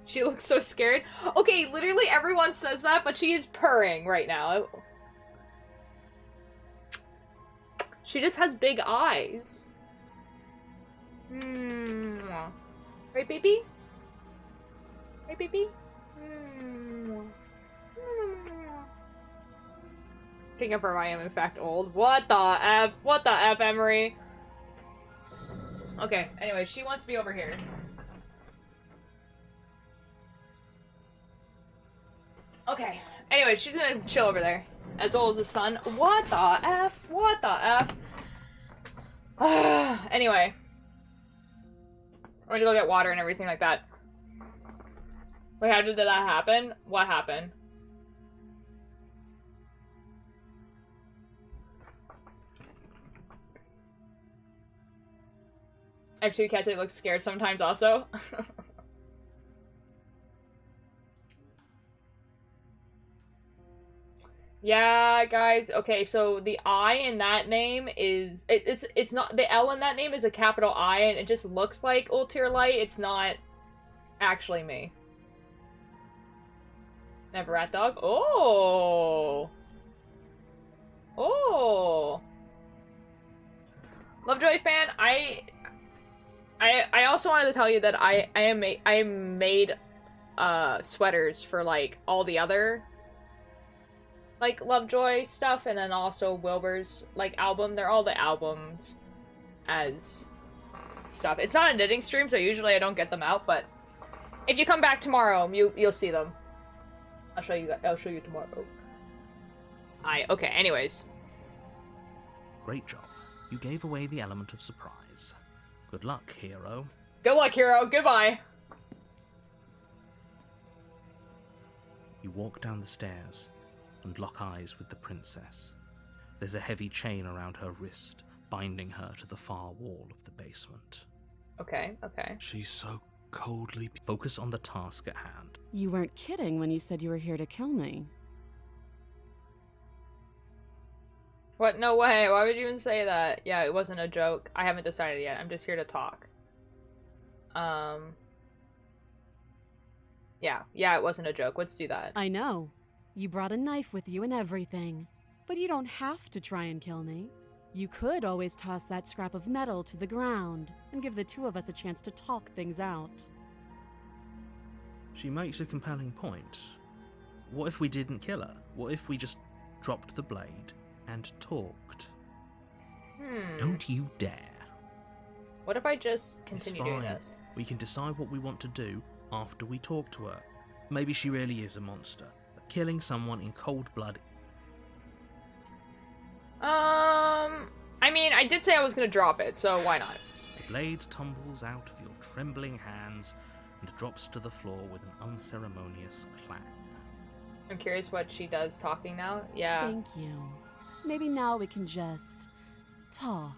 She looks so scared. Okay, literally everyone says that, but she is purring right now. She just has big eyes. Right, baby? Right, baby? King of I am in fact old. What the F? What the F, Emery? Okay, anyway, she wants to be over here. Okay, anyway, she's gonna chill over there. As old as the sun. What the F? What the F? Anyway. I'm gonna go get water and everything like that. Wait, how did that happen? What happened? I have 2 cats that look scared sometimes also. Yeah, guys. Okay, so the I in that name is it's not the L in that name is a capital I, and it just looks like Ultir Light. It's not actually me. Never rat dog. Oh. Oh. Lovejoy fan. I also wanted to tell you that I made sweaters for like all the other like Lovejoy stuff, and then also Wilbur's like album. They're all the albums as stuff. It's not a knitting stream, so usually I don't get them out, but if you come back tomorrow, you'll see them. I'll show you tomorrow. Okay, anyways. Great job. You gave away the element of surprise. Good luck, hero. Good luck, hero. Goodbye. You walk down the stairs and lock eyes with the princess. There's a heavy chain around her wrist, binding her to the far wall of the basement. Okay, okay. She's so coldly... Focus on the task at hand. You weren't kidding when you said you were here to kill me. What? No way. Why would you even say that? Yeah, it wasn't a joke. I haven't decided yet. I'm just here to talk. Yeah, it wasn't a joke. Let's do that. I know. You brought a knife with you and everything. But you don't have to try and kill me. You could always toss that scrap of metal to the ground and give the two of us a chance to talk things out. She makes a compelling point. What if we didn't kill her? What if we just dropped the blade and talked? Don't you dare. What if I just continue doing fine. this? We can decide what we want to do after we talk to her. Maybe she really is a monster, but killing someone in cold blood... I mean, I did say I was gonna drop it, so why not? The blade tumbles out of your trembling hands and drops to the floor with an unceremonious clang. I'm curious what she does talking now. Yeah. Thank you. Maybe now we can just... talk.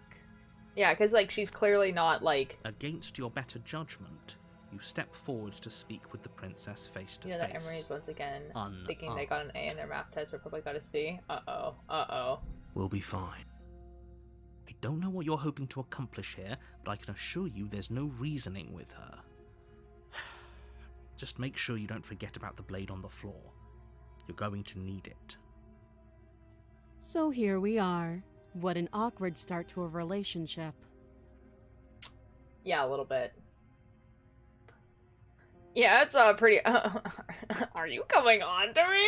Yeah, because, like, she's clearly not, like... Against your better judgment, you step forward to speak with the princess face to You know face. that Emery's once again thinking they got an A in their math test, but probably got a C. Uh-oh. Uh-oh. We'll be fine. I don't know what you're hoping to accomplish here, but I can assure you there's no reasoning with her. Just make sure you don't forget about the blade on the floor. You're going to need it. So here we are. What an awkward start to a relationship. Yeah, a little bit. Yeah, it's pretty... Are you coming on to me?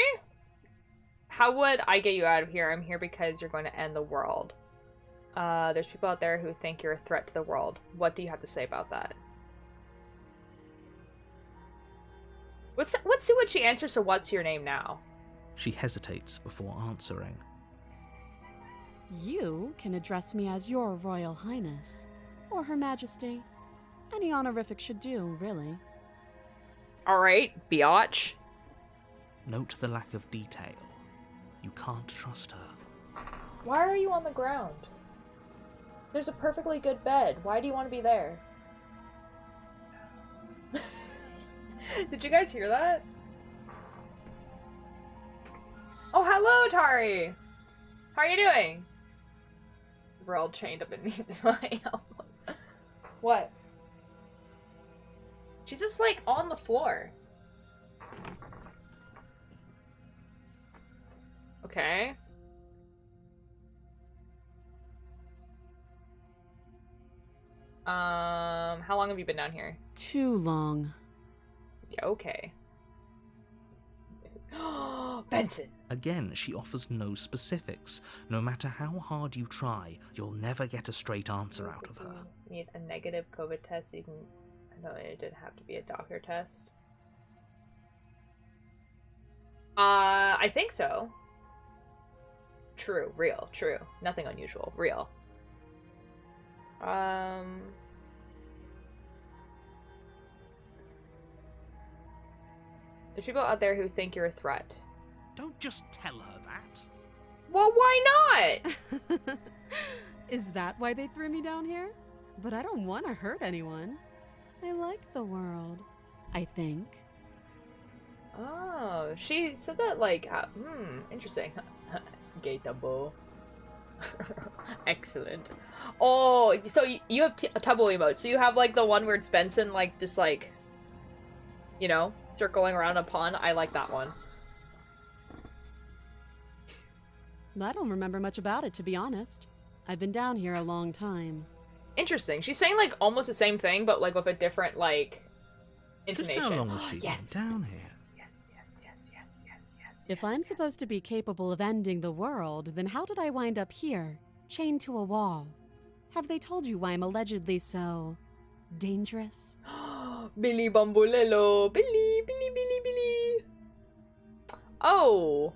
How would I get you out of here? I'm here because you're going to end the world. There's people out there who think you're a threat to the world. What do you have to say about that? Let's see what she answers, so what's your name now? She hesitates before answering. You can address me as your Royal Highness, or Her Majesty. Any honorific should do, really. Alright, biatch. Note the lack of detail. You can't trust her. Why are you on the ground? There's a perfectly good bed. Why do you want to be there? Did you guys hear that? Oh, hello, Tari! How are you doing? We're all chained up beneath my elbow. What? She's just, like, on the floor. Okay. How long have you been down here? Too long. Yeah, okay. Benson! Again, she offers no specifics. No matter how hard you try, you'll never get a straight answer out of her. Need a negative COVID test so you can... No, it didn't have to be a doctor test. I think so. True, real, true. Nothing unusual, real. There's people out there who think you're a threat. Don't just tell her that. Well, why not? Is that why they threw me down here? But I don't want to hurt anyone. I like the world, I think. Oh, she said that like, interesting. Gay double. Excellent. Oh, so you have a Tubbo emote. So you have like the one where it's Benson like just like, you know, circling around a pond. I like that one. I don't remember much about it, to be honest. I've been down here a long time. Interesting. She's saying like almost the same thing, but like with a different like intonation. Just how long has she Yes. been down here? If I'm supposed to be capable of ending the world, then how did I wind up here, chained to a wall? Have they told you why I'm allegedly so dangerous? Billy Bambolelo. Billy. Oh,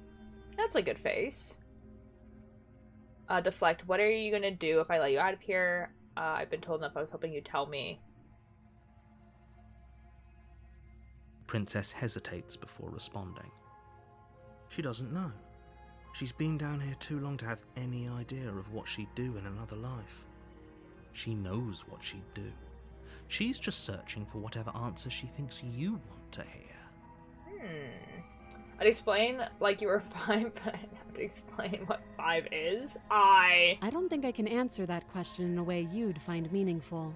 that's a good face. Deflect. What are you gonna do if I let you out of here? I've been told enough. I was hoping you'd tell me. Princess hesitates before responding. She doesn't know. She's been down here too long to have any idea of what she'd do in another life. She knows what she'd do. She's just searching for whatever answer she thinks you want to hear. I'd explain like you were 5, but I'd have to explain what 5 is. I don't think I can answer that question in a way you'd find meaningful.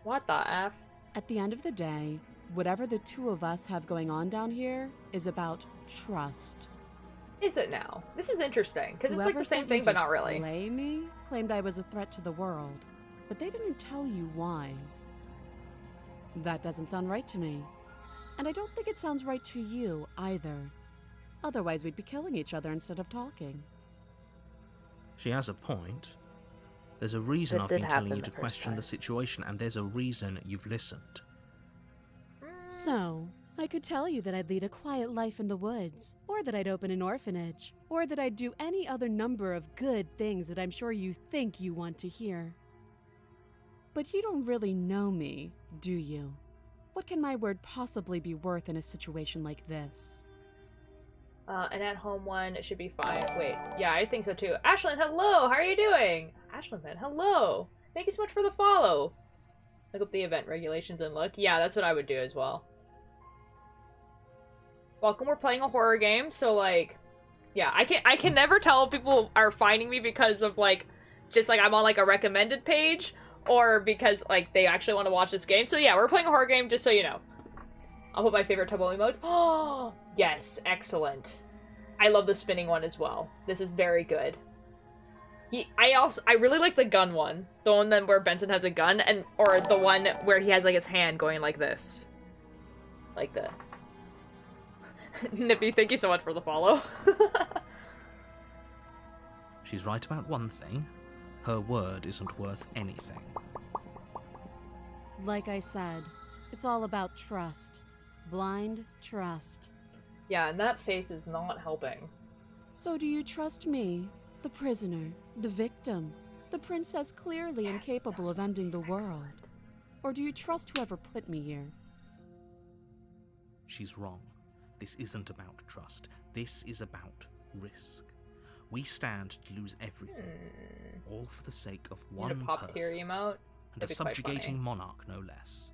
What the F? At the end of the day, whatever the two of us have going on down here is about trust. Is it now? This is interesting, because it's like Whoever the same said thing, you'd but just not really. Slay me claimed I was a threat to the world, but they didn't tell you why. That doesn't sound right to me. And I don't think it sounds right to you, either. Otherwise, we'd be killing each other instead of talking. She has a point. There's a reason That I've did been telling happen you the to first question time. the situation, and there's a reason you've listened. So, I could tell you that I'd lead a quiet life in the woods, or that I'd open an orphanage, or that I'd do any other number of good things that I'm sure you think you want to hear. But you don't really know me, do you? What can my word possibly be worth in a situation like this? An at-home one, it should be 5. Wait, yeah, I think so too. Ashlyn, hello! How are you doing? Ashlyn, man, hello! Thank you so much for the follow! Look up the event regulations and look. Yeah, that's what I would do as well. Welcome, we're playing a horror game, so like... Yeah, I can never tell if people are finding me because of like... Just like I'm on like a recommended page, or because like they actually want to watch this game. So yeah, we're playing a horror game, just so you know. I'll put my favorite Tubbo emotes. Oh, yes, excellent. I love the spinning one as well. This is very good. I really like the gun one. The one then where Benson has a gun, and or the one where he has like his hand going like this. Like the... Nippy, thank you so much for the follow. She's right about one thing. Her word isn't worth anything. Like I said, it's all about trust. Blind trust. Yeah, and that face is not helping. So do you trust me, the prisoner, the victim, the princess clearly Yes, incapable that's of ending the excellent. world? Or do you trust whoever put me here? She's wrong. This isn't about trust. This is about risk. We stand to lose everything, all for the sake of Need a one pop tier person, emote? and a That'd be quite subjugating funny. monarch, no less.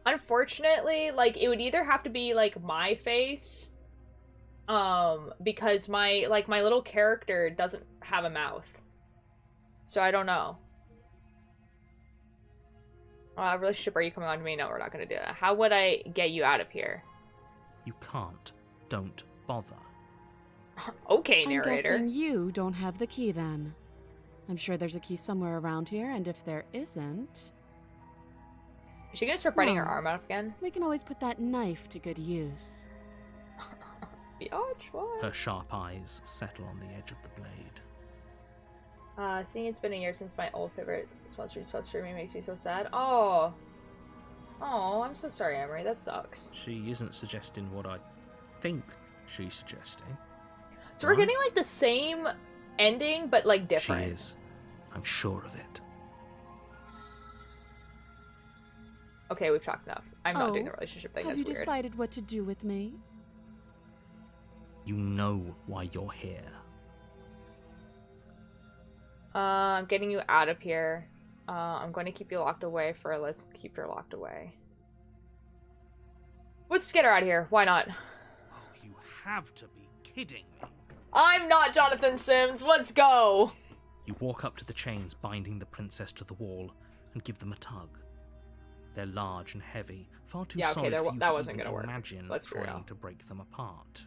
Unfortunately, like, it would either have to be, like, my face, because my little character doesn't have a mouth. So I don't know. Relationship, are you coming on to me? No, we're not gonna do that. How would I get you out of here? You can't. Don't bother. Okay, I'm narrator. guessing you don't have the key then. I'm sure there's a key somewhere around here, and if there isn't, Is she gonna start biting her Well. arm off again? we can always put that knife to good use. Biatch, what? Her sharp eyes settle on the edge of the blade. Seeing it's been a year since my old favorite sponsor stopped streaming makes me so sad. Oh. Oh, I'm so sorry, Emery. That sucks. She isn't suggesting what I think she's suggesting. So we're Right. getting, like, the same ending, but, like, different. She is. I'm sure of it. Okay, we've talked enough. I'm not doing Oh, the relationship thing. Have That's you weird. decided what to do with me? You know why you're here. I'm getting you out of here. I'm going to keep you locked away for let's keep her locked away. Let's get her out of here. Why not? Oh, you have to be kidding me. I'm not Jonathan Sims. Let's go. You walk up to the chains binding the princess to the wall and give them a tug. They're large and heavy, far too Yeah, okay, solid for you that to wasn't even gonna work. imagine Let's be real. trying to break them apart.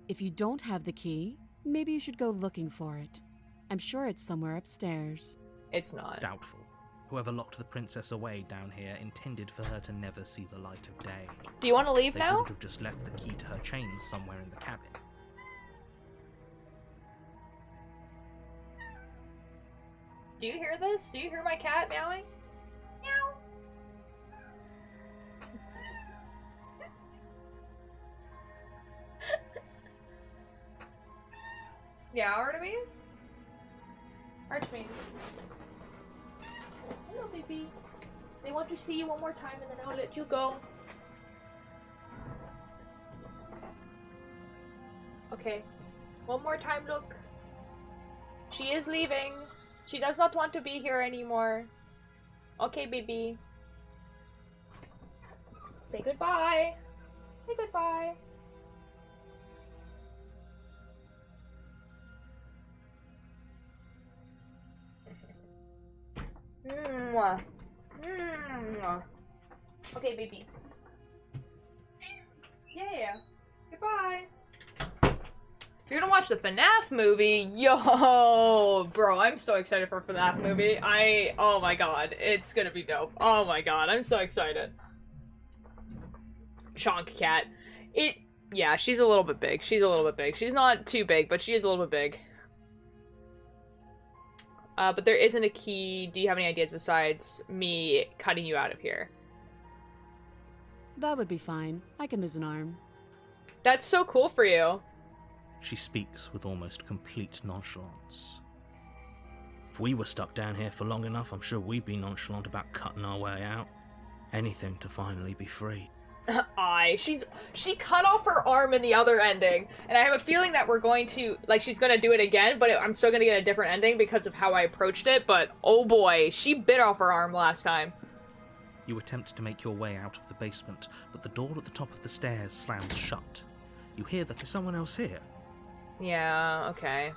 If you don't have the key, maybe you should go looking for it. I'm sure it's somewhere upstairs. It's not. Doubtful. Whoever locked the princess away down here intended for her to never see the light of day. Do you want to leave They now? wouldn't have just left the key to her chains somewhere in the cabin. Do you hear this? Do you hear my cat meowing? Meow. Yeah, Artemis? Artemis. Hello, baby. They want to see you one more time and then I'll let you go. Okay. One more time, look. She is leaving. She does not want to be here anymore. Okay, baby. Say goodbye. Say goodbye. Mwah. Mwah. Okay, baby. Yeah. Goodbye. You're gonna watch the FNAF movie? Yo, bro, I'm so excited for FNAF movie. Oh my god, it's gonna be dope. Oh my god, I'm so excited. Chonk cat. Yeah, she's a little bit big. She's a little bit big. She's not too big, but she is a little bit big. But there isn't a key. Do you have any ideas besides me cutting you out of here? That would be fine. I can lose an arm. That's so cool for you. She speaks with almost complete nonchalance. If we were stuck down here for long enough, I'm sure we'd be nonchalant about cutting our way out. Anything to finally be free. She cut off her arm in the other ending, and I have a feeling that we're going to, like, she's gonna do it again, but I'm still gonna get a different ending because of how I approached it, but oh boy, she bit off her arm last time. You attempt to make your way out of the basement, but the door at the top of the stairs slams shut. You hear that there's someone else here. Yeah, okay.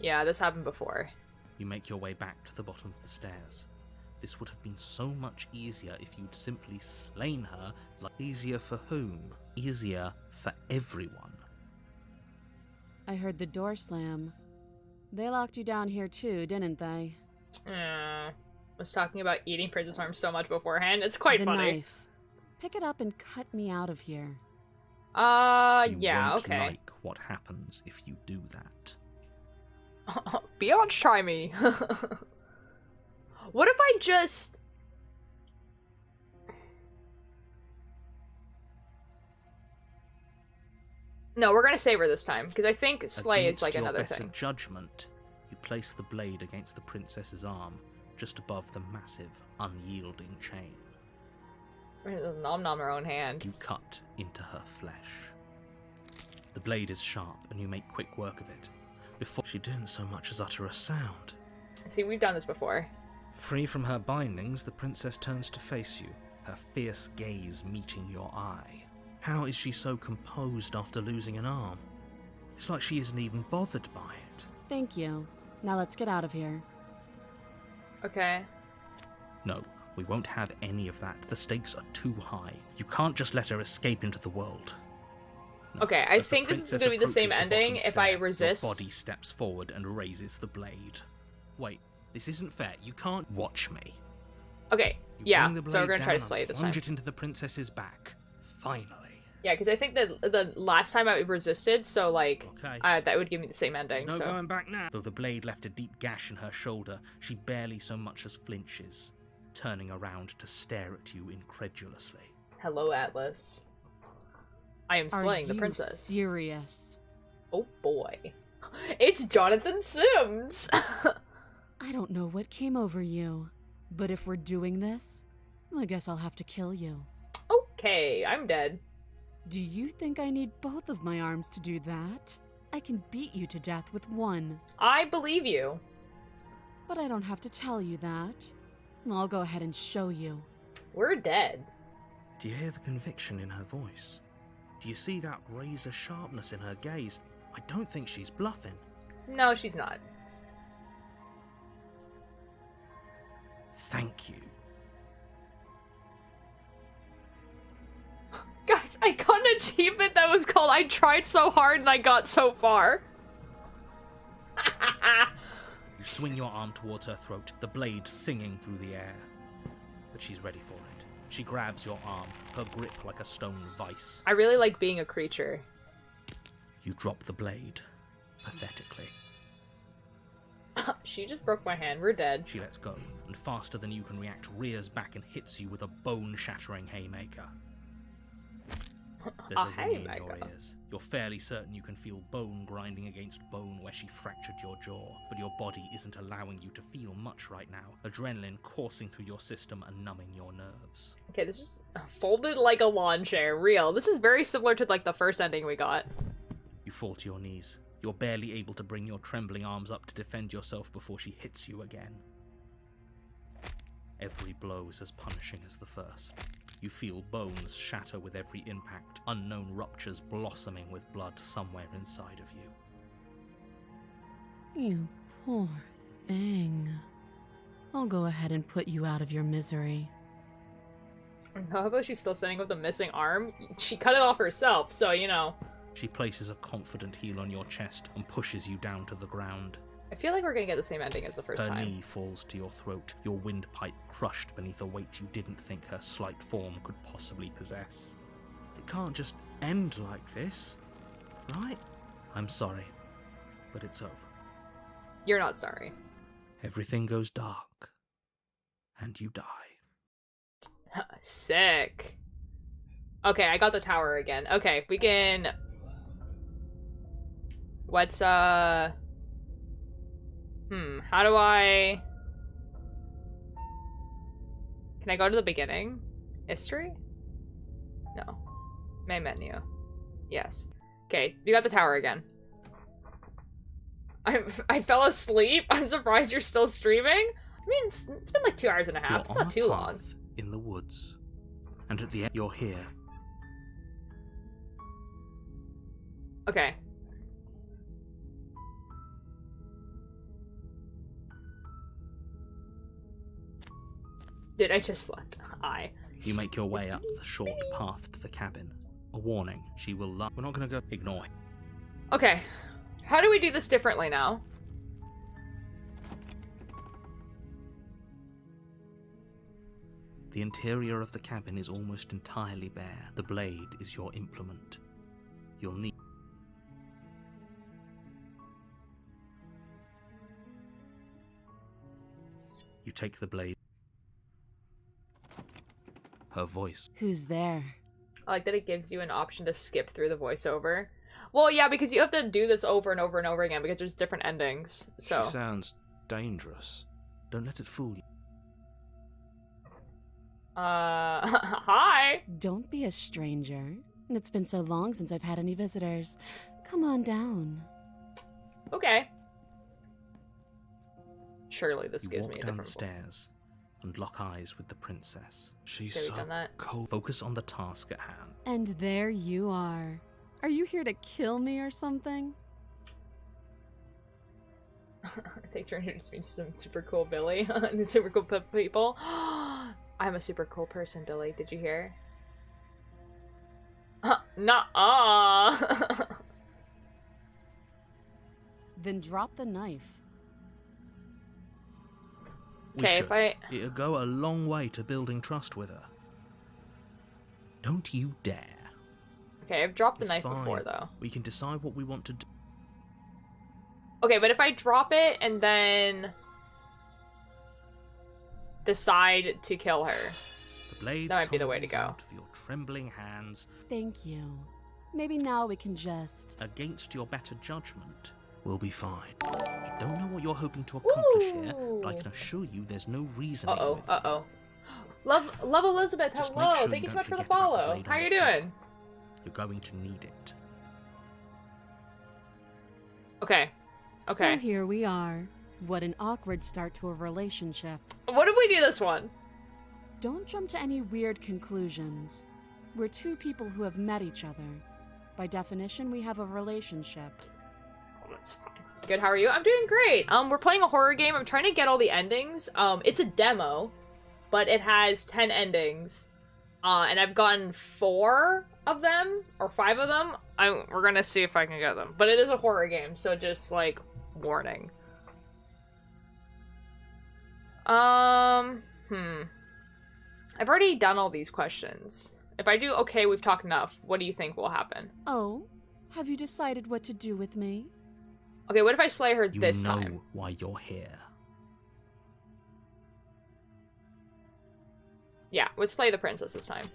Yeah, this happened before. You make your way back to the bottom of the stairs. This would have been so much easier if you'd simply slain her. Easier for whom? Easier for everyone. I heard the door slam. They locked you down here too, didn't they? Was talking about eating Princess Arm so much beforehand. It's quite the funny. Knife. Pick it up and cut me out of here. You Yeah, won't okay. like what happens if you do that. Beyond try me. What if I just... No, we're gonna save her this time, because I think Slay is like Against your another better thing. judgment, you place the blade against the princess's arm, just above the massive, unyielding chain. Nom nom her own hand. You cut into her flesh. The blade is sharp, and you make quick work of it. Before she didn't so much as utter a sound. See, we've done this before. Free from her bindings, the princess turns to face you, her fierce gaze meeting your eye. How is she so composed after losing an arm? It's like she isn't even bothered by it. Thank you. Now let's get out of here. Okay. No, we won't have any of that. The stakes are too high. You can't just let her escape into the world. No. Okay, I As the think this is princess gonna be the same approaches the ending bottom if I stair, resist. Your body steps forward and raises the blade. Wait, this isn't fair. You can't watch me. Okay, You yeah, bring the so we're blade gonna try to down slay and this time. plunge it into the princess's back. Finally. Yeah, because I think that the last time I resisted, so like, Okay. that would give me the same ending, There's no so... going back now. Though the blade left a deep gash in her shoulder, she barely so much as flinches, turning around to stare at you incredulously. Hello, Atlas. I am slaying the Are you princess. serious? Oh boy. It's Jonathan Sims! I don't know what came over you. But if we're doing this, I guess I'll have to kill you. Okay, I'm dead. Do you think I need both of my arms to do that? I can beat you to death with one. I believe you. But I don't have to tell you that. I'll go ahead and show you. We're dead. Do you hear the conviction in her voice? Do you see that razor sharpness in her gaze? I don't think she's bluffing. No, she's not. Thank you. Guys, I got an achievement that was called I tried so hard and I got so far. You swing your arm towards her throat, the blade singing through the air. But she's ready for it. She grabs your arm, her grip like a stone vice. I really like being a creature. You drop the blade, pathetically. She just broke my hand. We're dead. She lets go, and faster than you can react, rears back and hits you with a bone-shattering haymaker. There's a ringing in your ears. You're fairly certain you can feel bone grinding against bone where she fractured your jaw, but your body isn't allowing you to feel much right now. Adrenaline coursing through your system and numbing your nerves. Okay, this is folded like a lawn chair. Real. This is very similar to, like, the first ending we got. You fall to your knees. You're barely able to bring your trembling arms up to defend yourself before she hits you again. Every blow is as punishing as the first. You feel bones shatter with every impact, unknown ruptures blossoming with blood somewhere inside of you. You poor thing. I'll go ahead and put you out of your misery. How about she's still standing with a missing arm? She cut it off herself, so, you know. She places a confident heel on your chest and pushes you down to the ground. I feel like we're gonna get the same ending as the first Her time. knee falls to your throat, your windpipe crushed beneath a weight you didn't think her slight form could possibly possess. It can't just end like this, right? I'm sorry, but it's over. You're not sorry. Everything goes dark, and you die. Sick. Okay, I got the tower again. Okay, we can... What's, how do I... Can I go to the beginning? History? No. Main menu. Yes. Okay, we got the tower again. I fell asleep? I'm surprised you're still streaming? I mean, it's been like 2 hours and a half. It's not too long. In the woods. And at the end, you're here. Okay. Dude, I just slept. You make your way up the short path to the cabin. A warning, she will love. We're not gonna go. Ignore. Okay. How do we do this differently now? The interior of the cabin is almost entirely bare. The blade is your implement. You'll need... You take the blade. Her voice. Who's there? I like that it gives you an option to skip through the voiceover. Well, yeah, because you have to do this over and over and over again because there's different endings, so... She sounds dangerous. Don't let it fool you. Hi! Don't be a stranger. It's been so long since I've had any visitors. Come on down. Okay. Surely this You gives walk me a down the different... stairs and lock eyes with the princess. She's Okay, we've so done that. cold. Focus on the task at hand. And there you are. Are you here to kill me or something? Thanks for introducing me to some super cool Billy and super cool people. I'm a super cool person, Billy. Did you hear? Nuh-uh. Then drop the knife. We Okay, should. if I... It'll go a long way to building trust with her. Don't you dare. Okay, I've dropped the It's knife fine. before, though. We can decide what we want to do. Okay, but if I drop it and then decide to kill her. The blade That might be the way to tumbles go. out of your trembling hands. Thank you. Maybe now we can just... Against your better judgment, We'll be fine. I don't know what you're hoping to accomplish here, but I Woo! can assure you there's no reasoning with it. Uh-oh. Love Elizabeth, Just hello! make sure Thank you you so don't much for the forget about the follow. blade How on you the floor. doing? You're going to need it. Okay. Okay. So here we are. What an awkward start to a relationship. What did we do this one? Don't jump to any weird conclusions. We're two people who have met each other. By definition, we have a relationship. Oh, that's fine. Good, how are you? I'm doing great. We're playing a horror game. I'm trying to get all the endings. It's a demo, but it has 10 endings. And I've gotten 4 of them, or 5 of them. We're gonna see if I can get them. But it is a horror game, so just, like, warning. I've already done all these questions. If I do okay, we've talked enough, what do you think will happen? Oh, have you decided what to do with me? Okay, what if I slay her You this know time? why you're here. Yeah, let's slay the princess this time.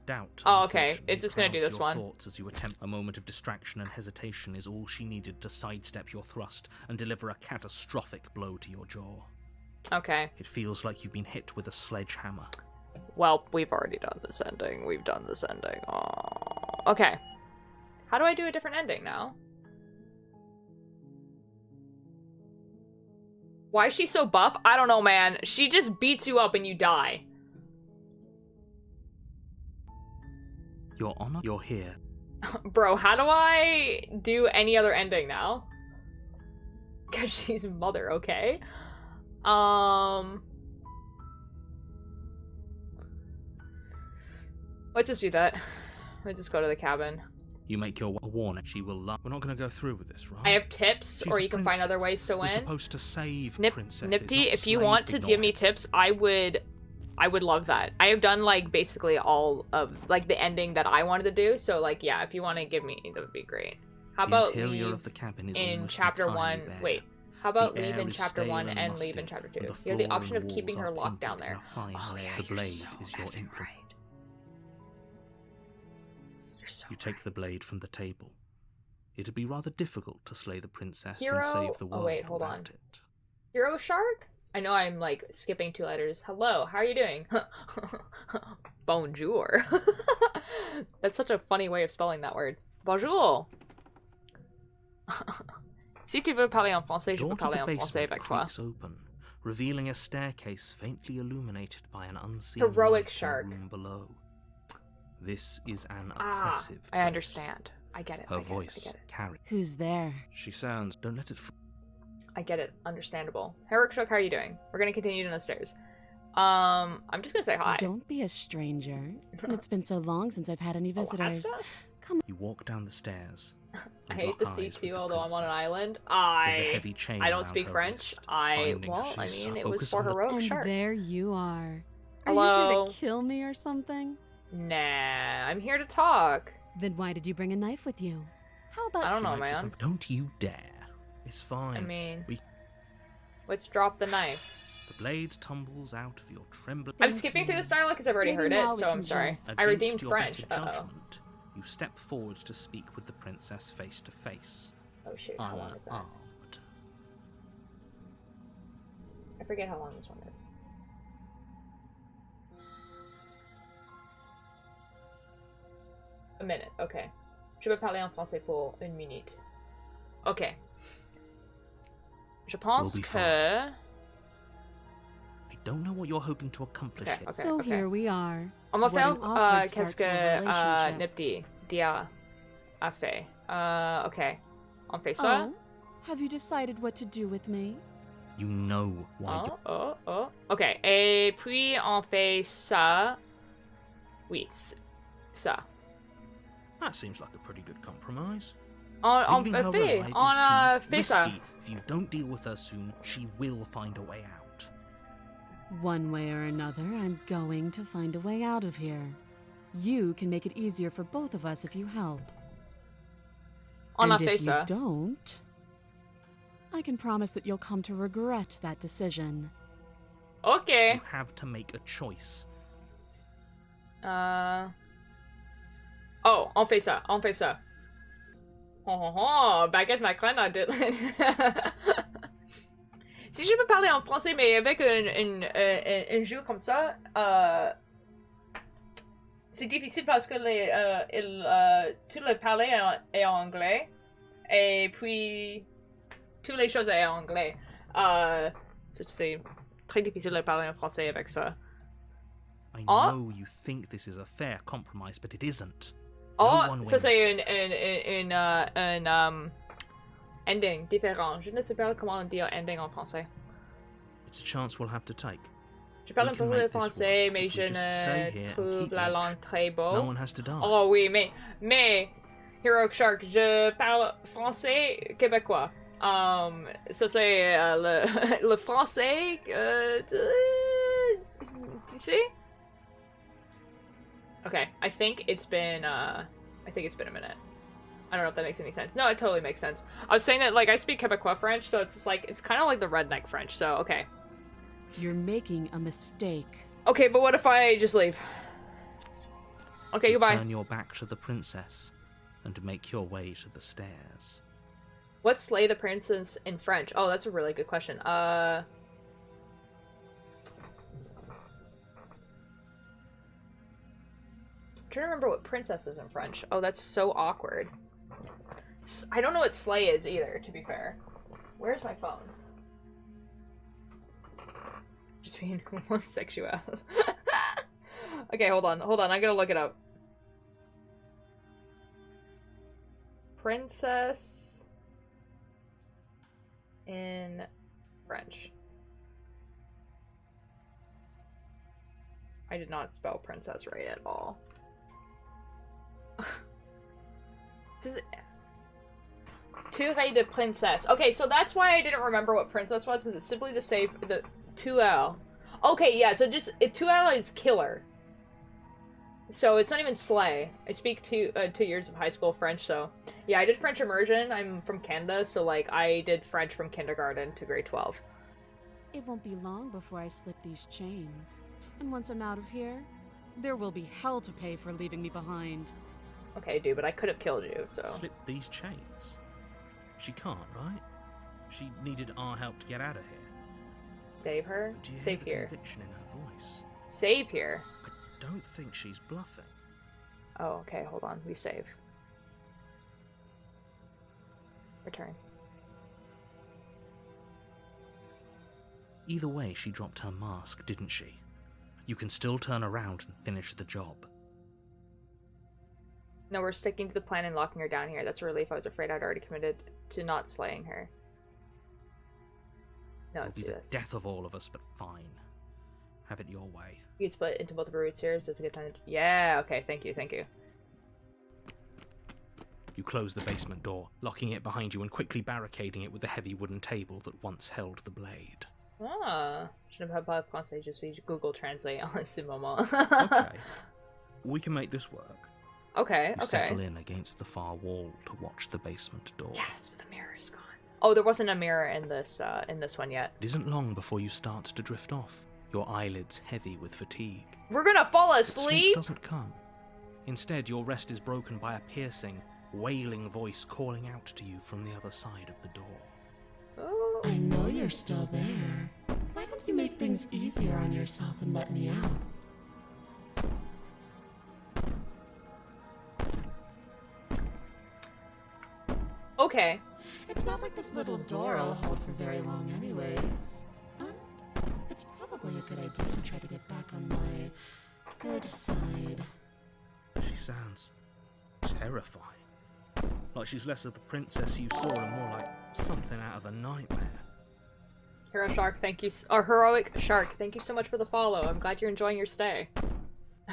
Doubt. Oh, okay. unfortunately, It's just gonna do clouds this your one. Thoughts as you attempt. A moment of distraction and hesitation is all she needed to sidestep your thrust and deliver a catastrophic blow to your jaw. Okay. It feels like you've been hit with a sledgehammer. Well, we've already done this ending. We've done this ending. Aww. Okay. How do I do a different ending now? Why is she so buff? I don't know, man. She just beats you up and you die. Your Honor, you're here. Bro, how do I do any other ending now? Because she's mother, okay? Let's just do that. Let's just go to the cabin. You make your warning. She will love. We're not going to go through with this, right? I have tips, She's or a you can find other ways princess. to We're win. supposed to save princesses, Nifty, not if you slay want to give me ignorant. tips, I would love that. I have done, like, basically all of, like, the ending that I wanted to do, so, like, yeah, if you want to give me, that would be great. How The about interior leave of the cabin is in almost chapter entirely 1? bare. Wait, how about The leave air in is chapter stale 1 and and leave in musty, chapter 2? and You have the floor option and of keeping walls her are locked down painted in there. a fine Oh, layer. yeah, The you're blade so is your effing implement. right. You're so You take the blade from the table. It'd be rather difficult to slay the princess Hero? and save the Oh, world wait, hold without on. it. Hero Shark? I know I'm, like, skipping 2 letters. Hello, how are you doing? Bonjour. That's such a funny way of spelling that word. Bonjour. Si tu veux parler en français, je Door peux to parler the en français basement avec toi. creaks open, revealing a staircase faintly illuminated by an unseen Heroic light in shark. the room below. This is an Ah, oppressive I place. understand. I get it. Her I get voice it. I get it. carries. Who's there? She sounds. Don't let it. I get it. Understandable. Heroic Shark, how are you doing? We're gonna continue down the stairs. I'm just gonna say hi. Don't be a stranger. It's been so long since I've had any visitors. Alaska? You walk down the stairs. I and hate lock the eyes sea with too, the although I'm on an princess. island. There's a heavy chain I don't around speak her French. wrist, I binding well, I she's mean, it was focused for on the- Heroic And Shark. there you are. Are Hello? you here to kill me or something? Nah, I'm here to talk. Then why did you bring a knife with you? How about I don't She know, makes a man. Don't you dare. It's fine. I mean, We- let's drop the knife. The blade tumbles out of your trembling. I'm Thank skipping you. through this dialogue because I've already Maybe heard now it, we so I'm can sorry. just- I Against redeemed your French. better Uh-oh. judgment, you step forward to speak with the princess face to face. Oh shoot, how long is that? Unarmed. I forget how long this one is. A minute, okay. Je peux parler en français pour 1 minute. Ok. Je pense We'll be que... I don't know what you're hoping to accomplish Okay, here. okay. So here we are. On va What faire an awkward qu'est-ce start to a que relationship. Nipti Dia a fait. Ok. On fait ça? Oh, have you decided what to do with me? You know why Oh, oh, oh. Ok. Et puis on fait ça. Oui, ça. That seems like a pretty good compromise. On Leaving her fait. alive On is too fait ça. risky. If you don't deal with her soon, she will find a way out. One way or another, I'm going to find a way out of here. You can make it easier for both of us if you help. On a and fait if you ça. don't, I can promise that you'll come to regret that decision. Ok. You have to make a choice. Oh, on fait ça. On fait ça. Oh, baguette macron à deux. Si je peux parler en français, mais avec un jeu comme ça, c'est difficile parce que tout le parler est en anglais, et puis toutes les choses sont en anglais. C'est très difficile de parler en français avec ça. I know you think this is a fair compromise, but it isn't. Oh, ça c'est un ending différent. Je ne sais pas comment dire ending en français. It's a chance we'll have to take. Je parle We un can peu make le this français, work mais if je we just stay here ne and trouve keep la watch. langue très beau. No one has to die. Oh oui, mais Hero Shark, je parle français québécois. Ça c'est le français, tu sais? Okay, I think it's been a minute. I don't know if that makes any sense. No, it totally makes sense. I was saying that, like, I speak Quebecois French, so it's just like, it's kind of like the redneck French, so, okay. You're making a mistake. Okay, but what if I just leave? Okay, You goodbye. turn your back to the princess and make your way to the stairs. What's slay the princess in French? Oh, that's a really good question. I'm trying to remember what princess is in French. Oh, that's so awkward. I don't know what slay is either, to be fair. Where's my phone? Just being homosexual. Okay, hold on. I'm gonna look it up. Princess in French. I did not spell princess right at all. This is Touré de princesse. Okay, so that's why I didn't remember what princess was, because it's simply to say the 2L. Okay, yeah, so just 2L is killer. So it's not even slay. I speak 2 years of high school French, so yeah, I did French immersion. I'm from Canada, so like I did French from kindergarten to grade 12. It won't be long before I slip these chains. And once I'm out of here, there will be hell to pay for leaving me behind. Okay, dude, but I could have killed you, so. Slip these chains? She can't, right? She needed our help to get out of here. Save her? But do you Save hear here. the conviction in her voice? Save here. I don't think she's bluffing. Oh, okay, hold on. We save. Return. Either way, she dropped her mask, didn't she? You can still turn around and finish the job. No, we're sticking to the plan and locking her down here. That's a relief. I was afraid I'd already committed to not slaying her. No, let's do It'll be this. the death of all of us, but fine. Have it your way. You can split into multiple routes here, so it's a good time to... Yeah, okay, thank you. You close the basement door, locking it behind you and quickly barricading it with the heavy wooden table that once held the blade. Ah, je ne parle pas français, je suis Google Translate en ce moment. Okay. We can make this work. Okay. You settle in against the far wall to watch the basement door. Yes, but the mirror is gone. Oh, there wasn't a mirror in this one yet. It isn't long before you start to drift off, your eyelids heavy with fatigue. We're gonna fall But sleep asleep? doesn't come. Instead, your rest is broken by a piercing, wailing voice calling out to you from the other side of the door. Oh. I know you're still there. Why don't you make things easier on yourself and let me out? Okay. It's not like this little door will hold for very long anyways. It's probably a good idea to try to get back on my good side. She sounds terrifying. Like she's less of the princess you saw and more like something out of a nightmare. Hero Shark, thank you. Or Heroic Shark, thank you so much for the follow. I'm glad you're enjoying your stay.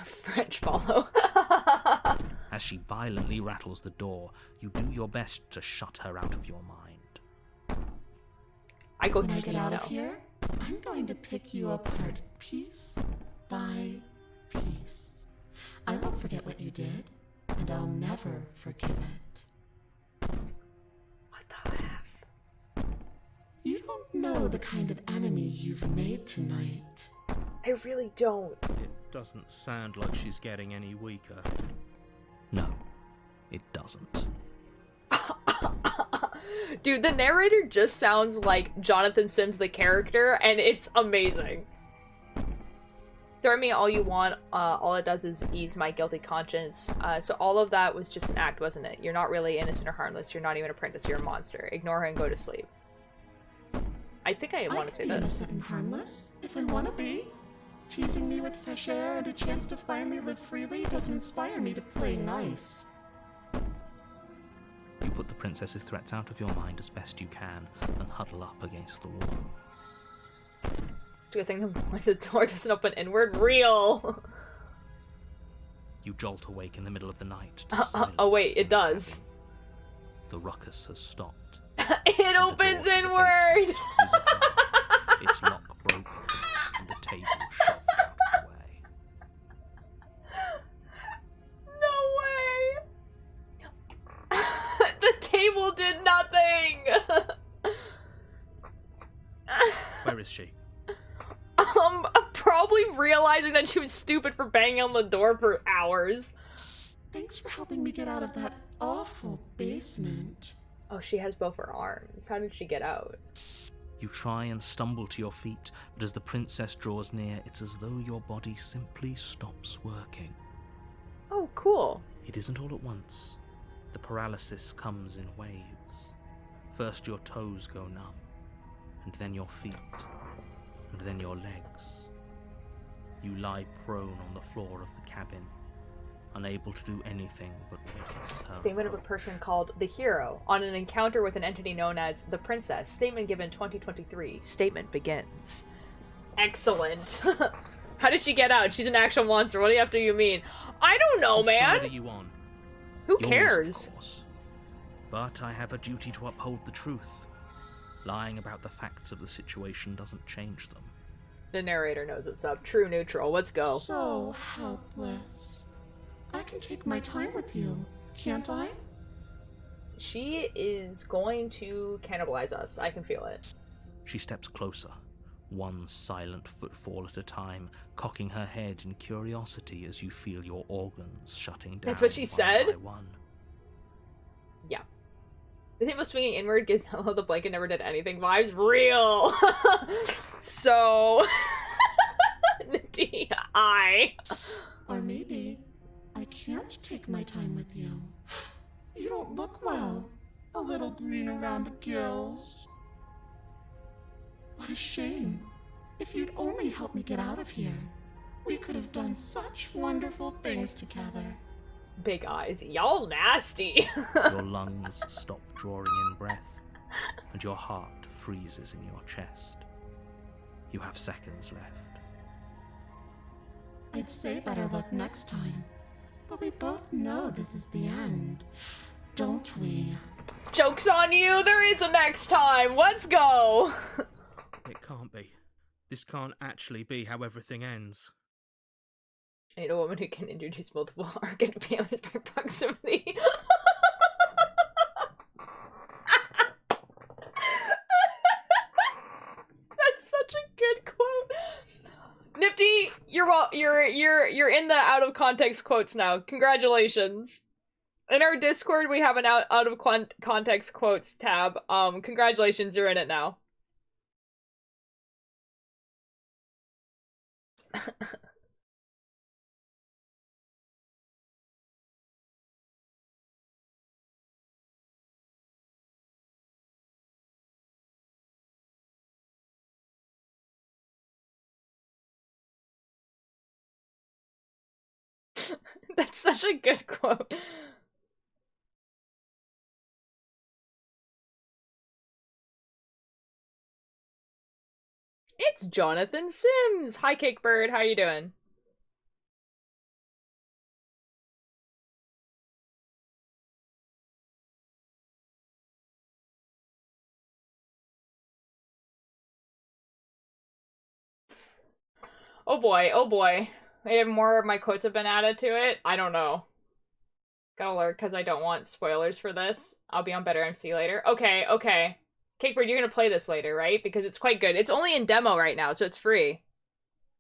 French follow. As she violently rattles the door, you do your best to shut her out of your mind. I go When I to get out of here, I'm going to pick you apart piece by piece. I won't forget what you did, and I'll never forgive it. What the F? You don't know the kind of enemy you've made tonight. I really don't. It doesn't sound like she's getting any weaker. No, it doesn't. Dude, the narrator just sounds like Jonathan Sims, the character, and it's amazing. Throw me all you want, all it does is ease my guilty conscience. So all of that was just an act, wasn't it? You're not really innocent or harmless, you're not even a apprentice, you're a monster. Ignore her and go to sleep. I think I want to say this. Innocent and harmless, if I want to be. Teasing me with fresh air and a chance to finally live freely doesn't inspire me to play nice. You put the princess's threats out of your mind as best you can and huddle up against the wall. It's a good thing the door doesn't open inward. Real! You jolt awake in the middle of the night. Oh wait, it does. The ruckus has stopped. It opens inward! Its lock broken and the table shoved out of the way. No way! The table did nothing! Where is she? Probably realizing that she was stupid for banging on the door for hours. Thanks for helping me get out of that awful basement. Oh, she has both her arms. How did she get out? You try and stumble to your feet, but as the princess draws near, it's as though your body simply stops working. Oh, cool. It isn't all at once. The paralysis comes in waves. First your toes go numb, and then your feet, and then your legs. You lie prone on the floor of the cabin, unable to do anything but witness her Statement of a person called The Hero on an encounter with an entity known as the Princess. Statement given 2023. Statement begins. Excellent. How did she get out? She's an actual monster. What do you mean? I don't know, Whose man. side are you on? Who Yours, cares? of course. But I have a duty to uphold the truth. Lying about the facts of the situation doesn't change them. The narrator knows what's up. True neutral. Let's go. So helpless. I can take my time with you, can't I? She is going to cannibalize us. I can feel it. She steps closer, one silent footfall at a time, cocking her head in curiosity as you feel your organs shutting down. That's what she said? By one. Yeah. The thing about swinging inward gives Hello the Blanket never did anything vibes real. So D.I. Or maybe I can't take my time with you. You don't look well. A little green around the gills. What a shame. If you'd only helped me get out of here, we could have done such wonderful things together. Big eyes. Y'all nasty. Your lungs stop drawing in breath, and your heart freezes in your chest. You have seconds left. I'd say better luck next time, but we both know this is the end, don't we? Joke's on you. There is a next time. Let's go. It can't be. This can't actually be how everything ends. I need a woman who can introduce multiple organ failures by proximity. That's such a good quote. Nifty, you're in the out of context quotes now. Congratulations. In our Discord, we have an out of context quotes tab. Congratulations, you're in it now. That's such a good quote. It's Jonathan Sims. Hi, Cakebird. How you doing? Oh boy, oh boy. Maybe more of my quotes have been added to it? I don't know. Gotta alert because I don't want spoilers for this. I'll be on Better MC later. Okay, okay. Cakebird, you're gonna play this later, right? Because it's quite good. It's only in demo right now, so it's free.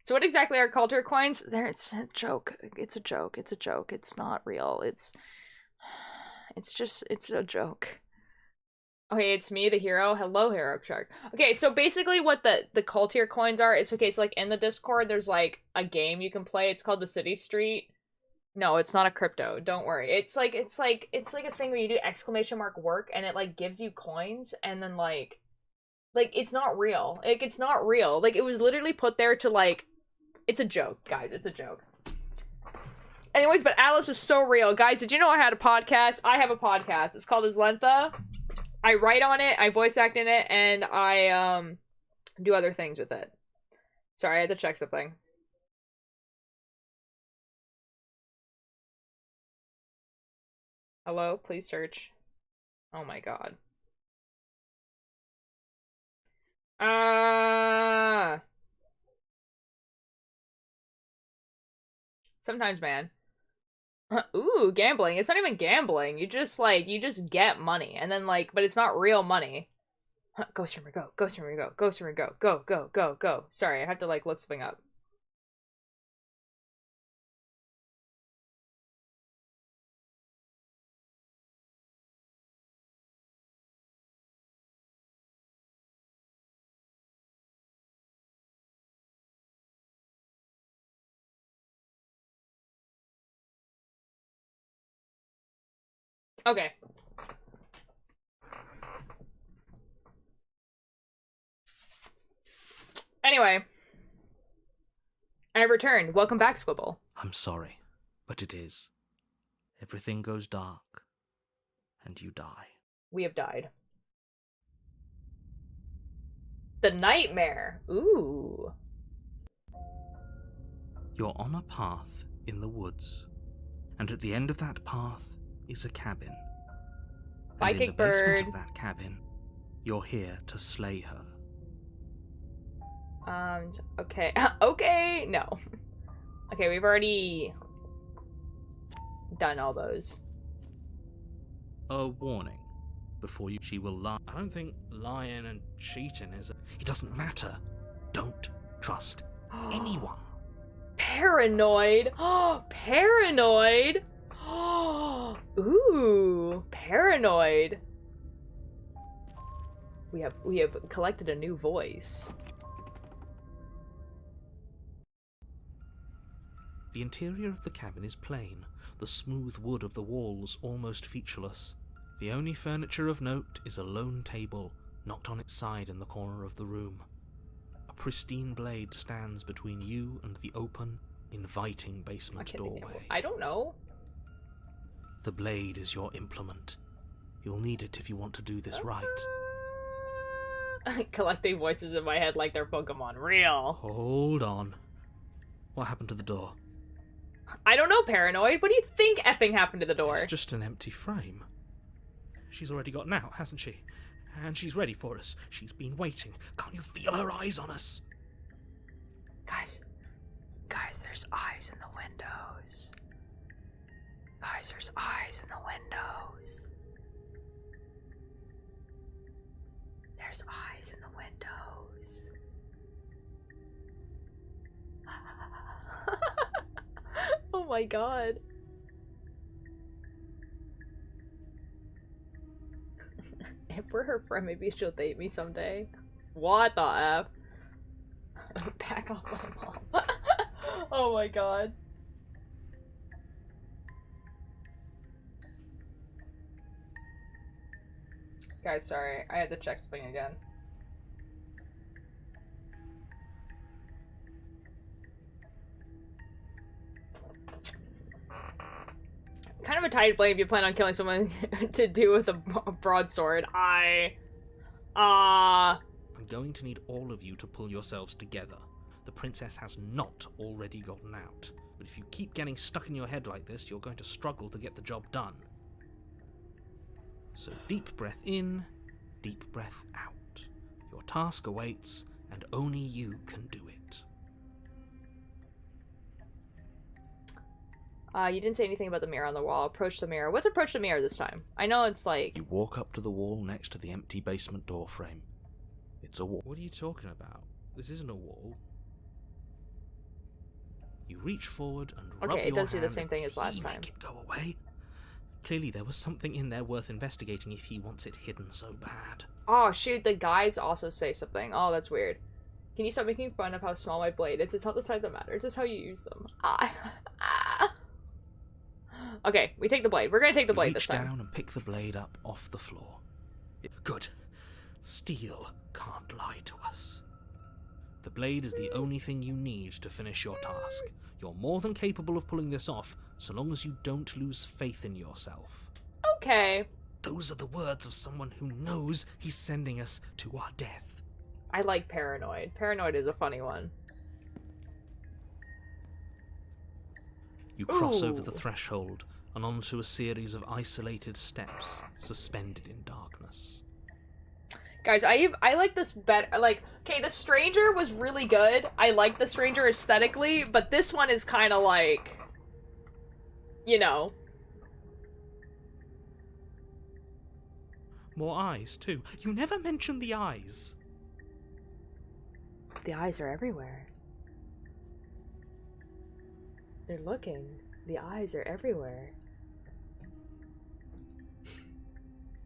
So what exactly are culture coins? There, it's a joke. It's a joke. It's a joke. It's not real. It's just, it's a joke. Okay, it's me, the hero. Hello, Hero Shark. Okay, so basically what the cult tier coins are is, okay, so like in the Discord, there's like a game you can play. It's called the City Street. No, it's not a crypto. Don't worry. It's like a thing where you do exclamation mark work and it like gives you coins and then like it's not real. Like it's not real. Like it was literally put there to like it's a joke, guys. It's a joke. Anyways, but Atlas is so real. Guys, did you know I had a podcast? I have a podcast. It's called Islentha. I write on it, I voice act in it, and I do other things with it. Sorry, I had to check something. Hello, please search. Oh my god. Sometimes, man. Ooh, gambling. It's not even gambling. You just get money and then like, but it's not real money. Go streamer, go. Go streamer, go. Go streamer, go. Go, go, go, go. Sorry, I have to like look something up. Okay. Anyway. I returned. Welcome back, Squibble. I'm sorry, but it is. Everything goes dark, and you die. We have died. The Nightmare. Ooh. You're on a path in the woods, and at the end of that path is a cabin. Bye, and in the basement Kickbird. of that cabin, you're here to slay her. Okay. Okay, no. Okay, we've already done all those. A warning. Before you, she will lie. I don't think lying and cheating is. It doesn't matter. Don't trust anyone. Paranoid. Paranoid. Ooh, paranoid. We have collected a new voice. The interior of the cabin is plain, the smooth wood of the walls almost featureless. The only furniture of note is a lone table, knocked on its side in the corner of the room. A pristine blade stands between you and the open, inviting basement doorway. I don't know. The blade is your implement. You'll need it if you want to do this right. Collecting voices in my head like they're Pokemon. Real. Hold on. What happened to the door? I don't know, Paranoid. What do you think effing happened to the door? It's just an empty frame. She's already gotten out, hasn't she? And she's ready for us. She's been waiting. Can't you feel her eyes on us? Guys, there's eyes in the windows. Guys, there's eyes in the windows. There's eyes in the windows. Oh my god. If we're her friend, maybe she'll date me someday. What the F? Back off my mom. Oh my god. Guys, sorry. I had to check something again. Kind of a tight blade if you plan on killing someone to do with a broadsword. I'm going to need all of you to pull yourselves together. The princess has not already gotten out. But if you keep getting stuck in your head like this, you're going to struggle to get the job done. So deep breath in, deep breath out. Your task awaits, and only you can do it. You didn't say anything about the mirror on the wall. Approach the mirror. What's approach the mirror this time? I know it's like... You walk up to the wall next to the empty basement door frame. It's a wall. What are you talking about? This isn't a wall. You reach forward and rub Okay, it your does do the hand same thing as last and time. make it go away. Clearly there was something in there worth investigating if he wants it hidden so bad. Oh shoot, the guys also say something. Oh, that's weird. Can you stop making fun of how small my blade is? It's not the size that matters, it's how you use them. Okay, we take the blade. We're gonna take the blade this time. Reach down and pick the blade up off the floor. Good. Steel can't lie to us. The blade is the only thing you need to finish your task. You're more than capable of pulling this off, so long as you don't lose faith in yourself. Okay. Those are the words of someone who knows he's sending us to our death. I like paranoid. Paranoid is a funny one. You cross Ooh. over the threshold and onto a series of isolated steps suspended in darkness. Guys, I like this better. Like, okay, the Stranger was really good. I like the Stranger aesthetically, but this one is kind of like, you know. More eyes, too. You never mention the eyes. The eyes are everywhere. They're looking. The eyes are everywhere.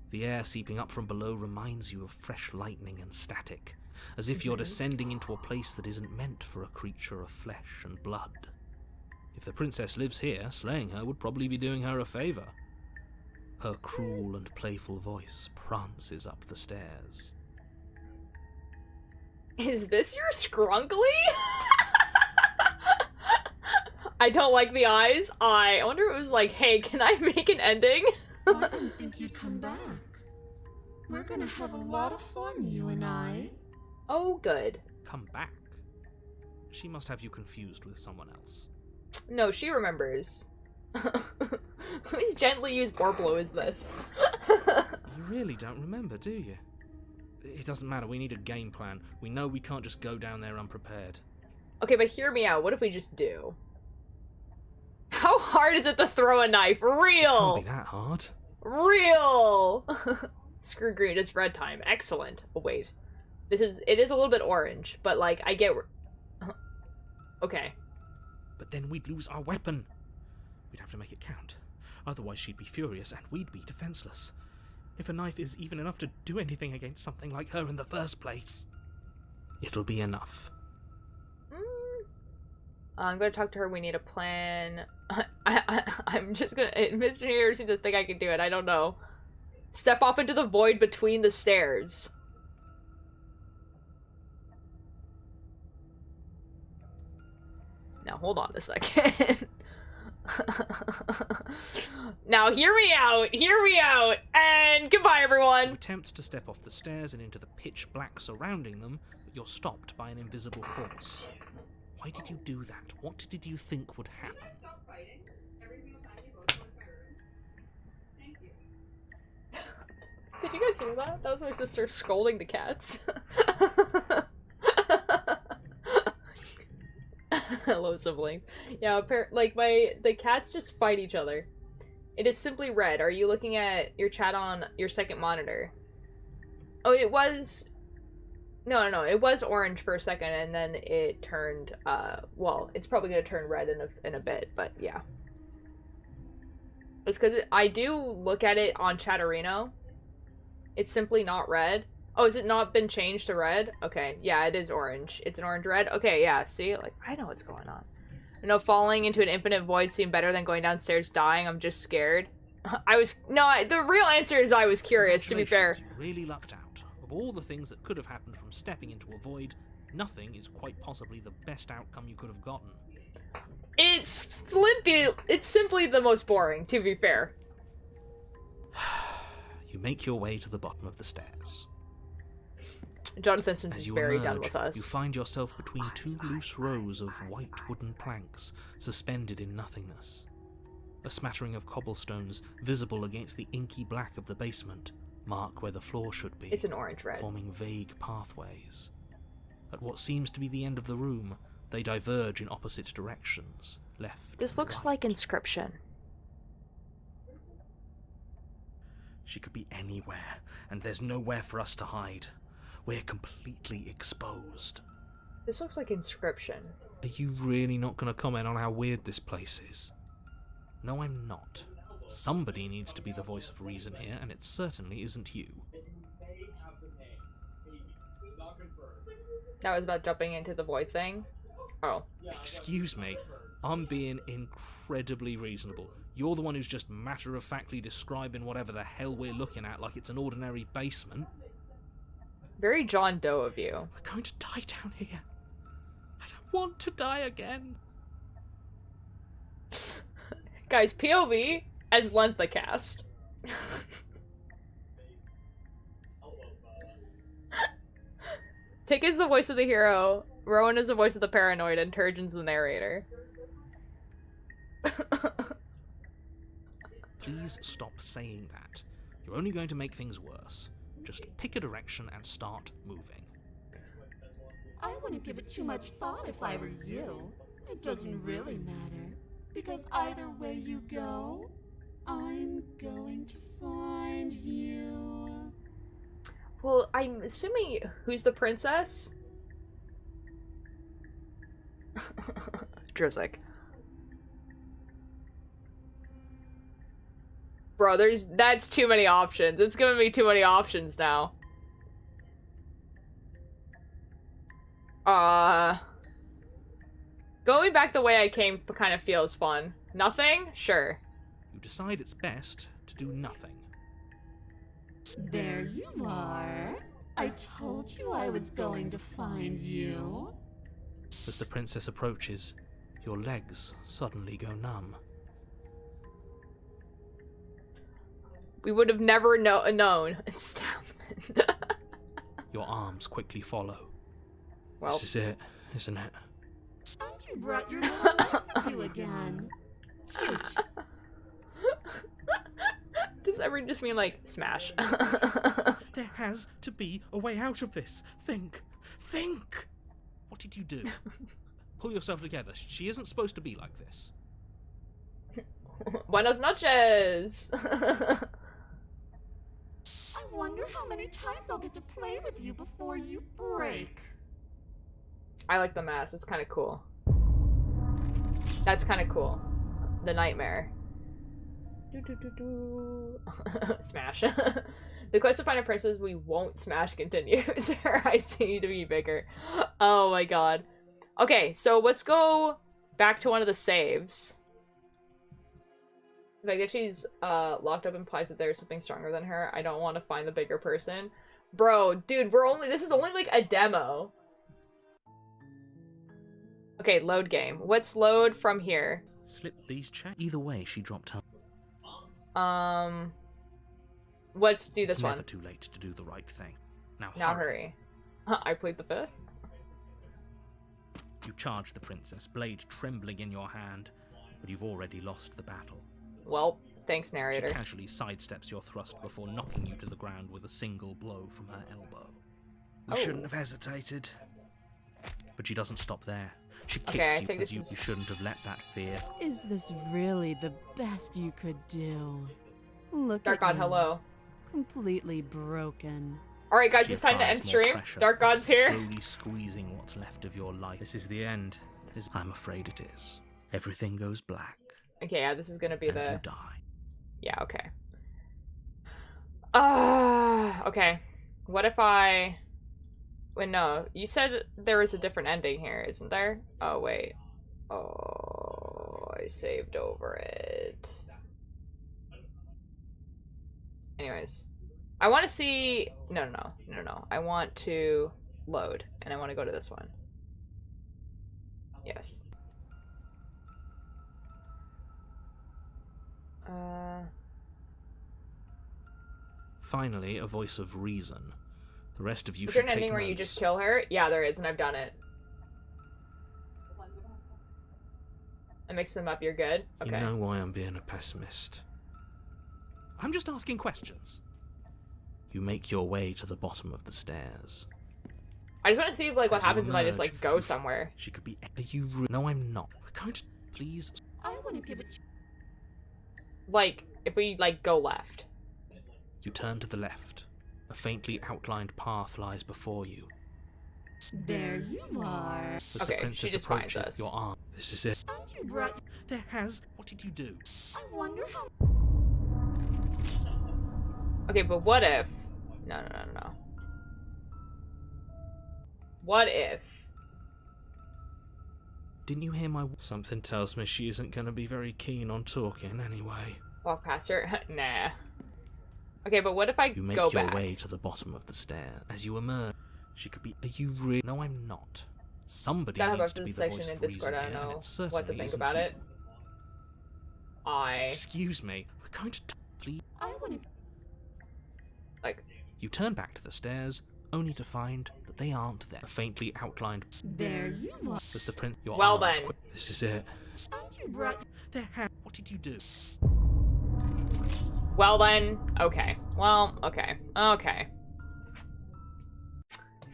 The air seeping up from below reminds you of fresh lightning and static, as if you're descending into a place that isn't meant for a creature of flesh and blood. If the princess lives here, slaying her would probably be doing her a favor. Her cruel and playful voice prances up the stairs. Is this your scrunkly? I don't like the eyes. I wonder if it was like, hey, can I make an ending? I didn't think you'd come back. We're gonna have a lot of fun, you and I. Oh, good. Come back. She must have you confused with someone else. No, she remembers. Whose gently used Orblo is this? You really don't remember, do you? It doesn't matter, we need a game plan. We know we can't just go down there unprepared. Okay, but hear me out. What if we just do? How hard is it to throw a knife? Real! Can't be that hard. Real! Screw green, it's red time. Excellent. Oh, wait. It is a little bit orange, but like, I get... Okay. But then we'd lose our weapon. We'd have to make it count. Otherwise she'd be furious and we'd be defenseless. If a knife is even enough to do anything against something like her in the first place, it'll be enough. I'm gonna talk to her. We need a plan. I'm just gonna... Mr. Here seems to think I can do it. I don't know. Step off into the void between the stairs. Now, hold on a second. Now, hear me out. Hear me out. And goodbye, You everyone. attempt to step off the stairs and into the pitch black surrounding them, but you're stopped by an invisible force. Why did you do that? What did you think would happen? Did you guys hear that? That was my sister scolding the cats. Hello, siblings. Yeah, the cats just fight each other. It is simply red. Are you looking at your chat on your second monitor? Oh, it was... No, it was orange for a second, and then it turned, well, it's probably gonna turn red in a bit, but yeah. It's because I do look at it on Chatterino. It's simply not red. Oh, has it not been changed to red? Okay, yeah, it is orange. It's an orange-red? Okay, yeah, see? Like, I know what's going on. I know falling into an infinite void seemed better than going downstairs dying. I'm just scared. The real answer is I was curious, to be fair. You really lucked out. Of all the things that could have happened from stepping into a void, nothing is quite possibly the best outcome you could have gotten. It's simply the most boring, to be fair. You make your way to the bottom of the stairs. Jonathan seems As you very emerge, done with us. you find yourself between two loose rows of white wooden planks suspended in nothingness. A smattering of cobblestones visible against the inky black of the basement mark where the floor should be. It's an orange-red. Forming vague pathways. At what seems to be the end of the room, they diverge in opposite directions, left This and looks right. like Inscription. She could be anywhere, and there's nowhere for us to hide. We're completely exposed. This looks like Inscription. Are you really not going to comment on how weird this place is? No, I'm not. Somebody needs to be the voice of reason here, and it certainly isn't you. That was about jumping into the void thing? Oh. Excuse me, I'm being incredibly reasonable. You're the one who's just matter-of-factly describing whatever the hell we're looking at like it's an ordinary basement. Very John Doe of you. We're going to die down here. I don't want to die again. Guys, POV as Lentha cast. Tick is the voice of the hero, Rowan is the voice of the paranoid, and Turgeon's the narrator. Please stop saying that. You're only going to make things worse. Just pick a direction and start moving. I wouldn't give it too much thought if I were you. It doesn't really matter, because either way you go, I'm going to find you. Well, I'm assuming who's the princess? Drizzik. Bro, that's too many options. It's giving me too many options now. Going back the way I came kind of feels fun. Nothing? Sure. You decide it's best to do nothing. There you are. I told you I was going to find you. As the princess approaches, your legs suddenly go numb. We would have never known. Astoundment. Your arms quickly follow. Well, This is it, isn't it? And you brought your little knife with you again. Cute. does everyone just mean like smash? There has to be a way out of this. Think. Think! What did you do? Pull yourself together. She isn't supposed to be like this. Buenos noches! I wonder how many times I'll get to play with you before you break. I like the mask. It's kind of cool. That's kind of cool. The nightmare. Smash. The quest to find a princess we won't smash continues. Her eyes need to be bigger. Oh my god. Okay, so let's go back to one of the saves. The fact that she's locked up implies that there's something stronger than her. I don't want to find the bigger person. Bro, dude, this is only like a demo. Okay, load game. Let's load from here. Slip these chains. Either way, she dropped her. Let's do this It's one. never too late to do the right thing. Now hurry. I plead the fifth. You charge the princess, blade trembling in your hand, but you've already lost the battle. Well, thanks, She narrator. casually sidesteps your thrust before knocking you to the ground with a single blow from her elbow. We shouldn't have hesitated. But she doesn't stop there. She kicks Okay, I you think because this you is- shouldn't have let that fear. Is this really the best you could do? Look Dark at God, you. hello. Completely broken. Alright guys, She it's time to applies end more stream. pressure, Dark God's here. Slowly squeezing what's left of your life. This is the end. I'm afraid it is. Everything goes black. Okay, yeah, this is gonna be And the... you die. Yeah, okay. Okay. What if I... Wait, no. You said there was a different ending here, isn't there? Oh, wait. Oh, I saved over it. Anyways. I want to see... No. I want to load, and I want to go to this one. Yes. Finally, a voice of reason. The rest of you Is there should an take ending where you notes. just kill her? Yeah, there is, and I've done it. I mix them up, you're good? Okay. You know why I'm being a pessimist. I'm just asking questions. You make your way to the bottom of the stairs. I just want to see like what As you happens if I just emerge, like go somewhere. She could be... Are you... No, I'm not. We're going to... Please... I wouldn't give it. Like, if we like go left. You turn to the left. A faintly outlined path lies before you. There you are. As Okay, the princess she just finds approaches, us. your arm... This is it. And you brought. There has... What did you do? I wonder how. Okay, but what if... No. What if... Didn't you hear my... Something tells me she isn't going to be very keen on talking anyway. Walk past her? Nah. Okay, but what if I You make go your back? way to the bottom of the stair. As you emerge, she could be... Are you really... No, I'm not. Somebody Gotta needs have to a be the section voice in of reason Discord, I don't here, and know it certainly what to think isn't about you. it. Excuse me. We're going to... Please. I want to. Like... You turn back to the stairs, only to find that they aren't there. A faintly outlined... There you are. Was the prince... Your Well arms then. This is it. And you brought. What did you do? Well then, okay. Well, okay. Okay.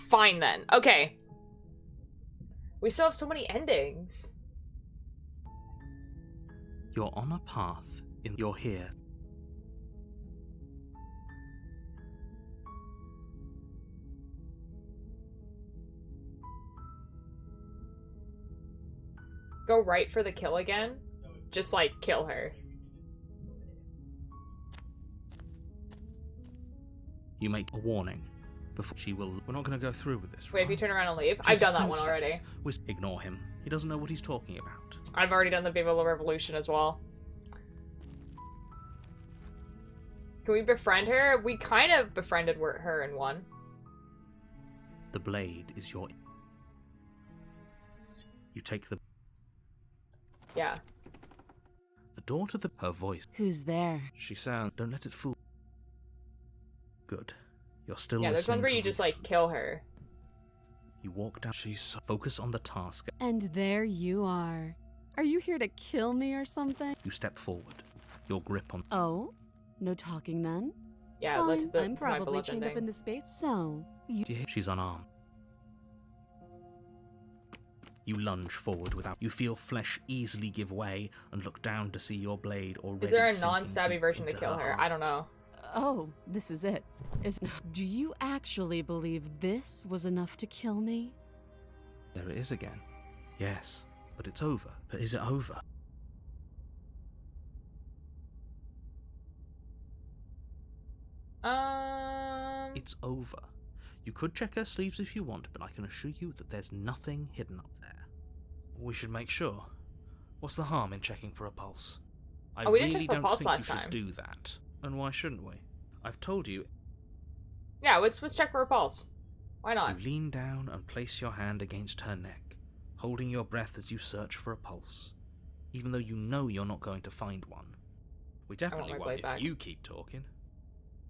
Fine then. Okay. We still have so many endings. You're on a path. You're here. Go right for the kill again? Just, like, kill her. You make a warning. Before she will... We're not going to go through with this, Wait, right? if you turn around and leave? She's I've a done that one princess. already. Ignore him. He doesn't know what he's talking about. I've already done the Viva Revolution as well. Can we befriend her? We kind of befriended her in one. The blade is your... You take the... Yeah. The door to the... Her voice. Who's there? She sounds... Don't let it fool... Good. You're still Yeah, there's listening one where to you just, reason. like, kill her. You walk down... She's so... Focus on the task. And there you are. Are you here to kill me or something? You step forward. Your grip on... Oh? No talking then? Yeah, Fine, let's I'm probably chained up in the space, so... You... Do you hear? She's unarmed. You lunge forward without... You feel flesh easily give way and look down to see your blade already Is there a sinking non-stabby deep version to into kill her? heart. I don't know. Oh, this is it. Do you actually believe this was enough to kill me? There it is again. Yes, but it's over. But is it over? It's over. You could check her sleeves if you want, but I can assure you that there's nothing hidden up there. We should make sure. What's the harm in checking for a pulse? I Oh, we didn't really check for don't pulse think last you should time. do that. And why shouldn't we? I've told you. Yeah, let's check for a pulse. Why not? You lean down and place your hand against her neck, holding your breath as you search for a pulse, even though you know you're not going to find one. We definitely my won't blade if back. you keep talking.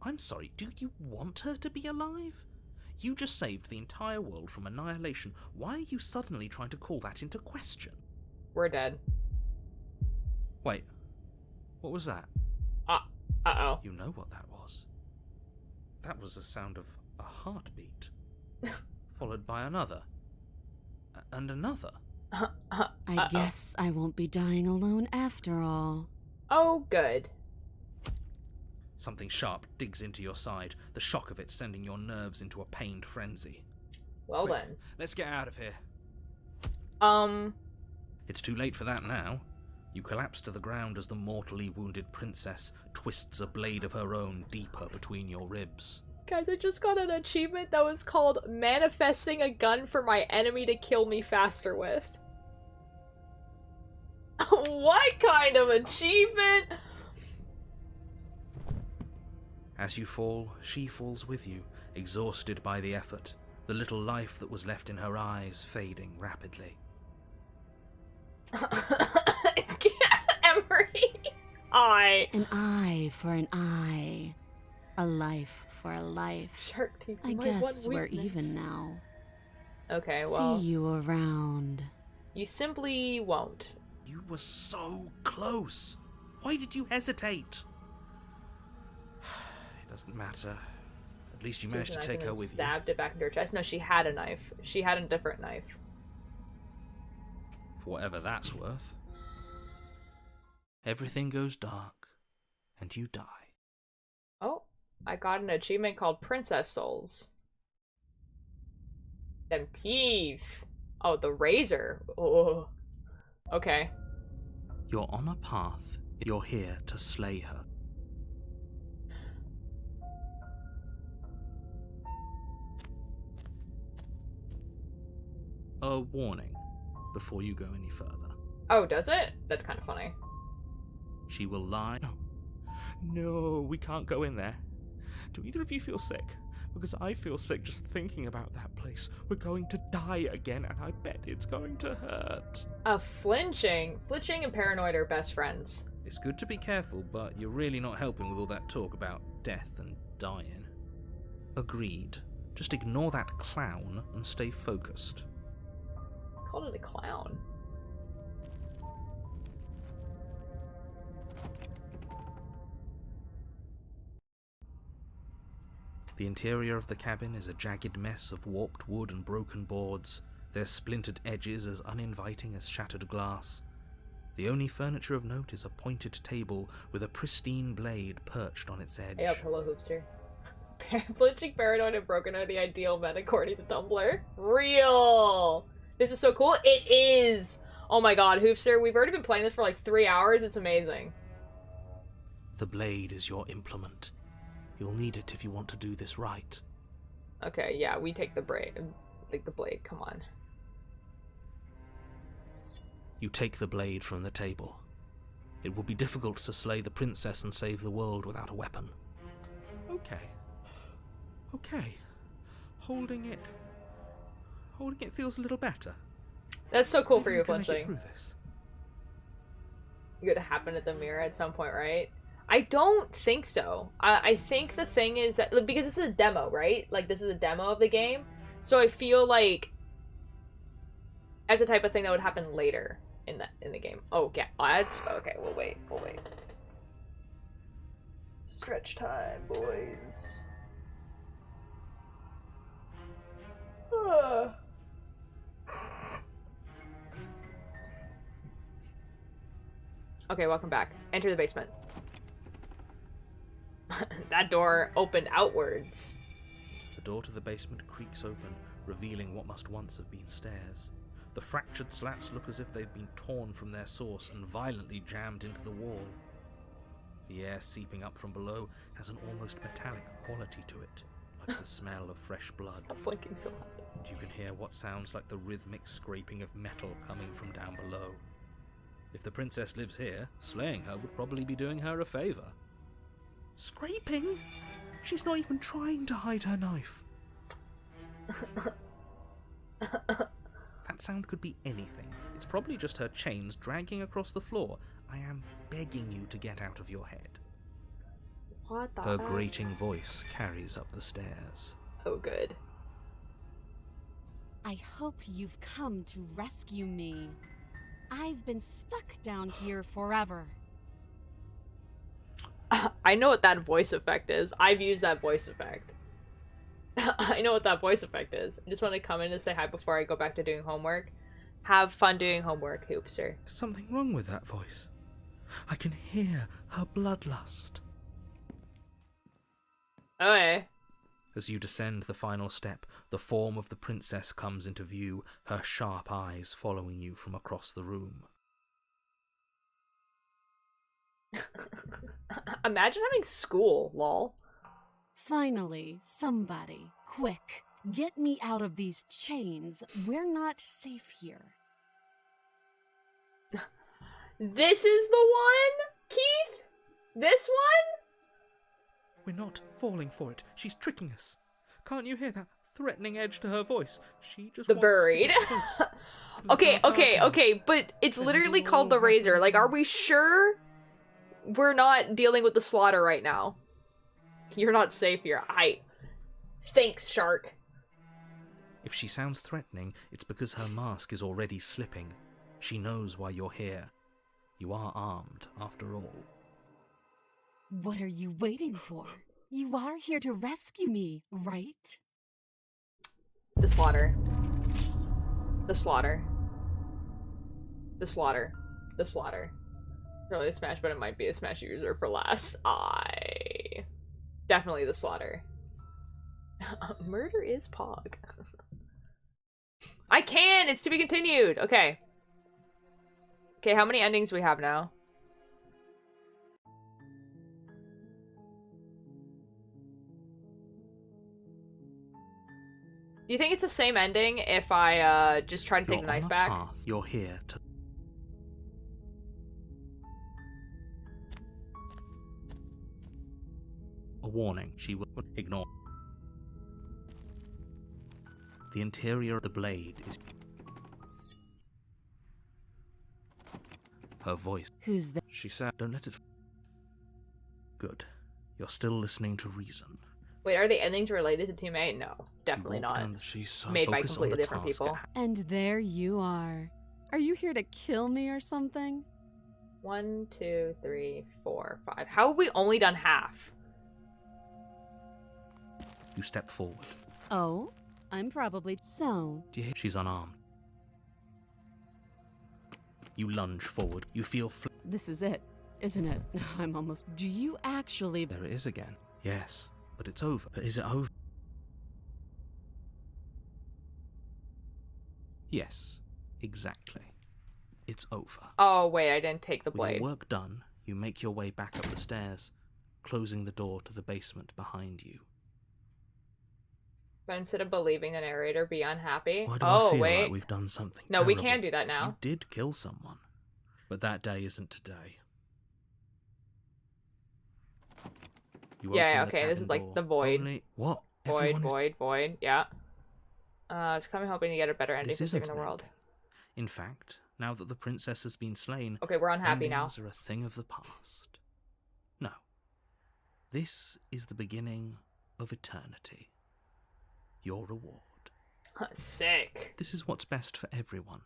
I'm sorry, do you want her to be alive? You just saved the entire world from annihilation. Why are you suddenly trying to call that into question? We're dead. Wait. What was that? Uh-oh. You know what that was. That was the sound of a heartbeat, followed by another, and another. I guess I won't be dying alone after all. Oh, good. Something sharp digs into your side, the shock of it sending your nerves into a pained frenzy. Well Quick, then. Let's get out of here. It's too late for that now. You collapse to the ground as the mortally wounded princess twists a blade of her own deeper between your ribs. Guys, I just got an achievement that was called Manifesting a Gun for My Enemy to Kill Me Faster With. What kind of achievement? As you fall, she falls with you, exhausted by the effort, the little life that was left in her eyes fading rapidly. Emery. An eye for an eye. A life for a life. Shark teeth. I my guess one we're weakness. even now. Okay, well, See you around. you simply won't. You were so close. Why did you hesitate? It doesn't matter. At least you She managed to used a knife take and her then with you. stabbed it back into her chest. No, she had a knife. She had a different knife. For whatever that's worth. Everything goes dark, and you die. Oh, I got an achievement called Princess Souls. Them teeth. Oh, the razor. Oh. Okay. You're on a path. You're here to slay her. a warning before you go any further. Oh, does it? That's kind of funny. She will lie. No, we can't go in there. Do either of you feel sick? Because I feel sick just thinking about that place. We're going to die again, and I bet it's going to hurt. Flinching and paranoid are best friends. It's good to be careful, but you're really not helping with all that talk about death and dying. Agreed. Just ignore that clown and stay focused. Called it a clown. The interior of the cabin is a jagged mess of warped wood and broken boards, their splintered edges as uninviting as shattered glass. The only furniture of note is a pointed table with a pristine blade perched on its edge. Hey up, hello hoopster. Flinching, paranoid, and broken are the ideal men according to Tumblr. Real! This is so cool. It is! Oh my god, hoopster, we've already been playing this for like 3 hours. It's amazing. The blade is your implement. You'll need it if you want to do this right. Okay, yeah, we take the blade. Come on. You take the blade from the table. It will be difficult to slay the princess and save the world without a weapon. Okay. Holding it feels a little better. That's so cool for Maybe you, we can make it Flinching. through this. It could happen at the mirror at some point, right? I don't think so. I think the thing is that, because this is a demo, right? Like, this is a demo of the game. So I feel like that's the type of thing that would happen later in the game. Oh, yeah. Okay, we'll wait. Stretch time, boys. Okay, welcome back. Enter the basement. That door opened outwards. The door to the basement creaks open, revealing what must once have been stairs. The fractured slats look as if they've been torn from their source and violently jammed into the wall. The air seeping up from below has an almost metallic quality to it, like the smell of fresh blood. Stop blinking so hard. And you can hear what sounds like the rhythmic scraping of metal coming from down below. If the princess lives here, slaying her would probably be doing her a favor. Scraping? She's not even trying to hide her knife. That sound could be anything. It's probably just her chains dragging across the floor. I am begging you to get out of your head. What the Her heck? grating voice carries up the stairs. Oh, good. I hope you've come to rescue me. I've been stuck down here forever. I know what that voice effect is. I've used that voice effect. I know what that voice effect is. I just want to come in and say hi before I go back to doing homework. Have fun doing homework, Hoopster. There's something wrong with that voice. I can hear her bloodlust. Okay. As you descend the final step, the form of the princess comes into view, her sharp eyes following you from across the room. Imagine having school, lol. Finally, somebody, quick, get me out of these chains. We're not safe here. This is the one? Keith? This one? We're not falling for it. She's tricking us. Can't you hear that threatening edge to her voice? She just The wants us to buried. get close to the Okay, dark okay, garden. okay, but it's Then literally it'll called the all Razor. happen Like, are again. we sure we're not dealing with the slaughter right now? You're not safe here. Thanks, Shark. If she sounds threatening, it's because her mask is already slipping. She knows why you're here. You are armed, after all. What are you waiting for? You are here to rescue me, right? The slaughter. The slaughter. The slaughter. The slaughter. Really a Smash, but it might be a Smash user for last. Definitely the slaughter. Murder is Pog. I can! It's to be continued! Okay. Okay, how many endings do we have now? Do you think it's the same ending if I just try to take You're the on knife a back? path. You're here to... A warning. She will ignore. The interior of the blade is... Her voice. Who's there? She said, don't let it... Good. You're still listening to reason. Wait, are the endings related to Team 8? No, definitely You walk not. down the- She's so Made by focused on completely the different task at people. hand. And there you are. Are you here to kill me or something? 1, 2, 3, 4, 5. How have we only done half? You step forward. Oh, I'm probably so. Do you hear? She's unarmed. You lunge forward. You feel This is it, isn't it? I'm almost. Do you actually? There it is again. Yes, but it's over. But is it over? Yes, exactly. It's over. Oh, wait, I didn't take the With blade. your work done, you make your way back up the stairs, closing the door to the basement behind you. But instead of believing the narrator, be unhappy. Why do Oh, I feel wait. like we've done something No, we terrible? can do that now. You did kill someone, but that day isn't today. You Yeah, open the okay, this is cabin like door. the void. Only... What? Void, Everyone is... void, yeah. I was coming hoping to get a better ending This for isn't saving the an world. ending. In fact, now that the princess has been slain, Okay, we're unhappy now. endings are a thing of the past. No. This is the beginning of eternity. Your reward. Sick. This is what's best for everyone.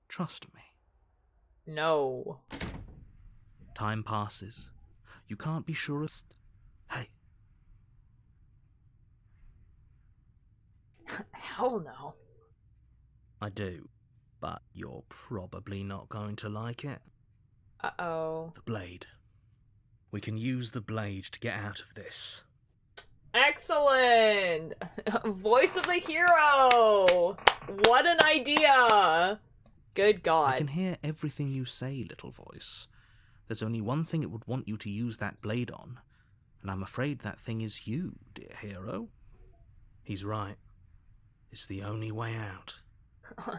Trust me. No. Time passes. You can't be sure of... Hey, Hell no. I do. But you're probably not going to like it. Uh-oh. The blade. We can use the blade to get out of this. Excellent! Voice of the hero! What an idea! Good I God. can hear everything you say, little voice. There's only one thing it would want you to use that blade on, and I'm afraid that thing is you, dear hero. He's right. It's the only way out.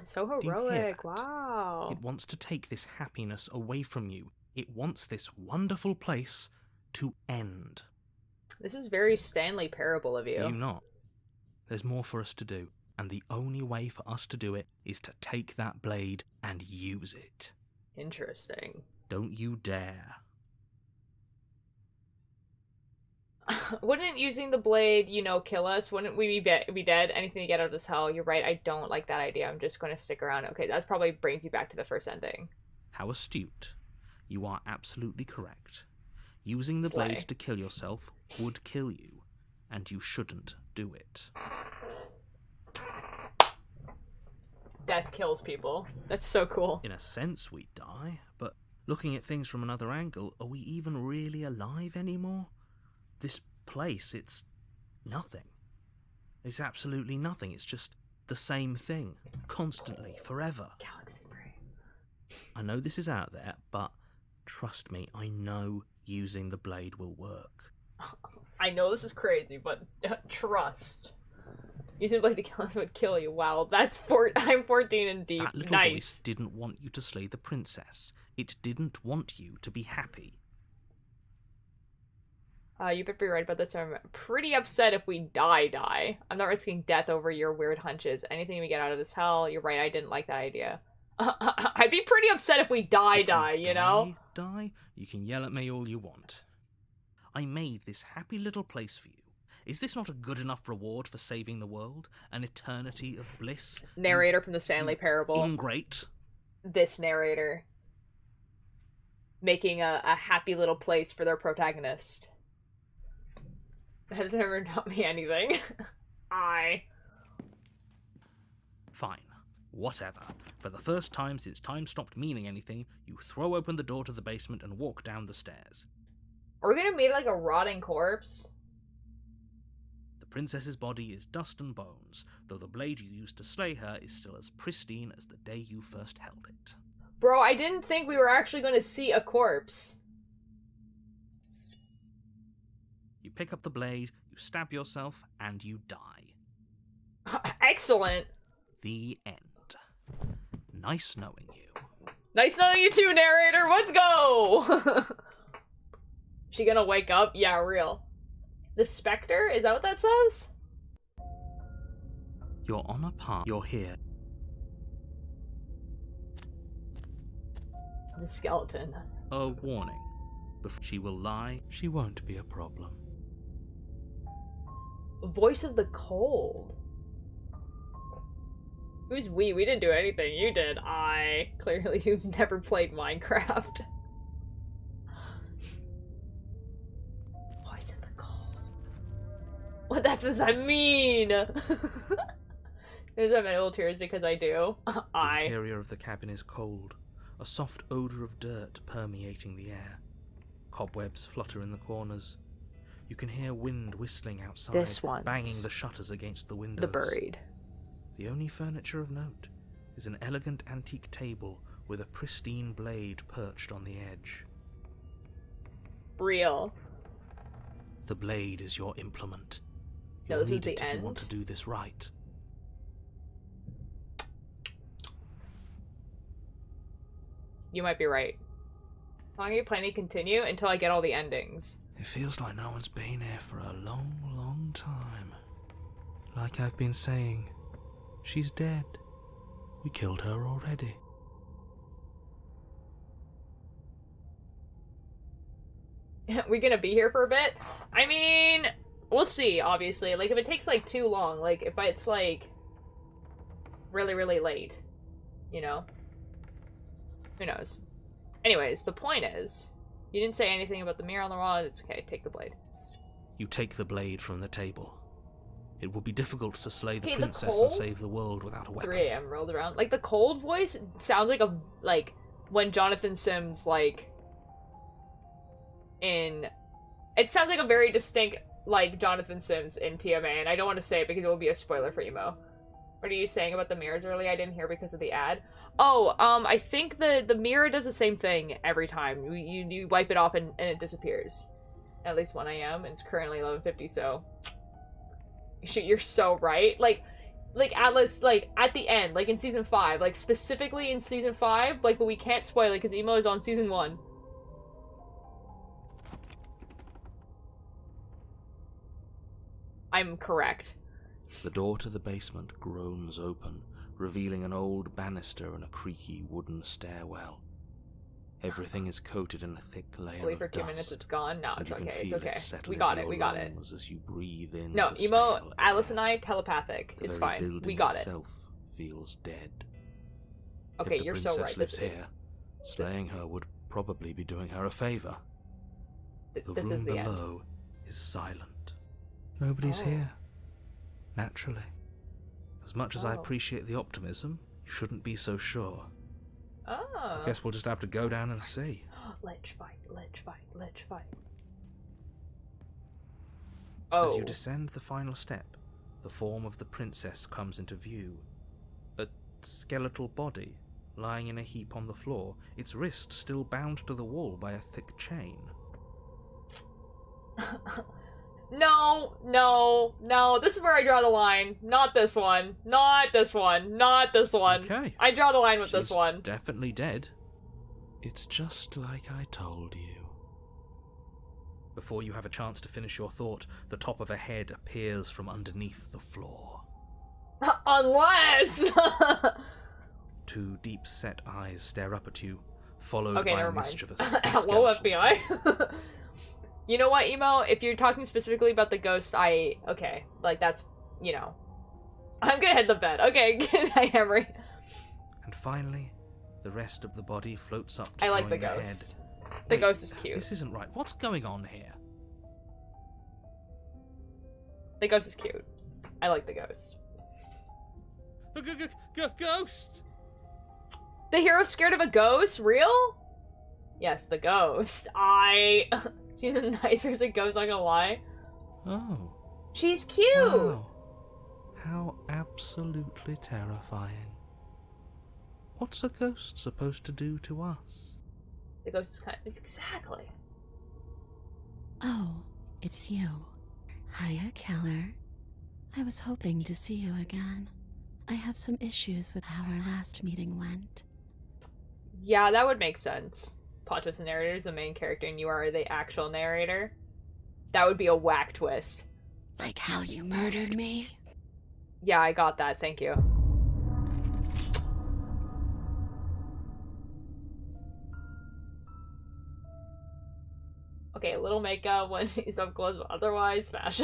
So Do you hear heroic, that? wow. It wants to take this happiness away from you. It wants this wonderful place to end. This is very Stanley Parable of Do you not? There's more for us to do, and the only way for us to do it is to take that blade and use it. Interesting. Don't you dare. Wouldn't using the blade, you know, kill us? Wouldn't we be dead? Anything to get out of this hell? You're right, I don't like that idea. I'm just going to stick around. Okay, that probably brings you back to the first ending. How astute. You are absolutely correct. Using the Slay. blade to kill yourself would kill you, and you shouldn't do it. Death kills people. That's so cool. In a sense, we die, but looking at things from another angle, are we even really alive anymore? This place, it's nothing. It's absolutely nothing. It's just the same thing, constantly, forever. Galaxy brain. I know this is out there, but trust me, I know using the blade will work. I know this is crazy, but trust. Using blade to kill us would kill you. Wow, that's I'm 14 and deep. That little Nice. voice didn't want you to slay the princess. It didn't want you to be happy. You better be right about this. I'm pretty upset if we die. I'm not risking death over your weird hunches. Anything we get out of this hell, you're right, I didn't like that idea. I'd be pretty upset if we If we you know? Die, you can yell at me all you want. I made this happy little place for you. Is this not a good enough reward for saving the world? An eternity of bliss? Narrator from the Stanley Parable. Ingrate. This narrator. Making a happy little place for their protagonist. That has never taught me anything. Fine. Whatever. For the first time since time stopped meaning anything, you throw open the door to the basement and walk down the stairs. Are we gonna make like a rotting corpse? The princess's body is dust and bones, though the blade you used to slay her is still as pristine as the day you first held it. Bro, I didn't think we were actually gonna see a corpse. You pick up the blade, you stab yourself, and you die. Excellent. The end. Nice knowing you. Nice knowing you too, narrator. Let's go. She gonna wake up? Yeah, real. The specter? Is that what that says? You're on a path. You're here. The skeleton. A warning. Before she will lie, she won't be a problem. Voice of the cold. Who's we? We didn't do anything. You did. Clearly you've never played Minecraft. Voice of the cold. What the f does that mean? There's so many little tears because I do. The interior of the cabin is cold. A soft odor of dirt permeating the air. Cobwebs flutter in the corners. You can hear wind whistling outside, This one's banging the shutters against the windows. The buried. The only furniture of note is an elegant antique table with a pristine blade perched on the edge. Real. The blade is your implement. No, You'll this is need the it if end. you want to do this right. You might be right. How long are you planning to continue? Until I get all the endings. It feels like no one's been here for a long, long time. Like I've been saying, she's dead. We killed her already. We gonna be here for a bit? I mean, we'll see, obviously. Like, if it takes, like, too long, like, if it's, like, really, really late, you know? Who knows? Anyways, the point is, you didn't say anything about the mirror on the wall. It's okay, take the blade. You take the blade from the table. It will be difficult to slay the Okay, the princess cold? and save the world without a weapon. 3 a.m. rolled around. Like, the cold voice sounds like when Jonathan Sims, like, it sounds like a very distinct, like, Jonathan Sims in TMA, and I don't want to say it because it will be a spoiler for Emo. What are you saying about the mirrors earlier? I didn't hear because of the ad. Oh, I think the mirror does the same thing every time. You wipe it off and it disappears. At least 1 a.m. and it's currently 11:50, so... Shoot, you're so right. Like Atlas, like, at the end, like, in Season 5, like, specifically in Season 5, like, but we can't spoil it because Emo is on Season 1. I'm correct. The door to the basement groans open, revealing an old banister and a creaky wooden stairwell. Everything is coated in a thick layer Wait of for 2 dust, minutes, it's gone. No, and it's you can okay, it's feel okay. it settle We got into it, your we got it. lungs as you breathe in No, the Emo, stale Alice air. and I, telepathic. The It's very fine. building We got it. itself feels dead. Okay, If the you're so princess right. lives here, slaying her would probably be doing her a favor. The This room is the end. below is silent. Nobody's Oh. here. Naturally. As much as I Oh. appreciate the optimism, you shouldn't be so sure. Oh. I guess we'll just have to go down and see. Ledge fight, ledge fight, ledge fight. Oh. As you descend the final step, the form of the princess comes into view. A skeletal body, lying in a heap on the floor, its wrist still bound to the wall by a thick chain. No. This is where I draw the line. Not this one. Not this one. Not this one. Okay. I draw the line with this She's one. definitely dead. It's just like I told you. Before you have a chance to finish your thought, the top of a head appears from underneath the floor. Unless... 2 deep-set eyes stare up at you, followed Okay, by never a mind. mischievous Hello, skeleton. FBI. You know what, Emo? If you're talking specifically about the ghost, okay. Like, that's, you know. I'm gonna hit the bed. Okay, good night, Emery. And finally, the rest of the body floats up to I like join the the ghost. head. The Wait, ghost is cute. This isn't right. What's going on here? The ghost is cute. I like the ghost. Ghost! The hero's scared of a ghost? Real? Yes, the ghost. She's nicer as a ghost, not gonna lie. Oh. She's cute! Wow. How absolutely terrifying. What's a ghost supposed to do to us? The ghost is kind of... Exactly. Oh, it's you. Hiya, Keller. I was hoping to see you again. I have some issues with how our last meeting went. Yeah, that would make sense. Plot twist: the narrator is the main character and you are the actual narrator. That would be a whack twist. Like how you murdered me? Yeah, I got that, thank you. Okay, a little makeup when she's up close, but otherwise, smash.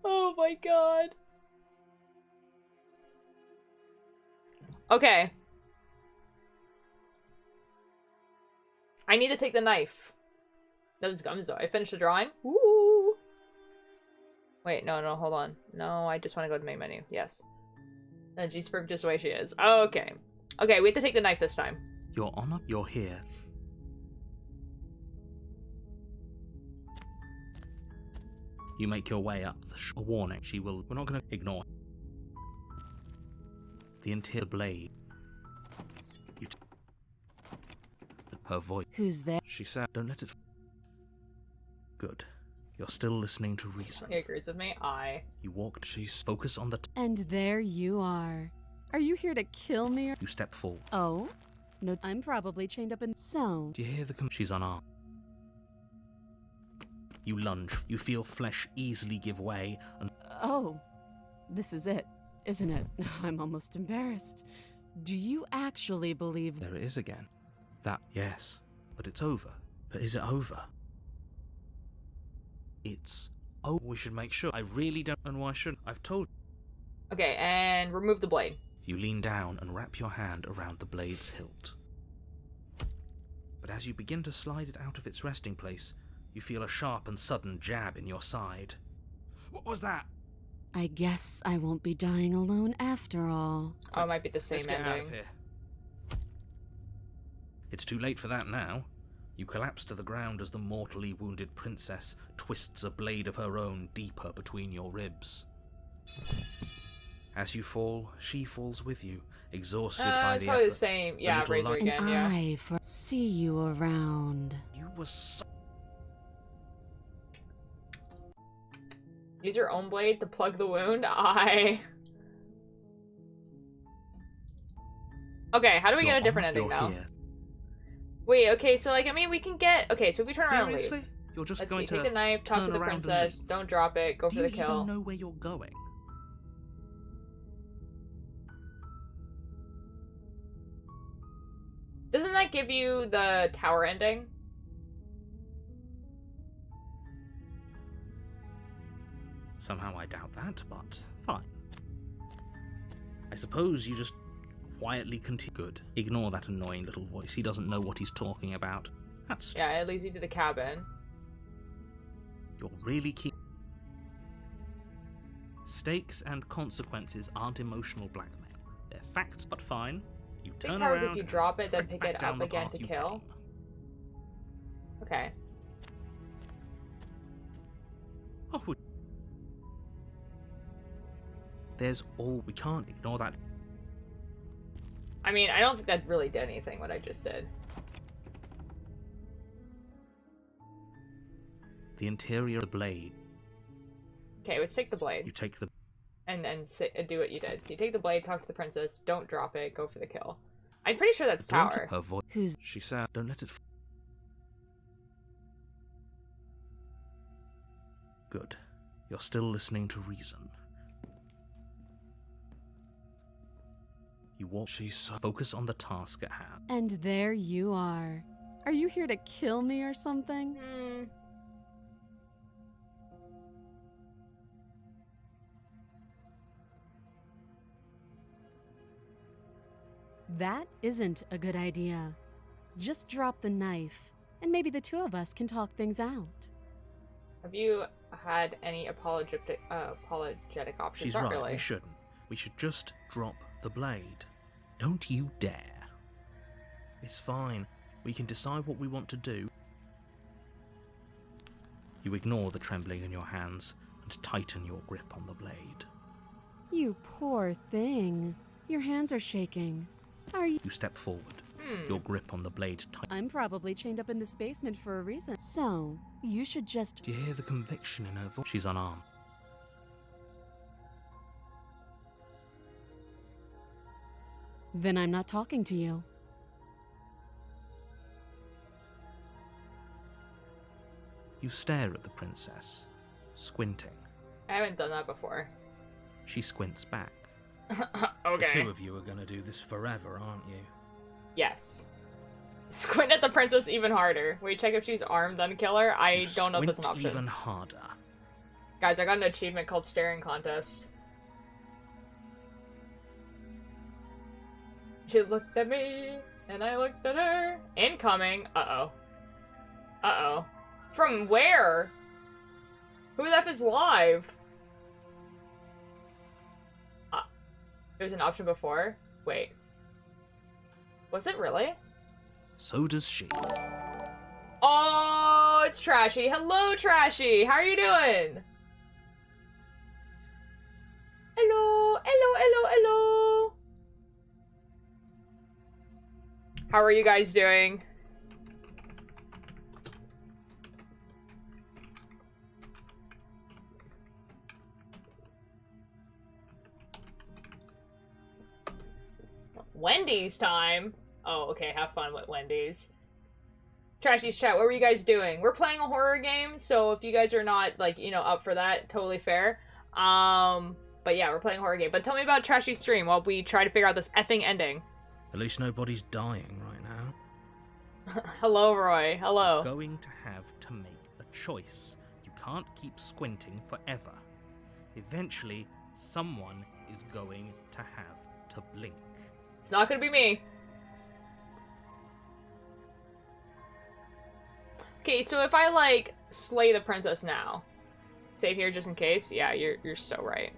Oh my god. Okay. I need to take the knife. Those gums, though. I finished the drawing. Woo! Wait, no, hold on. No, I just want to go to main menu. Yes. And she's perfect just the way she is. Okay. Okay, we have to take the knife this time. Your Honor, you're here. You make your way up the a warning. She will. We're not going to ignore the interior blade. You her voice. Who's there? She said, "Don't let it." Good. You're still listening to reason. He agrees with me. You walked. She's focus on the. And there you are. Are you here to kill me or— You step forward. Oh? No, I'm probably chained up in— So? Do you hear the she's unarmed. You lunge. You feel flesh easily give way and Oh. This is it, isn't it? I'm almost embarrassed. Do you actually believe— there it is again. That, yes. But it's over. But is it over? It's oh, we should make sure. I really don't, and why shouldn't? I've told. Okay, and remove the blade. You lean down and wrap your hand around the blade's hilt. But as you begin to slide it out of its resting place, you feel a sharp and sudden jab in your side. What was that? I guess I won't be dying alone after all. Oh, it might be the same Let's get ending. out of here. It's too late for that now. You collapse to the ground as the mortally wounded princess twists a blade of her own deeper between your ribs. As you fall, she falls with you, exhausted by it's the probably effort. the same. The Yeah, little razor light- again, An yeah. eye for— See you around. You were so Use your own blade to plug the wound. Okay, how do we get a different ending now? Here. Wait, okay, so like, I mean, we can get... Okay, so if we turn around and Seriously? leave. You're just Let's going see, to take the knife, talk to turn the around and princess, leave? don't drop it, go Do for you the kill. even know where you're going? Doesn't that give you the tower ending? Somehow I doubt that, but fine. I suppose you just quietly continue. Good. Ignore that annoying little voice. He doesn't know what he's talking about. That's... Yeah, it leads you to the cabin. You're really keen. Stakes and consequences aren't emotional blackmail. They're facts, but fine. You Think turn cowards around if you and drop it, then trek pick back it down up the again path to you kill. came. Okay. Oh, there's all we can't ignore that. I mean, I don't think that really did anything, what I just did. The interior of the blade. Okay, let's take the blade. You take the And do what you did. So you take the blade, talk to the princess, don't drop it, go for the kill. I'm pretty sure that's tower. her voice. Who's— She said, "Don't let it." Good. You're still listening to reason. You walk. She's so focus on the task at hand. And there you are. Are you here to kill me or something? Hmm. That isn't a good idea. Just drop the knife, and maybe the two of us can talk things out. Have you had any apologetic options? She's Not right. really. We shouldn't. We should just drop the blade. Don't you dare. It's fine. We can decide what we want to do. You ignore the trembling in your hands and tighten your grip on the blade. You poor thing. Your hands are shaking. Are you— You step forward. Your grip on the blade tight. I'm probably chained up in this basement for a reason. So, you should just... Do you hear the conviction in her voice? She's unarmed. Then I'm not talking to you. You stare at the princess, squinting. I haven't done that before. She squints back. Okay. The two of you are gonna do this forever, aren't you? Yes. Squint at the princess even harder. Wait, check if she's armed, then kill her. I don't know if that's an option. Even harder. Guys, I got an achievement called Staring Contest. She looked at me, and I looked at her. Incoming. Uh-oh. Uh-oh. From where? Who the F is live? There's an option before? Wait. Was it really? So does she. Oh, it's Trashy. Hello, Trashy. How are you doing? Hello, hello, hello, hello. How are you guys doing? Wendy's time? Oh, okay, have fun with Wendy's. Trashy's chat, what were you guys doing? We're playing a horror game, so if you guys are not, like, you know, up for that, totally fair. But yeah, we're playing a horror game. But tell me about Trashy's stream while we try to figure out this effing ending. At least nobody's dying right now. Hello, Roy. Hello. You're going to have to make a choice. You can't keep squinting forever. Eventually, someone is going to have to blink. It's not gonna be me. Okay, so if I, like, slay the princess now, save here just in case? Yeah, you're so right.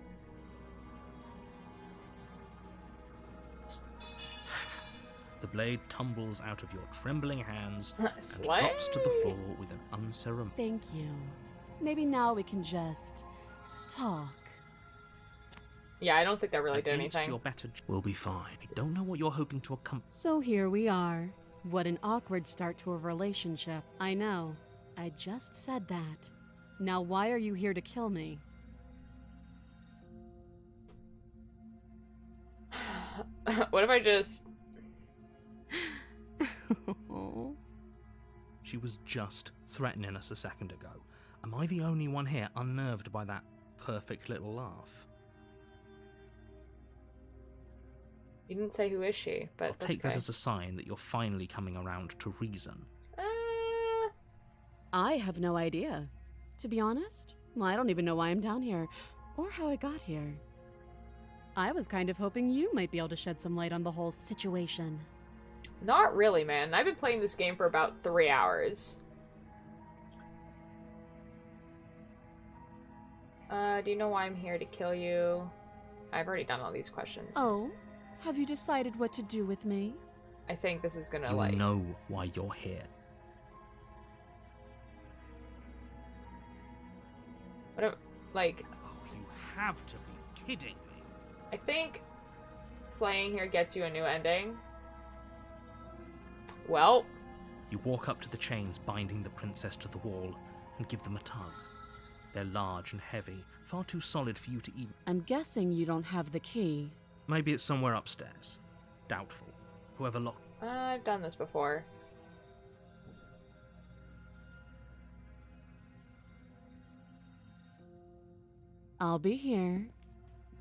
The blade tumbles out of your trembling hands and Slay? drops to the floor with an unceremonious... Thank you. Maybe now we can just... talk. Yeah, I don't think that really did Against anything. your better... We'll be fine. I don't know what you're hoping to accomplish. So here we are. What an awkward start to a relationship. I know. I just said that. Now why are you here to kill me? What if I just... She was just threatening us a second ago. Am I the only one here unnerved by that perfect little laugh? You didn't say who is she, but I'll that's take okay. that as a sign that you're finally coming around to reason. I have no idea. To be honest, I don't even know why I'm down here, or how I got here. I was kind of hoping you might be able to shed some light on the whole situation. Not really, man. I've been playing this game for about 3 hours. Do you know why I'm here to kill you? I've already done all these questions. Oh? Have you decided what to do with me? I think this is gonna, You like... know why you're here. What if, like... Oh, you have to be kidding me. I think slaying here gets you a new ending. Well... You walk up to the chains binding the princess to the wall and give them a tug. They're large and heavy, far too solid for you to even... I'm guessing you don't have the key. Maybe it's somewhere upstairs. Doubtful. Whoever locked... I've done this before. I'll be here.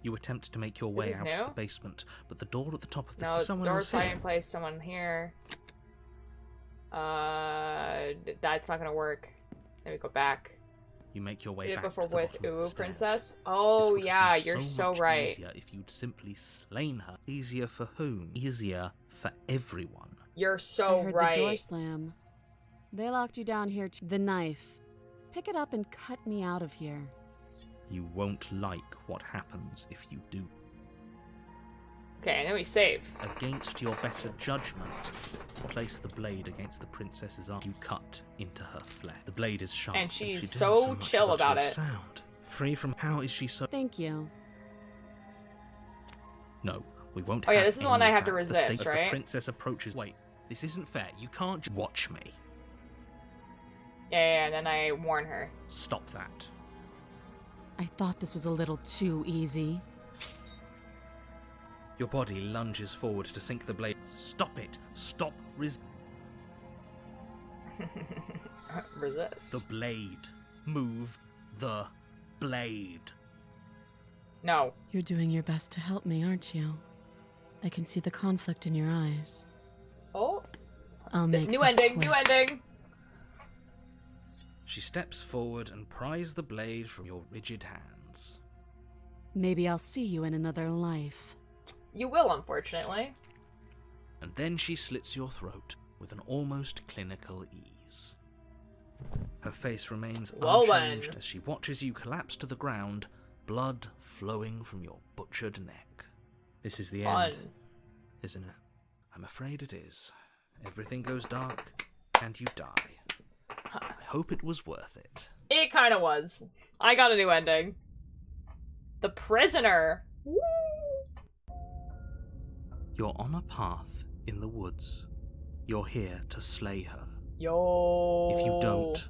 You attempt to make your way is out new? of the basement, but the door at the top of the... No, Someone door's else here. sliding in place, someone here. That's not gonna work. Let me go back. You make your way Did it back before to the with bottom of the Ooh stairs. Princess? This Oh would have yeah, been you're so much right. Easier if you'd simply slain her. Easier for whom? Easier for everyone. You're I so heard the door right. slam. They locked you down here the knife. Pick it up and cut me out of here. You won't like what happens if you do. Okay, and then we save. Against your better judgment, place the blade against the princess's arm. You cut into her flesh. The blade is sharp, And she's she didn't so much as chill utter about a it. Sound. Free from... How is she so... Thank you. No, we won't Oh, yeah, have this is the any one I of have to that. resist, the state right? The princess approaches... Wait, This isn't fair. You can't watch me. Yeah, and then I warn her. Stop that. I thought this was a little too easy. Your body lunges forward to sink the blade. Stop it. Stop Resist. the blade. Move the blade. No. You're doing your best to help me, aren't you? I can see the conflict in your eyes. Oh. I'll make New this ending, quick. new ending. She steps forward and pries the blade from your rigid hands. Maybe I'll see you in another life. You will, unfortunately. And then she slits your throat with an almost clinical ease. Her face remains Well unchanged then. as she watches you collapse to the ground, blood flowing from your butchered neck. This is the Fun. end, isn't it? I'm afraid it is. Everything goes dark, and you die. I hope it was worth it. It kind of was. I got a new ending. The prisoner. Woo! You're on a path in the woods. You're here to slay her. Yo. If you don't,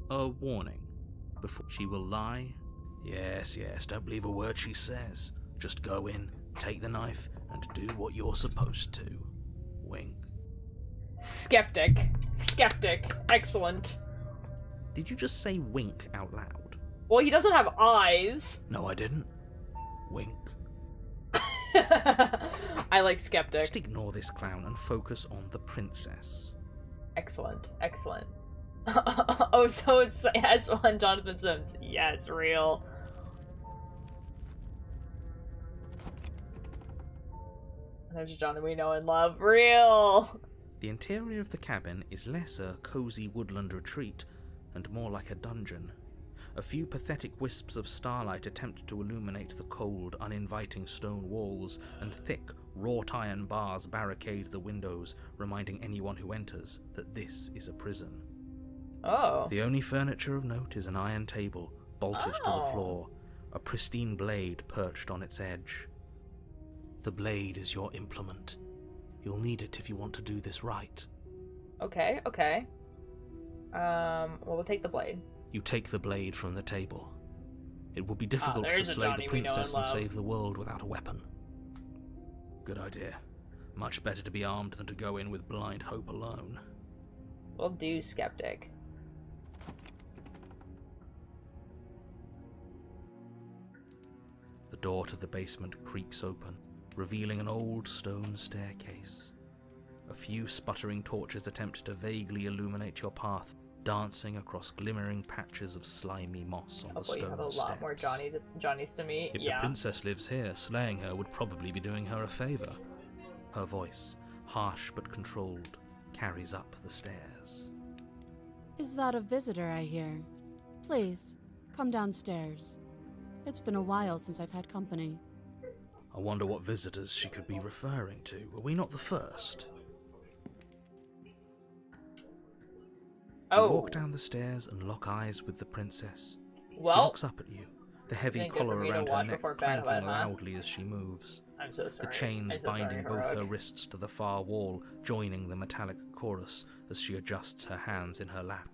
a warning. Before she will lie. Yes, don't believe a word she says. Just go in, take the knife, and do what you're supposed to. Wink. Skeptic. Skeptic. Excellent. Did you just say wink out loud? Well, he doesn't have eyes. No, I didn't. Wink. I like skeptic. Just ignore this clown and focus on the princess. Excellent. Excellent. Oh, so it's S1 Jonathan Sims. Yes, real. There's Johnny we know and love. Real. The interior of the cabin is less a cozy woodland retreat and more like a dungeon. A few pathetic wisps of starlight attempt to illuminate the cold, uninviting stone walls, and thick, wrought iron bars barricade the windows, reminding anyone who enters that this is a prison. Oh. The only furniture of note is an iron table, bolted to the Oh. floor, a pristine blade perched on its edge. The blade is your implement. You'll need it if you want to do this right. Okay, okay. Well, we'll take the blade. You take the blade from the table. It will be difficult to there's a slay Johnny the we know and princess and love. save the world without a weapon. Good idea. Much better to be armed than to go in with blind hope alone. We'll do skeptic. The door to the basement creaks open, revealing an old stone staircase. A few sputtering torches attempt to vaguely illuminate your path, dancing across glimmering patches of slimy moss on the Hopefully you stone have a lot more steps. Johnnies to meet. If Yeah. the princess lives here, slaying her would probably be doing her a favor. Her voice, harsh but controlled, carries up the stairs. Is that a visitor I hear? Please, come downstairs. It's been a while since I've had company. I wonder what visitors she could be referring to. Were we not the first? Oh. You walk down the stairs and lock eyes with the princess. She Well, looks up at you, the heavy ain't good collar for me to around her watch neck before bed, clanking huh? loudly as she moves. I'm so sorry. The chains I'm so sorry, binding both her Heroic. wrists to the far wall, joining the metallic chorus as she adjusts her hands in her lap.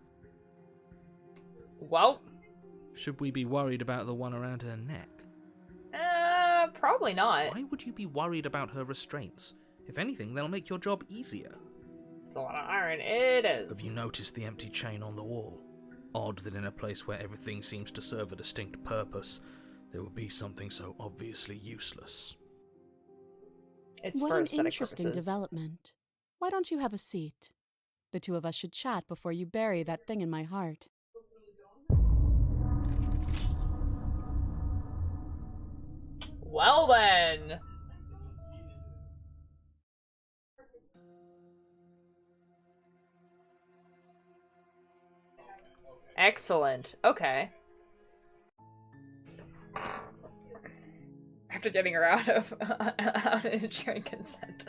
Well, Should we be worried about the one around her neck? probably not. Why would you be worried about her restraints? If anything, they'll make your job easier. It's a lot of iron. It Have is. you noticed the empty chain on the wall? Odd that in a place where everything seems to serve a distinct purpose, there would be something so obviously useless. It's What for an aesthetic interesting purposes. development. Why don't you have a seat? The two of us should chat before you bury that thing in my heart. Well then. Excellent. Okay. After getting her out of out of ensuring consent.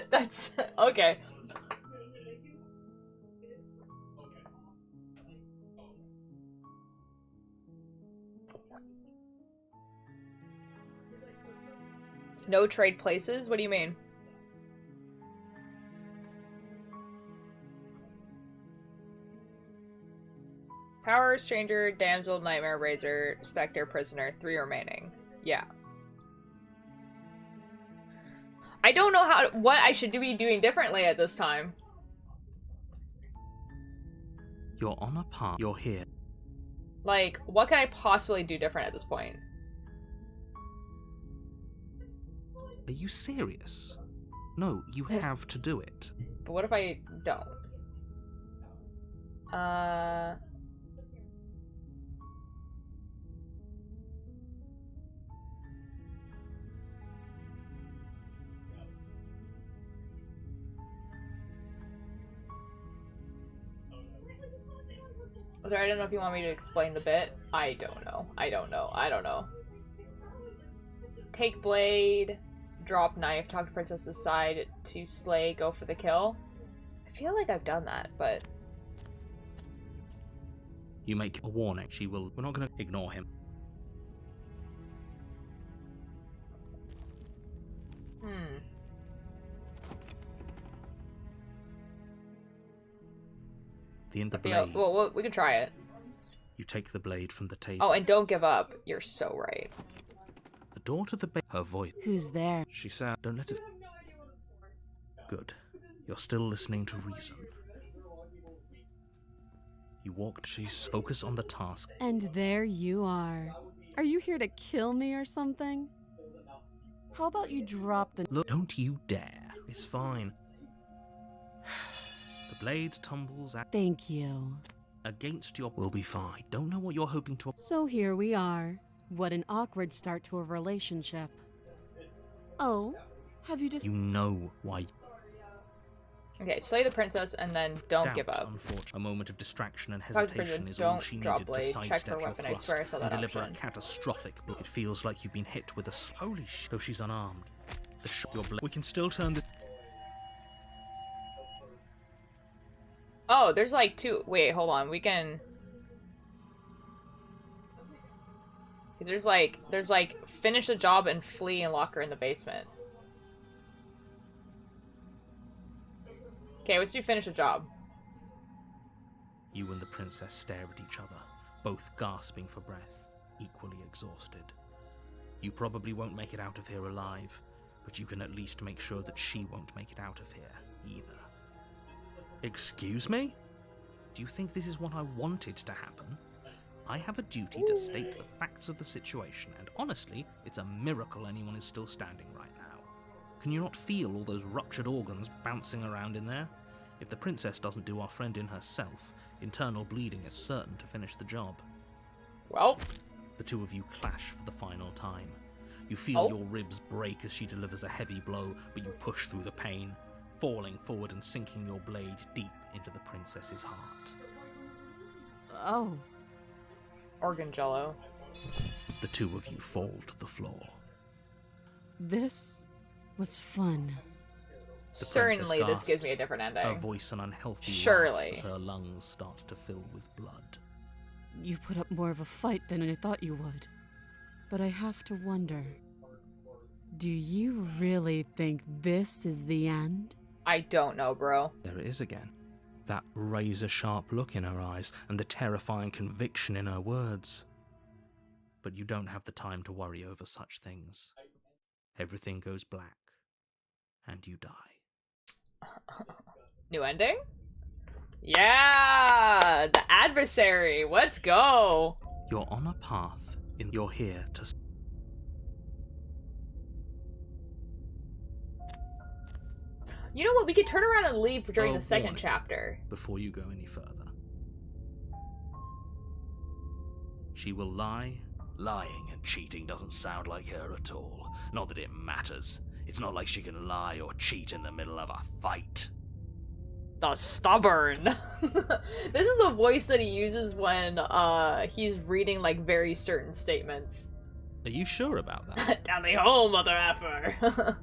That's okay. No trade places? What do you mean? Power, Stranger, Damsel, Nightmare, Razor, Spectre, Prisoner. 3 remaining. Yeah. I don't know what I should be doing differently at this time. You're on a path. You're here. Like, what can I possibly do different at this point? Are you serious? No, you have to do it. But what if I don't? Sorry, I don't know if you want me to explain the bit. I don't know. I don't know. Take blade, drop knife, talk to princess's side to slay, go for the kill. I feel like I've done that, but... You make a warning. She will... We're not gonna ignore him. The blade. Well, we can try it. You take the blade from the table. Oh, and don't give up. You're so right. The door to the bed. Her voice. Who's there? She said, don't let it... Good. You're still listening to reason. You walked. She's focused on the task. And there you are. Are you here to kill me or something? How about you drop the... Look, don't you dare. It's fine. The blade tumbles out. Thank you. Against your... We'll be fine. Don't know what you're hoping to... So here we are. What an awkward start to a relationship. Oh, have you just... You know why... Okay, slay the princess and then don't give up. A moment of distraction and hesitation is all she needed to sidestep your thrust and deliver a catastrophic blow. It feels like you've been hit with a... Holy sh... Though she's unarmed. Your blade... We can still turn the... Oh, there's like 2... Wait, hold on. We can... There's like, finish the job and flee and lock her in the basement. Okay, let's do finish the job. You and the princess stare at each other, both gasping for breath, equally exhausted. You probably won't make it out of here alive, but you can at least make sure that she won't make it out of here, either. Excuse me? Do you think this is what I wanted to happen? I have a duty to state the facts of the situation, and honestly, it's a miracle anyone is still standing right now. Can you not feel all those ruptured organs bouncing around in there? If the princess doesn't do our friend in herself, internal bleeding is certain to finish the job. Well... The two of you clash for the final time. You feel your ribs break as she delivers a heavy blow, but you push through the pain, falling forward and sinking your blade deep into the princess's heart. Oh. Organ jello. The two of you fall to the floor. This was fun. Certainly this gives me a different ending. Her voice an unhealthy Surely. As her lungs start to fill with blood. You put up more of a fight than I thought you would. But I have to wonder, do you really think this is the end? I don't know, bro. There it is again. That razor-sharp look in her eyes and the terrifying conviction in her words. But you don't have the time to worry over such things. Everything goes black, and you die. New ending? Yeah! The adversary! Let's go! You're on a path. You're here to... You know what? We could turn around and leave during the second warning. chapter. Before you go any further. She will lie. Lying and cheating doesn't sound like her at all. Not that it matters. It's not like she can lie or cheat in the middle of a fight. The stubborn. This is the voice that he uses when he's reading like very certain statements. Are you sure about that? Tell me home, mother effer.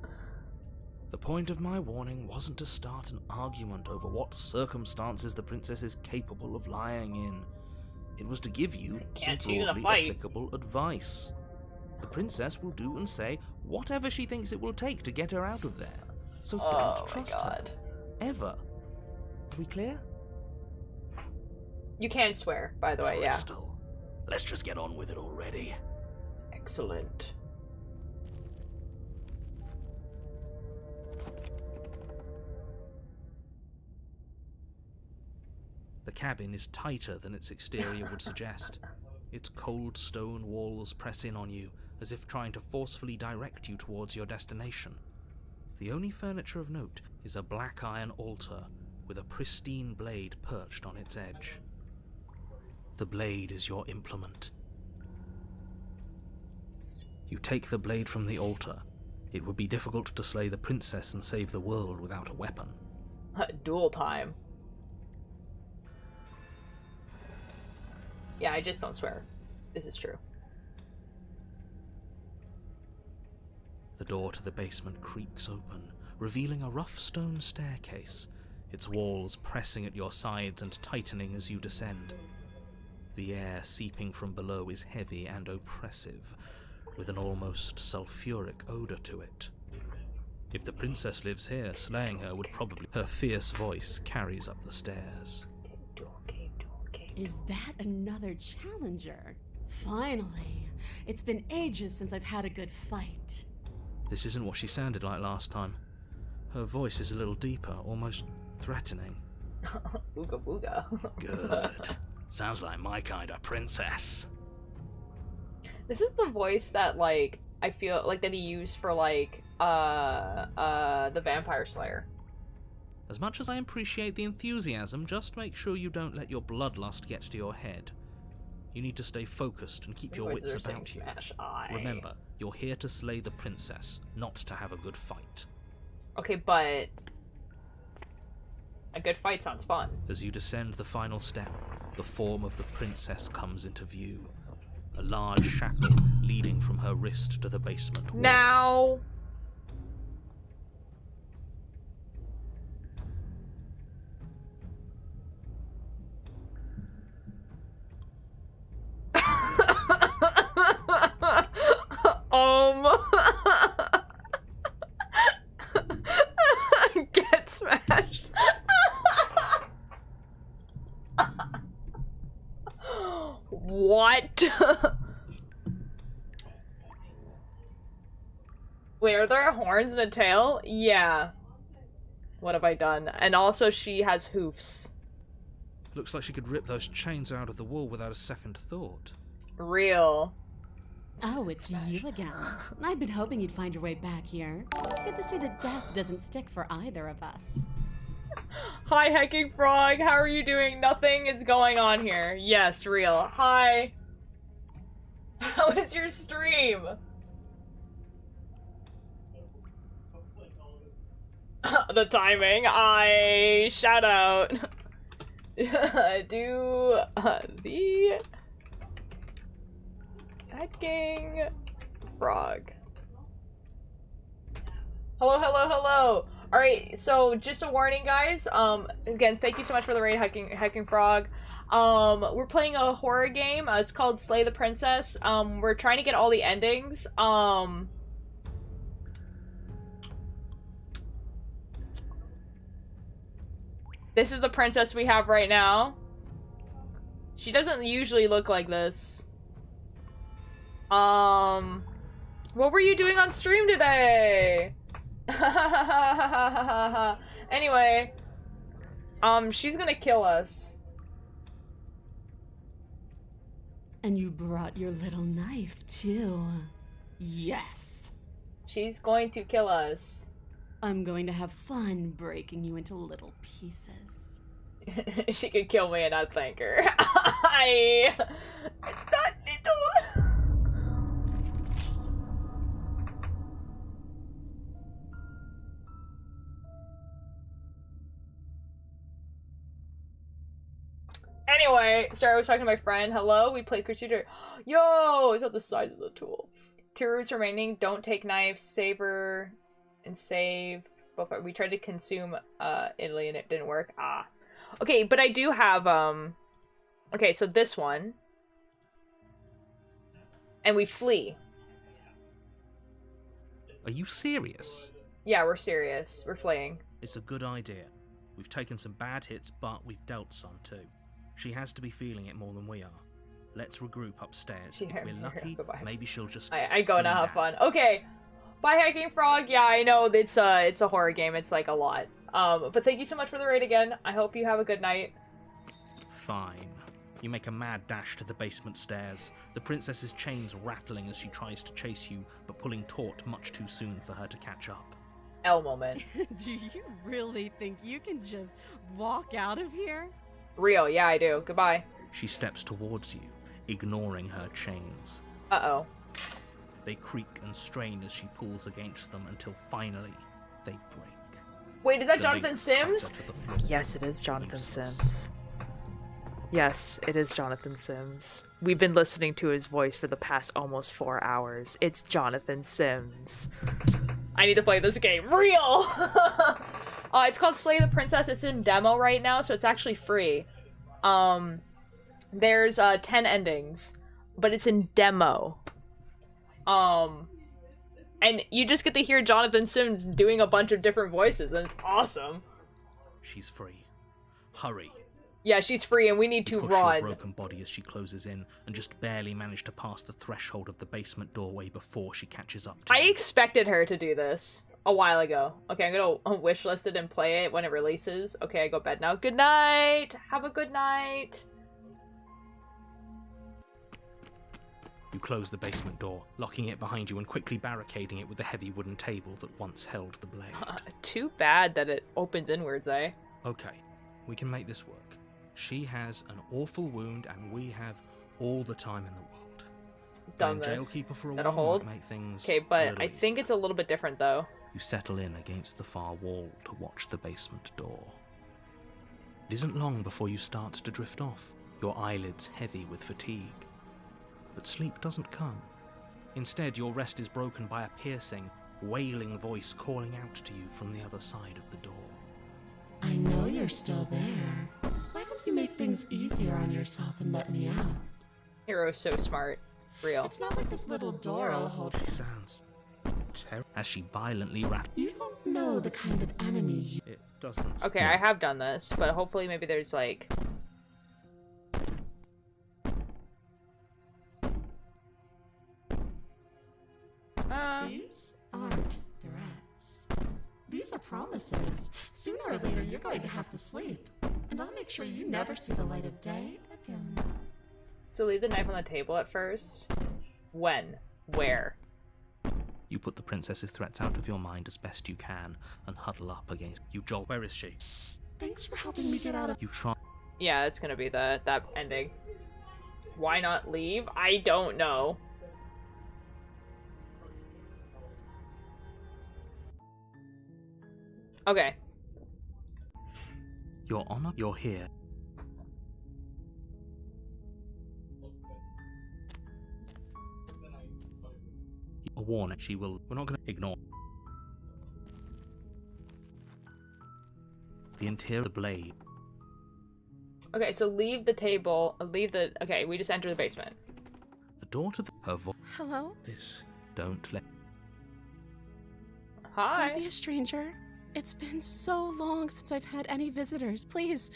The point of my warning wasn't to start an argument over what circumstances the princess is capable of lying in. It was to give you some Can't cheat in a broadly fight. applicable advice. The princess will do and say whatever she thinks it will take to get her out of there. So don't trust her. Ever. Are we clear? You can swear, by the way, yeah. Crystal, let's just get on with it already. Excellent. The cabin is tighter than its exterior would suggest. Its cold stone walls press in on you, as if trying to forcefully direct you towards your destination. The only furniture of note is a black iron altar with a pristine blade perched on its edge. The blade is your implement. You take the blade from the altar. It would be difficult to slay the princess and save the world without a weapon. Duel time. Yeah, I just don't swear. This is true. The door to the basement creaks open, revealing a rough stone staircase, its walls pressing at your sides and tightening as you descend. The air seeping from below is heavy and oppressive, with an almost sulfuric odor to it. If the princess lives here, slaying her would probably... Her fierce voice carries up the stairs. Is that another challenger? Finally. It's been ages since I've had a good fight. This isn't what she sounded like last time. Her voice is a little deeper, almost threatening. Booga booga. Good. Sounds like my kind of princess. This is the voice that, like, I feel like that he used for, like, the Vampire Slayer. As much as I appreciate the enthusiasm, just make sure you don't let your bloodlust get to your head. You need to stay focused and keep your wits about you. Remember, you're here to slay the princess, not to have a good fight. Okay, but a good fight sounds fun. As you descend the final step, the form of the princess comes into view. A large shackle leading from her wrist to the basement wall. Now... Get smashed. What? Wait, are there horns and a tail? Yeah. What have I done? And also she has hoofs. Looks like she could rip those chains out of the wall without a second thought. Real. Oh, it's you again. I've been hoping you'd find your way back here. Good to see that death doesn't stick for either of us. Hi, Hecking Frog. How are you doing? Nothing is going on here. Yes, real. Hi. How is your stream? The timing. Shout out. Do the Hecking Frog. Hello, hello, hello. Alright, so just a warning, guys. Again, thank you so much for the raid, Hecking Frog. We're playing a horror game. It's called Slay the Princess. We're trying to get all the endings. This is the princess we have right now. She doesn't usually look like this. What were you doing on stream today? Anyway, she's gonna kill us. And you brought your little knife, too. Yes. She's going to kill us. I'm going to have fun breaking you into little pieces. She could kill me and I'd thank her. It's not little. Anyway, sorry, I was talking to my friend. Hello, we played Crusader. Yo, it's on the side of the tool. 2 roots remaining. Don't take knives. Savor and save. But we tried to consume Italy and it didn't work. Ah. Okay, but I do have, okay, so this one. And we flee. Are you serious? Yeah, we're serious. We're fleeing. It's a good idea. We've taken some bad hits, but we've dealt some too. She has to be feeling it more than we are. Let's regroup upstairs. If we're lucky, maybe she'll just... I go now, have fun. Okay. Bye, Hacking Frog. Yeah, I know it's a horror game. It's like a lot. But thank you so much for the raid again. I hope you have a good night. Fine. You make a mad dash to the basement stairs, the princess's chains rattling as she tries to chase you, but pulling taut much too soon for her to catch up. L moment. Do you really think you can just walk out of here? Real, yeah, I do. Goodbye. She steps towards you, ignoring her chains. Uh-oh. They creak and strain as she pulls against them until finally they break. Wait, is that The Jonathan link Sims? cuts up to the floor. Yes, it is Jonathan Useless. Sims. Yes, it is Jonathan Sims. We've been listening to his voice for the past almost 4 hours. It's Jonathan Sims. I need to play this game. Real! It's called Slay the Princess. It's in demo right now, so it's actually free. There's 10 endings, but it's in demo. And you just get to hear Jonathan Sims doing a bunch of different voices, and it's awesome. She's free. Hurry. Yeah, she's free, and we need to You push her run. broken body as she closes in, and just barely manage to pass the threshold of the basement doorway before she catches up to I you. expected her to do this a while ago. Okay, I'm gonna wishlist it and play it when it releases. Okay, I go to bed now. Good night! Have a good night! You close the basement door, locking it behind you and quickly barricading it with the heavy wooden table that once held the blade. Too bad that it opens inwards, eh? Okay, we can make this work. She has an awful wound, and we have all the time in the world. Done Playing this. jailkeeper for a That'll while hold. might make things Okay, a but little I think easier. it's a little bit different, though. You settle in against the far wall to watch the basement door. It isn't long before you start to drift off, your eyelids heavy with fatigue. But sleep doesn't come. Instead, your rest is broken by a piercing, wailing voice calling out to you from the other side of the door. I know you're still there. Why don't you make things easier on yourself and let me out? Hero's so smart. Real. It's not like this little door I'll hold. She sounds terrible as she violently rattles. You don't know the kind of enemy you... It doesn't. Okay, I have done this, but hopefully maybe there's, like... These aren't threats. These are promises. Sooner or later, you're going to have to sleep. And I'll make sure you never see the light of day again. So leave the knife on the table at first? When? Where? You put the princess's threats out of your mind as best you can and huddle up against you. Joel, where is she? Thanks for helping me get out of... You try. Yeah, it's gonna be that ending. Why not leave? I don't know. Okay. Your honor, you're here. A warning, she will. We're not gonna ignore. The interior of the blade. Okay, so leave the table. Leave the. Okay, we just enter the basement. The door to her voice Hello? is. Don't let. Hi. Don't be a stranger. It's been so long since I've had any visitors. Please,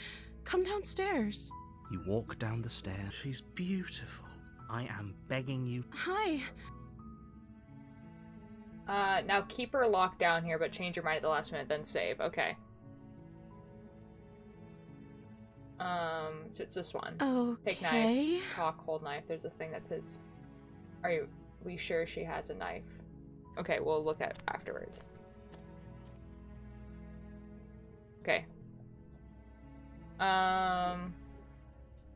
come downstairs. You walk down the stairs. She's beautiful. I am begging you. Hi. Now keep her locked down here, but change your mind at the last minute, then save. Okay. So it's this one. Take Okay. knife. Talk, hold knife. There's a thing that says, we sure she has a knife? Okay, we'll look at it afterwards. Okay.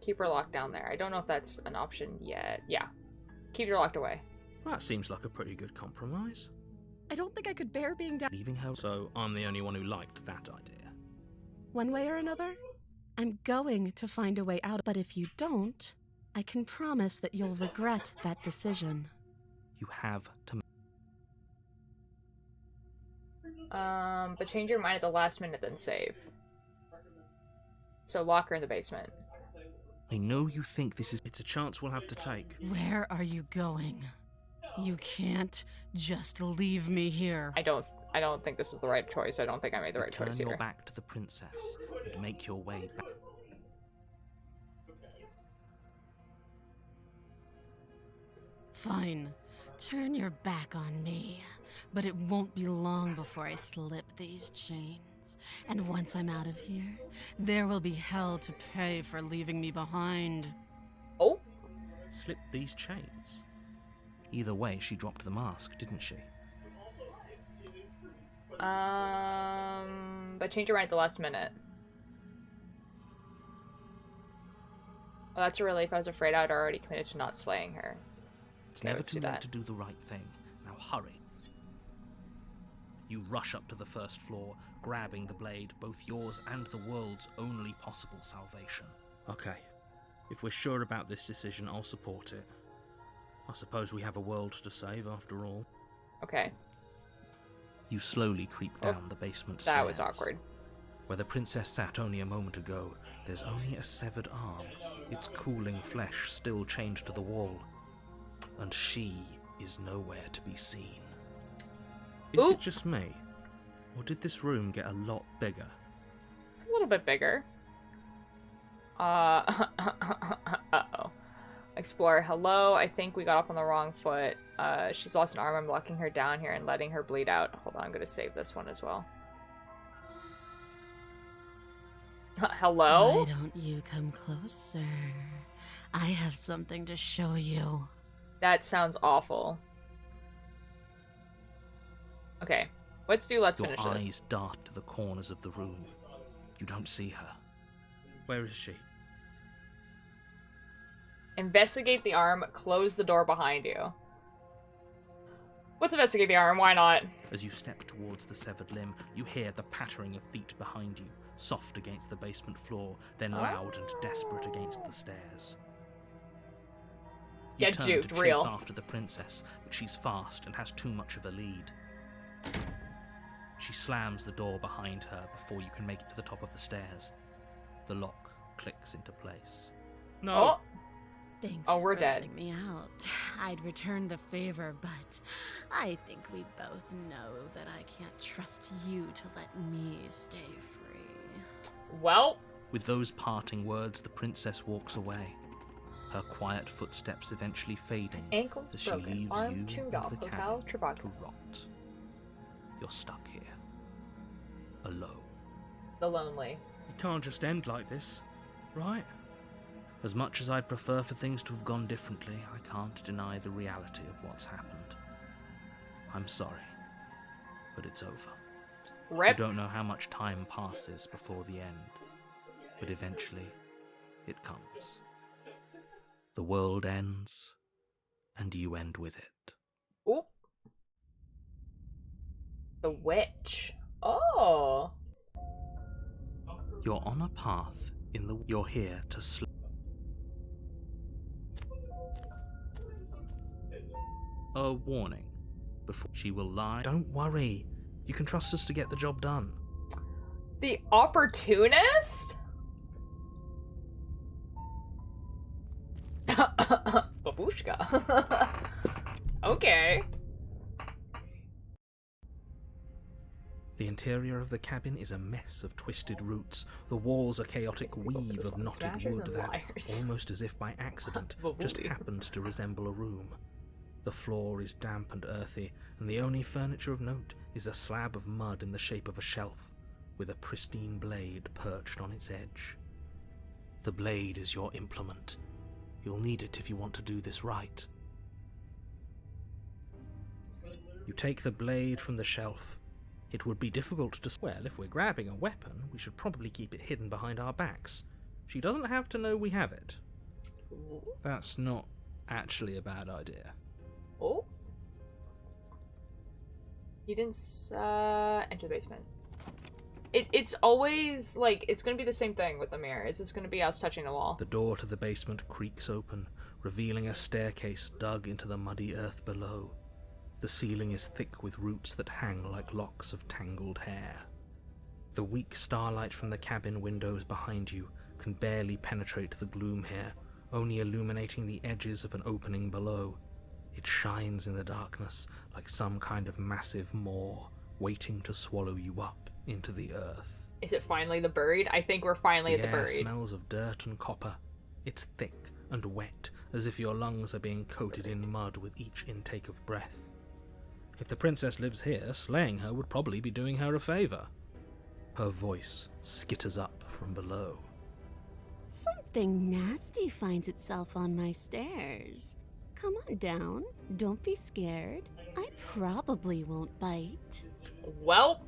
Keep her locked down there. I don't know if that's an option yet. Yeah. Keep her locked away. That seems like a pretty good compromise. I don't think I could bear being down Leaving her. So I'm the only one who liked that idea. one way or another. I'm going to find a way out, but if you don't, I can promise that you'll regret that decision. You have to. But change your mind at the last minute, then save. So lock her in the basement. I know you think this is. It's a chance we'll have to take. Where are you going? You can't just leave me here. I don't think this is the right choice. I don't think I made the right choice Turn your here. back to the princess and make your way back. Fine. Turn your back on me. But it won't be long before I slip these chains. And once I'm out of here, there will be hell to pay for leaving me behind. Oh, Slip these chains. Either way, she dropped the mask, didn't she? but change your mind at the last minute. Well, that's a relief. I was afraid I'd already committed to not slaying her. It's Okay, never let's too do late that. to do the right thing. Now hurry. You rush up to the first floor, grabbing the blade, both yours and the world's only possible salvation. Okay. If we're sure about this decision, I'll support it. I suppose we have a world to save after all. Okay, You slowly creep Oh, down the basement stairs. that was awkward. Where the princess sat only a moment ago, there's only a severed arm, its cooling flesh still chained to the wall. And she is nowhere to be seen. Is Ooh. it just me? Or did this room get a lot bigger? It's a little bit bigger. Uh-oh. Explorer, hello. I think we got off on the wrong foot. She's lost an arm. I'm locking her down here and letting her bleed out. Hold on, I'm gonna save this one as well. Hello? Why don't you come closer? I have something to show you. That sounds awful. Okay, let's Your finish eyes this. dart to the corners of the room. You don't see her. Where is she? Investigate the arm, close the door behind you. Let's investigate the arm, why not? As you step towards the severed limb, you hear the pattering of feet behind you, soft against the basement floor, then loud and desperate against the stairs. You Get turn juked, to chase real. after the princess, but she's fast and has too much of a lead. She slams the door behind her before you can make it to the top of the stairs. The lock clicks into place. No! Oh, Thanks Oh, we're for dead. letting me out. I'd return the favor, but I think we both know that I can't trust you to let me stay free. well, With those parting words, the princess walks away, her quiet footsteps eventually fading ankles as she broken, leaves arm you chewed and off, the Hotel cabin Trivago. to rot. You're stuck here, alone. The lonely. It can't just end like this, right? As much as I'd prefer for things to have gone differently, I can't deny the reality of what's happened. I'm sorry, but it's over. You Rip. don't know how much time passes before the end, but eventually it comes. The world ends, and you end with it. Oop. The witch. Oh. You're on a path in the... You're here to sleep. A warning. Before she will lie. Don't worry. You can trust us to get the job done. The opportunist? Babushka. Okay. The interior of the cabin is a mess of twisted roots. The walls a chaotic weave This of one, knotted smashers wood and that, liars. almost as if by accident, just Babushka. happened to resemble a room. The floor is damp and earthy, and the only furniture of note is a slab of mud in the shape of a shelf, with a pristine blade perched on its edge. The blade is your implement. You'll need it if you want to do this right. You take the blade from the shelf. It would be difficult to... Well, if we're grabbing a weapon, we should probably keep it hidden behind our backs. She doesn't have to know we have it. That's not actually a bad idea. Oh. You didn't enter the basement. It's always like it's gonna be the same thing with the mirror. It's just gonna be us touching the wall. The door to the basement creaks open, revealing a staircase dug into the muddy earth below. The ceiling is thick with roots that hang like locks of tangled hair. The weak starlight from the cabin windows behind you can barely penetrate the gloom here, only illuminating the edges of an opening below. It shines in the darkness like some kind of massive maw waiting to swallow you up into the earth. Is it finally the buried? I think we're finally at the air buried. smells of dirt and copper. It's thick and wet, as if your lungs are being coated in mud with each intake of breath. If the princess lives here, slaying her would probably be doing her a favour. Her voice skitters up from below. Something nasty finds itself on my stairs. Come on down. Don't be scared. I probably won't bite. Well,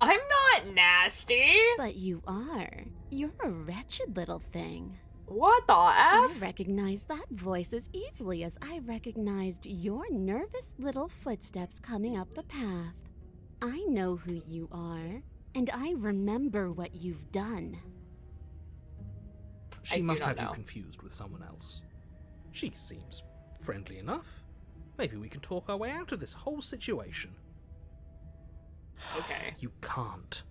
I'm not nasty. But you are. You're a wretched little thing. What the I F? recognize that voice as easily as I recognized your nervous little footsteps coming up the path. I know who you are, and I remember what you've done. She I do must not have you know. confused with someone else. She seems friendly enough. Maybe we can talk our way out of this whole situation. Okay. You can't.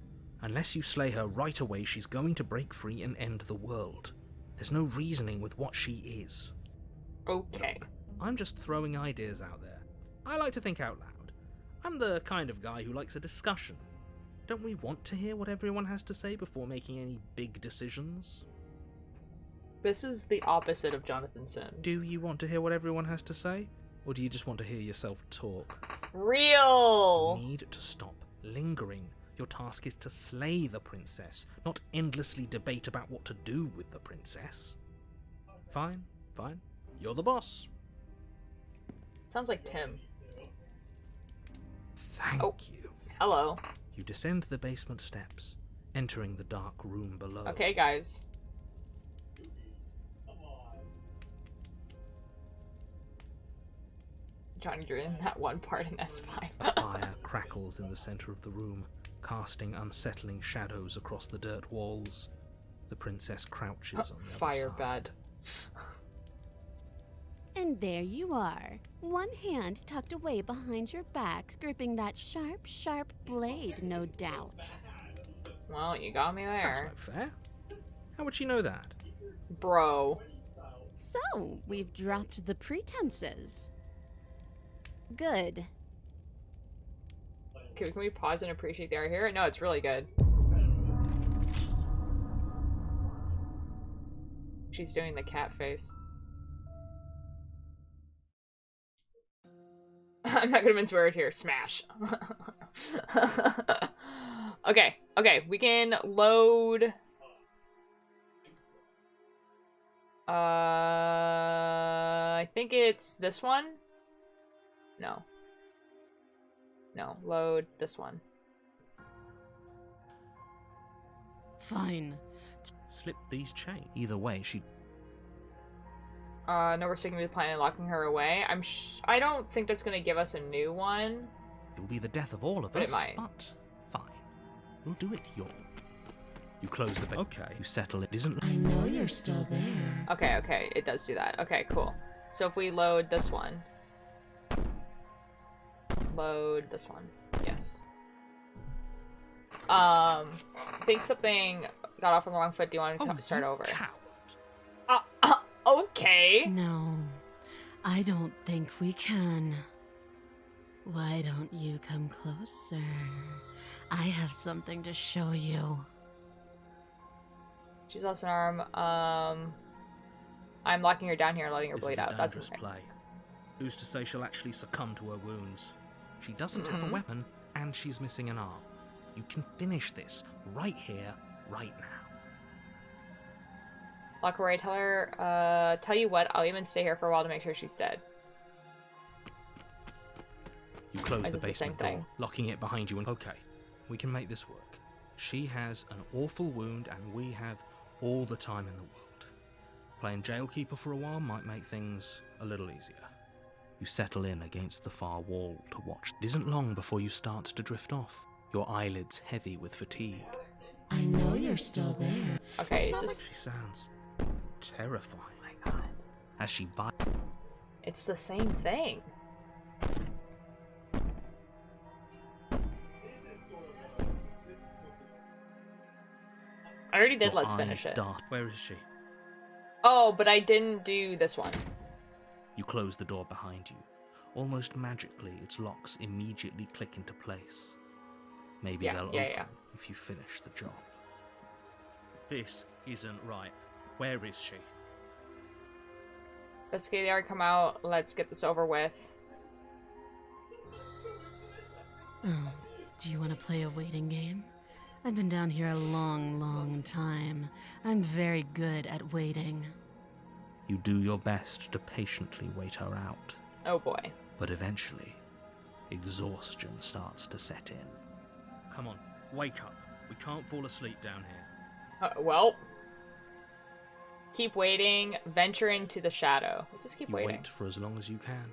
Unless you slay her right away, she's going to break free and end the world. There's no reasoning with what she is. Okay. Look, I'm just throwing ideas out there. I like to think out loud. I'm the kind of guy who likes a discussion. Don't we want to hear what everyone has to say before making any big decisions? This is the opposite of Jonathan Sims. Do you want to hear what everyone has to say? Or do you just want to hear yourself talk? Real! You need to stop lingering. Your task is to slay the princess, not endlessly debate about what to do with the princess. Fine, fine. You're the boss. Sounds like Tim. Thank Oh. you. Hello. You descend the basement steps, entering the dark room below. Okay, guys. Johnny drew in that one part in S5. A fire crackles in the center of the room, casting unsettling shadows across the dirt walls. The princess crouches on the other Fire side. bed. And there you are, one hand tucked away behind your back, gripping that sharp, sharp blade, no doubt. Well, you got me That's there. not fair. How would she know that? Bro. So, we've dropped the pretenses. Good. Okay, can we pause and appreciate the art here? No, it's really good. She's doing the cat face. I'm not gonna mince word here. Smash. Okay, we can load. I think it's this one. No, load this one. Fine. Slip these chains. Either way, she... No, we're sticking with the plan and locking her away. I don't think that's gonna give us a new one. It'll be the death of all of But us, it might. but fine. We'll do it your... You close the bay. Okay. You settle it. Isn't... I know you're still there. Okay, it does do that. Okay, cool. So if we load this one. Load this one. Yes. I think something got off on the wrong foot. Do you want to start you over? Coward. Okay. No, I don't think we can. Why don't you come closer? I have something to show you. She's lost an arm. I'm locking her down here and letting her This bleed is a out. That's dangerous okay. play. Who's to say she'll actually succumb to her wounds? She doesn't have Mm-hmm. a weapon, and she's missing an arm. You can finish this right here, right now. Lock her away. Tell her. Tell you what. I'll even stay here for a while to make sure she's dead. You close Is the this the same basement door, thing? locking it behind you, and okay, we can make this work. She has an awful wound, and we have all the time in the world. Playing jailkeeper for a while might make things a little easier. You settle in against the far wall to watch. It isn't long before you start to drift off, your eyelids heavy with fatigue. I know you're still there. Okay, It's it's not just. She sounds terrifying. Oh my god. As she It's the same thing. I already did. your Let's finish eyes it. dart. Where is she? Oh, but I didn't do this one. You close the door behind you. Almost magically, its locks immediately click into place. Maybe they'll open if you finish the job. This isn't right. Where is she? Investigate the yard, come out. Let's get this over with. Oh, do you want to play a waiting game? I've been down here a long, long time. I'm very good at waiting. You do your best to patiently wait her out. Oh boy. But eventually, exhaustion starts to set in. Come on, wake up. We can't fall asleep down here. Well. Keep waiting. Venture into the shadow. Let's just keep You waiting. wait for as long as you can,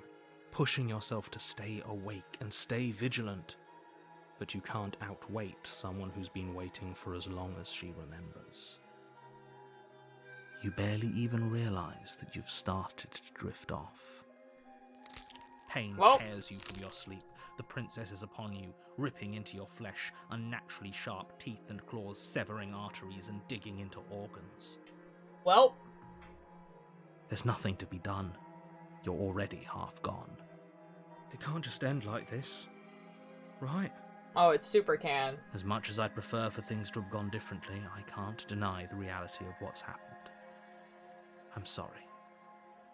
pushing yourself to stay awake and stay vigilant. But you can't outwait someone who's been waiting for as long as she remembers. You barely even realize that you've started to drift off. Pain tears you from your sleep. The princess is upon you, ripping into your flesh, unnaturally sharp teeth and claws severing arteries and digging into organs. Well. There's nothing to be done. You're already half gone. It can't just end like this, right? Oh, it super can. As much as I'd prefer for things to have gone differently, I can't deny the reality of what's happened. I'm sorry,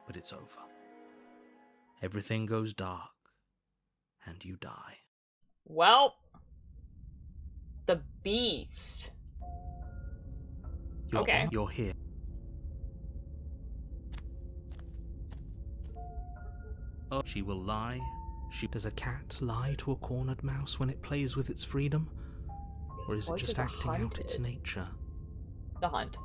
but it's over. Everything goes dark, and you die. Well, the beast. You're here. Oh, she will lie. Does a cat lie to a cornered mouse when it plays with its freedom? Or is it just acting out its nature? The hunt.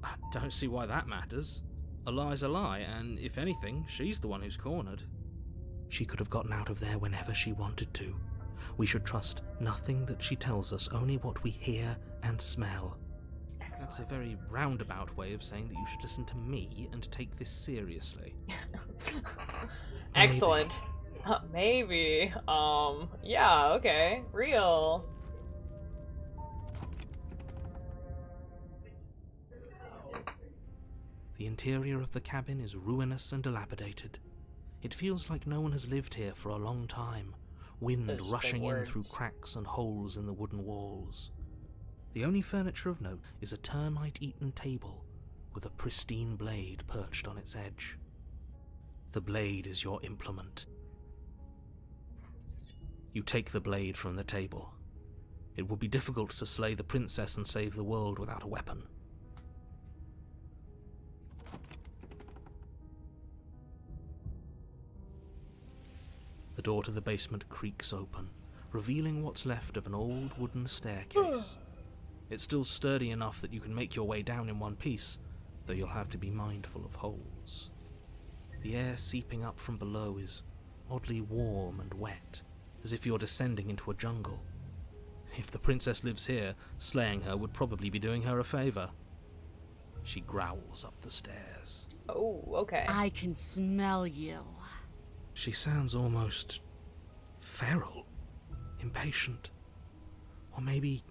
I don't see why that matters. A lie's a lie, and if anything, she's the one who's cornered. She could have gotten out of there whenever she wanted to. We should trust nothing that she tells us, only what we hear and smell. Excellent. That's a very roundabout way of saying that you should listen to me and take this seriously. Excellent. Maybe. Yeah, okay. Real. The interior of the cabin is ruinous and dilapidated. It feels like no one has lived here for a long time, wind rushing in through cracks and holes in the wooden walls. The only furniture of note is a termite-eaten table with a pristine blade perched on its edge. The blade is your implement. You take the blade from the table. It would be difficult to slay the princess and save the world without a weapon. The door to the basement creaks open, revealing what's left of an old wooden staircase. It's still sturdy enough that you can make your way down in one piece, though you'll have to be mindful of holes. The air seeping up from below is oddly warm and wet, as if you're descending into a jungle. If the princess lives here, slaying her would probably be doing her a favor. She growls up the stairs. Oh, okay. I can smell you. She sounds almost feral, impatient, or maybe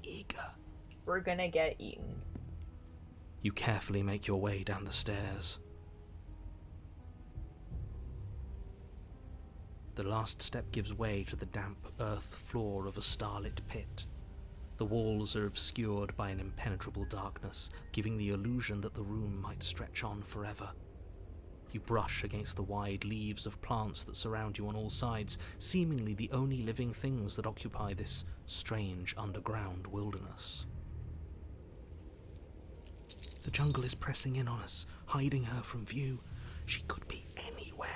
eager. We're gonna get eaten. You carefully make your way down the stairs. The last step gives way to the damp earth floor of a starlit pit. The walls are obscured by an impenetrable darkness, giving the illusion that the room might stretch on forever. You brush against the wide leaves of plants that surround you on all sides, seemingly the only living things that occupy this strange underground wilderness. The jungle is pressing in on us, hiding her from view. She could be anywhere.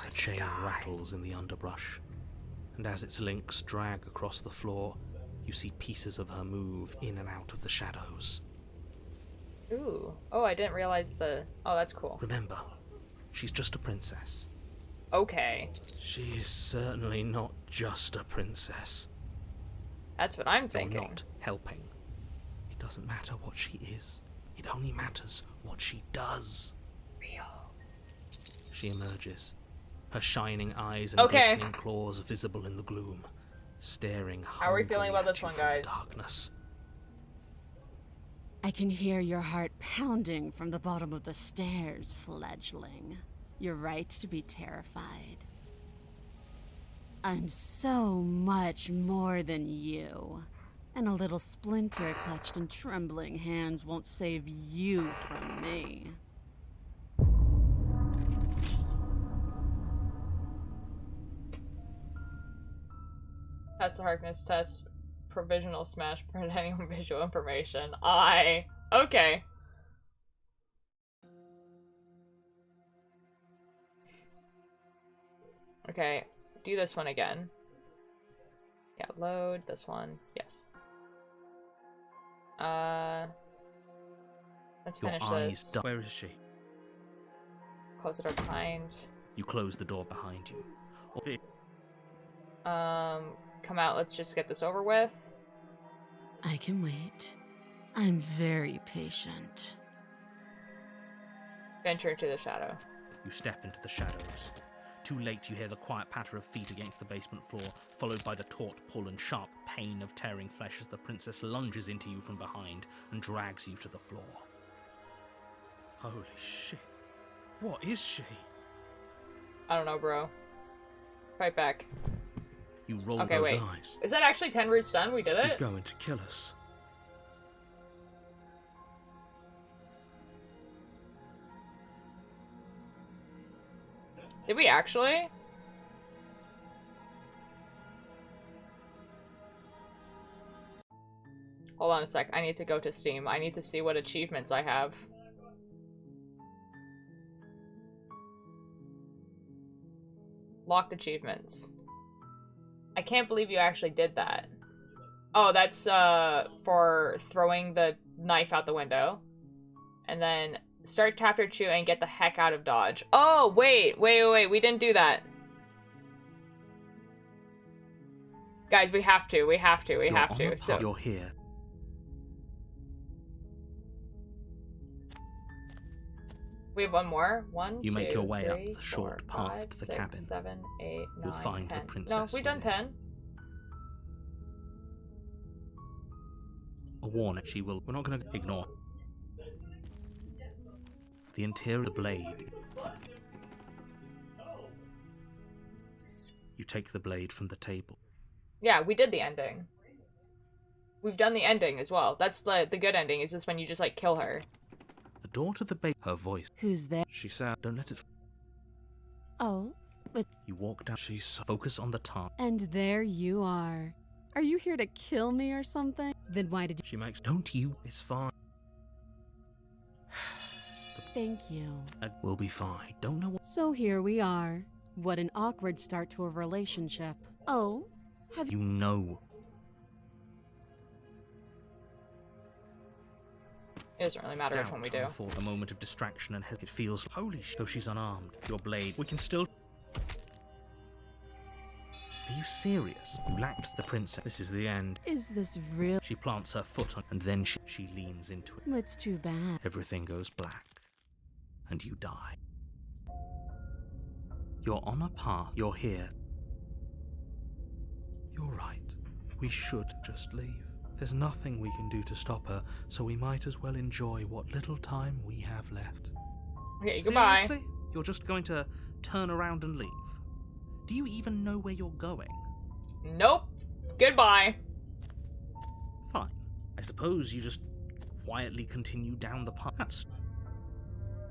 A chain rattles in the underbrush, and as its links drag across the floor, you see pieces of her move in and out of the shadows. Ooh. Oh, I didn't realize the... Oh, that's cool. Remember, she's just a princess. Okay. She is certainly not just a princess. That's what I'm You're thinking. not helping. It doesn't matter what she is. It only matters what she does. Real. She emerges, her shining eyes and glistening claws visible in the gloom, staring How are we feeling about this hungrily one, at you from guys? the darkness. I can hear your heart pounding from the bottom of the stairs, fledgling. You're right to be terrified. I'm so much more than you. And a little splinter clutched in trembling hands won't save you from me. Test the Harkness test. Provisional smash presenting visual information. Okay. Okay, do this one again. Yeah, load this one. Yes. Let's Your finish eyes this. Where is she? Close the door behind. You close the door behind you. Come out, let's just get this over with. I can wait. I'm very patient. Venture into the shadow. You step into the shadows. Too late, you hear the quiet patter of feet against the basement floor, followed by the taut pull and sharp pain of tearing flesh as the princess lunges into you from behind and drags you to the floor. Holy shit. What is she? I don't know, bro. Fight back. You roll Okay, those wait. eyes. Is that actually 10 roots done? We did She's it? going to kill us. Did we actually? Hold on a sec. I need to go to Steam. I need to see what achievements I have. Locked achievements. I can't believe you actually did that. Oh, that's for throwing the knife out the window. And then start chapter 2 and get the heck out of Dodge. Oh, wait. We didn't do that. Guys, we have to. So You're here. we have one more. You make your way up three, the short four, path five, to the 6, cabin. 7, 8, You'll 9, find the 10. princess No, we've done within. 10. A warning, she will. We're not going to ignore. The interior of the blade. You take the blade from the table. Yeah, we did the ending. We've done the ending as well. That's the good ending, is just when you just, like, kill her. The door to the base. Her voice. Who's there? She said, Don't let it. Oh, but You walk down. Focus on the task. and there you are. Are you here to kill me or something? Then why did you? She makes. Don't you? It's fine. Thank you. We'll be fine. Don't know what. So here we are. What an awkward start to a relationship. Oh, have you? You know. It doesn't really matter which one we do. Downtime for a moment of distraction and it feels. Holy sh! Though she's unarmed, your blade. We can still. Are you serious? You lacked the princess. This is the end. Is this real? She plants her foot on, and then she leans into it. It's too bad. Everything goes black, and you die. You're on a path. You're here. You're right. We should just leave. There's nothing we can do to stop her, so we might as well enjoy what little time we have left. Okay, goodbye. Seriously? You're just going to turn around and leave? Do you even know where you're going? Nope. Goodbye. Fine. I suppose you just quietly continue down the path.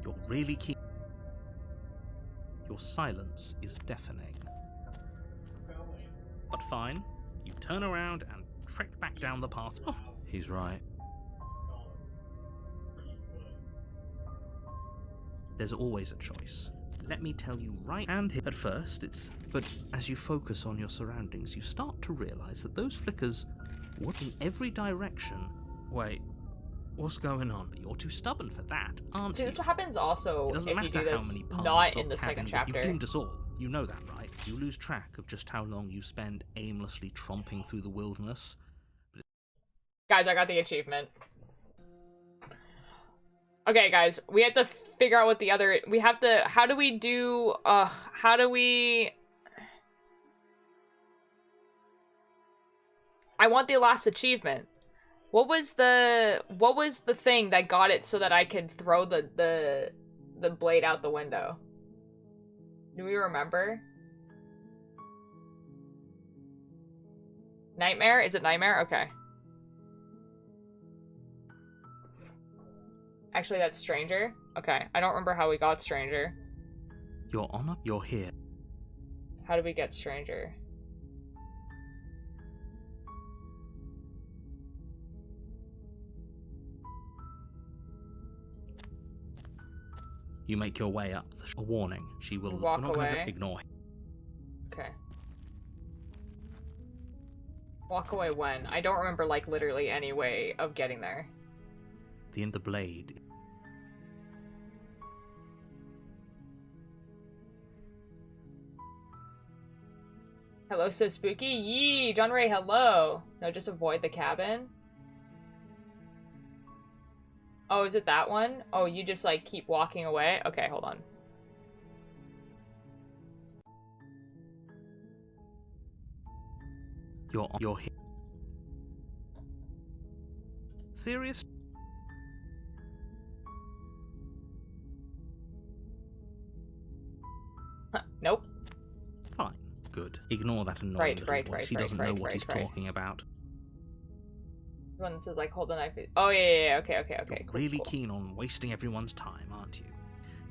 You're really keen. Your silence is deafening. But fine. You turn around and trek back down the path. Oh, He's right. there's always a choice. Let me tell you right and here. At first, but as you focus on your surroundings, you start to realize that those flickers work in every direction. Wait, what's going on? You're too stubborn for that, aren't See, you? this happens also It doesn't if you matter do how this many paths not or in the second cabins chapter. You've doomed us all. You know that, right? You lose track of just how long you spend aimlessly tromping through the wilderness. Guys, I got the achievement. Okay, guys, we have to figure out what the other... We have to... How do we do... how do we... I want the last achievement. What was the thing that got it so that I could throw the blade out the window? Do we remember? Nightmare? Is it Nightmare? Okay. Actually, that's Stranger. Okay, I don't remember how we got Stranger. Your Honor, you're here. How did we get Stranger? You make your way up. A warning. She will Walk we're not gonna away. ignore him. Okay. Walk away when? I don't remember, like, literally any way of getting there. The blade. Hello, so spooky. Yee, John Ray, hello. No, just avoid the cabin. Oh, is it that one? Oh, you just, like, keep walking away? Okay, hold on. You're here. Serious? Nope. Fine. Good. Ignore that annoying Right, little right, voice. right, He right, doesn't right, know what right, he's right. talking about. The one that says, like, hold the knife. Oh, yeah, okay, okay, okay. You're Cool, really cool. keen on wasting everyone's time, aren't you?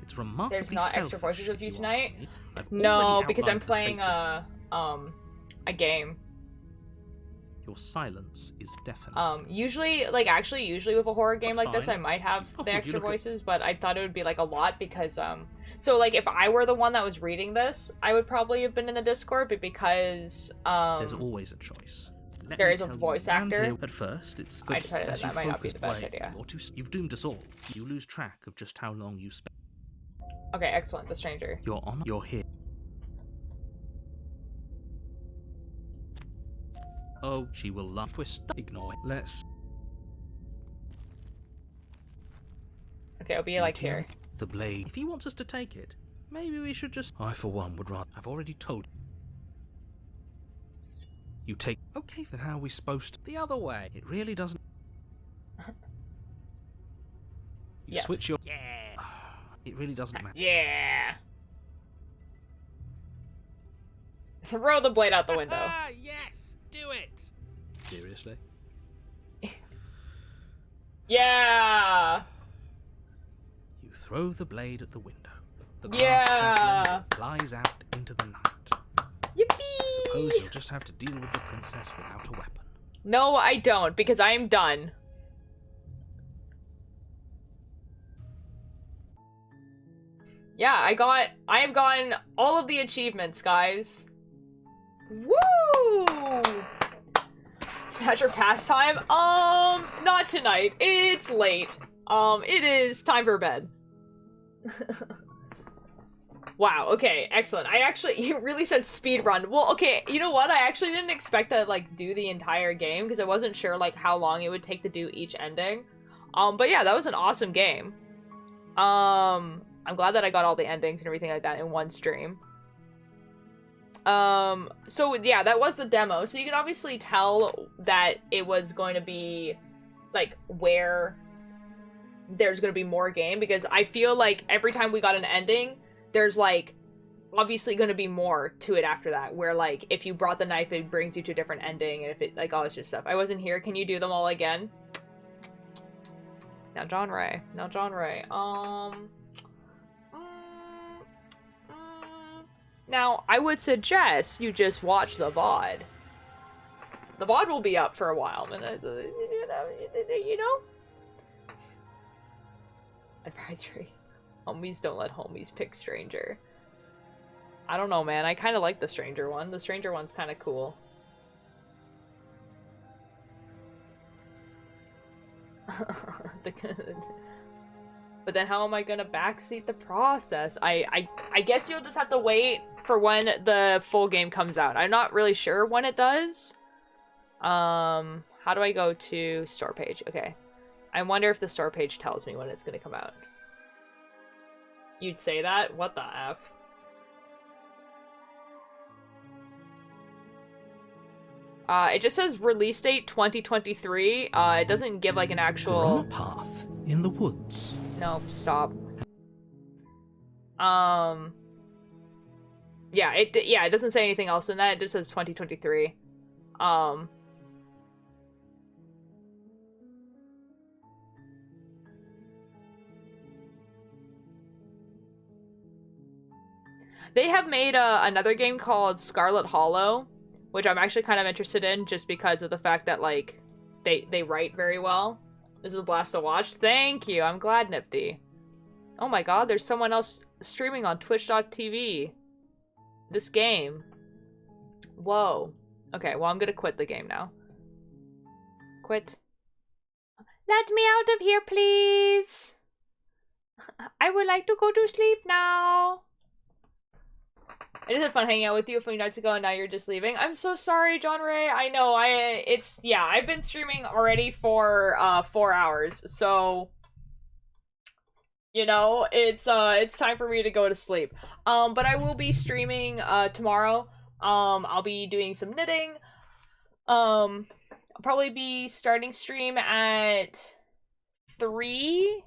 It's remarkably There's not extra selfish, voices of if you ask tonight? me. I've No, already because I'm outlined the playing stakes a game. Your silence is deafening. Usually, like, actually, usually with a horror game But like this, I fine. might have Oh, the you extra look at- voices, but I thought it would be, like, a lot because, so, like, if I were the one that was reading this, I would probably have been in the Discord, but because, There's always a choice. Let there me is a tell you, voice round actor. here- At first, it's I good decided as that you might not be focus the best play, idea. You've doomed us all. You lose track of just how long you spent. Okay, excellent, the stranger. You're on. You're here. Oh, she will laugh. Twist. Ignore it. Let's. Okay, I'll be, like, here. The blade. If he wants us to take it, maybe we should just. I, for one, would rather. I've already told. You take. Okay, then how are we supposed to? The other way. It really doesn't. You Yes. switch your. Yeah. It really doesn't matter. Yeah! Throw the blade out the window. Ah, yes! Do it! Seriously? Yeah! You throw the blade at the window. The glass Yeah! shatters and it flies out into the night. Yippee! Suppose you'll just have to deal with the princess without a weapon. No, I don't, because I am done. Yeah, I have gotten all of the achievements, guys. Woo! Smash or pastime? Not tonight. It's late. It is time for bed. Wow, okay, excellent. You really said speedrun. Well, okay, you know what? I actually didn't expect to, like, do the entire game, because I wasn't sure, like, how long it would take to do each ending. But yeah, that was an awesome game. I'm glad that I got all the endings and everything like that in one stream. So yeah, that was the demo. So you can obviously tell that it was going to be, like, where there's going to be more game, because I feel like every time we got an ending, there's, like, obviously going to be more to it after that, where, like, if you brought the knife, it brings you to a different ending, and if it, like, all this just stuff. I wasn't here. Can you do them all again? Now, John Ray. Now, I would suggest you just watch the VOD. The VOD will be up for a while, and you know? Advisory. Homies don't let homies pick stranger. I don't know, man. I kind of like the stranger one. The stranger one's kind of cool. But then how am I gonna backseat the process? I guess you'll just have to wait for when the full game comes out. I'm not really sure when it does. How do I go to store page? Okay. I wonder if the store page tells me when it's gonna come out. You'd say that? What the F? It just says release date 2023. It doesn't give like an We're on actual. a path in the woods. Nope, stop. Yeah, it doesn't say anything else in that. It just says 2023. They have made another game called Scarlet Hollow, which I'm actually kind of interested in just because of the fact that, like, they write very well. This is a blast to watch. Thank you. I'm glad, Nifty. Oh my god, there's someone else streaming on twitch.tv. This game. Whoa. Okay, well, I'm gonna quit the game now. Quit. Let me out of here, please. I would like to go to sleep now. It is fun hanging out with you a few nights ago and now you're just leaving. I'm so sorry, John Ray. I know, I've been streaming already for 4 hours, so you know, it's time for me to go to sleep. But I will be streaming tomorrow. I'll be doing some knitting. I'll probably be starting stream at 3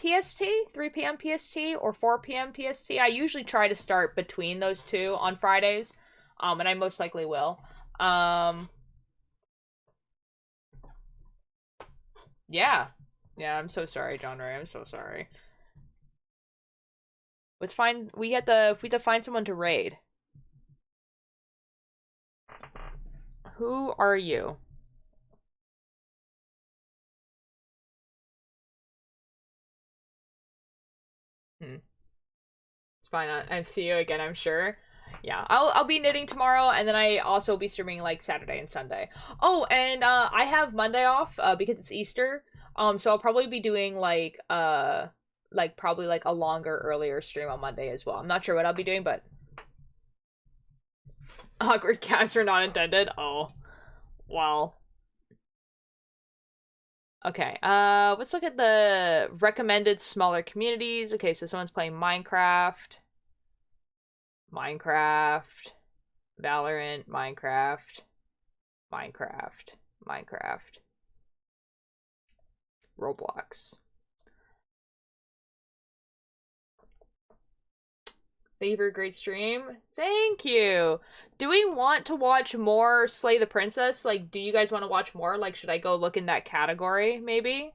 PST, 3 p.m. PST, or 4 p.m. PST. I usually try to start between those two on Fridays, and I most likely will. Yeah, I'm so sorry, John Ray. I'm so sorry. Let's find. We have to find someone to raid. Who are you? It's fine. I see you again, I'm sure. Yeah, I'll be knitting tomorrow, and then I also will be streaming like Saturday and Sunday. Oh, and I have Monday off because it's Easter. So I'll probably be doing like probably like a longer, earlier stream on Monday as well. I'm not sure what I'll be doing, but awkward cats are not intended. Oh, well. Okay, let's look at the recommended smaller communities. Okay, so someone's playing Minecraft, Valorant, Minecraft, Roblox. Thank you for a great stream. Thank you. Do we want to watch more Slay the Princess? Like, do you guys want to watch more? Like, should I go look in that category, maybe?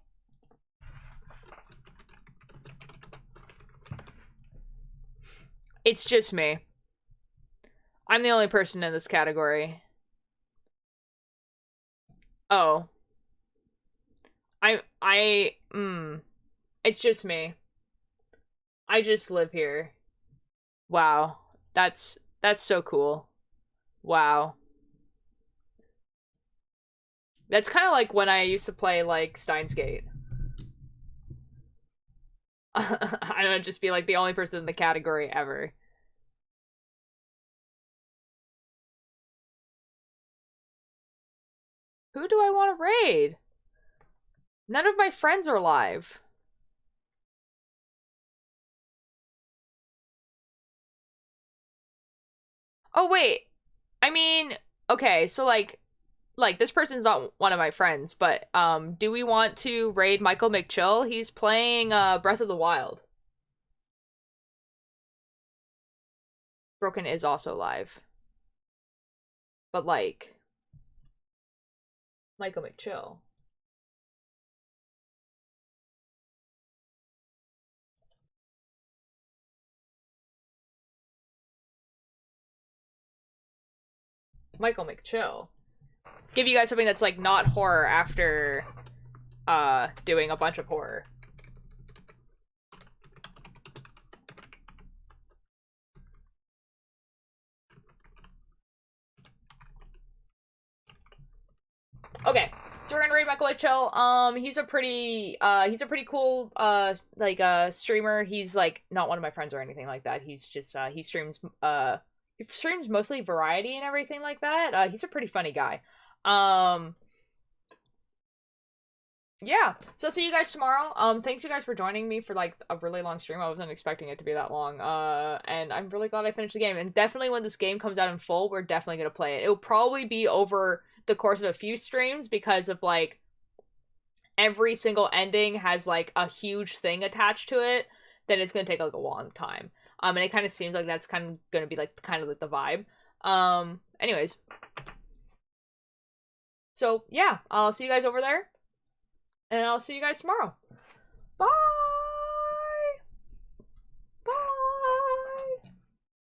It's just me. I'm the only person in this category. Oh. It's just me. I just live here. Wow. That's so cool. Wow. That's kind of like when I used to play, like, Steins Gate. I don't know, just be, like, the only person in the category ever. Who do I want to raid? None of my friends are live. Oh, wait. I mean, okay, so, like, this person's not one of my friends, but, do we want to raid Michael McChill? He's playing, Breath of the Wild. Broken is also live. But, like, Michael McChill. Michael McChill. Give you guys something that's, like, not horror after, doing a bunch of horror. Okay, so we're gonna raid Michael McChill. He's a pretty cool, streamer. He's, like, not one of my friends or anything like that. He's just, he streams mostly variety and everything like that. He's a pretty funny guy. yeah, so see you guys tomorrow. Thanks you guys for joining me for like a really long stream. I wasn't expecting it to be that long. And I'm really glad I finished the game. And definitely when this game comes out in full, we're definitely gonna play it. It'll probably be over the course of a few streams because of like every single ending has like a huge thing attached to it. Then it's gonna take like a long time. And it kind of seems like that's kind of gonna be like kind of like the vibe. Anyways. So yeah, I'll see you guys over there. And I'll see you guys tomorrow. Bye!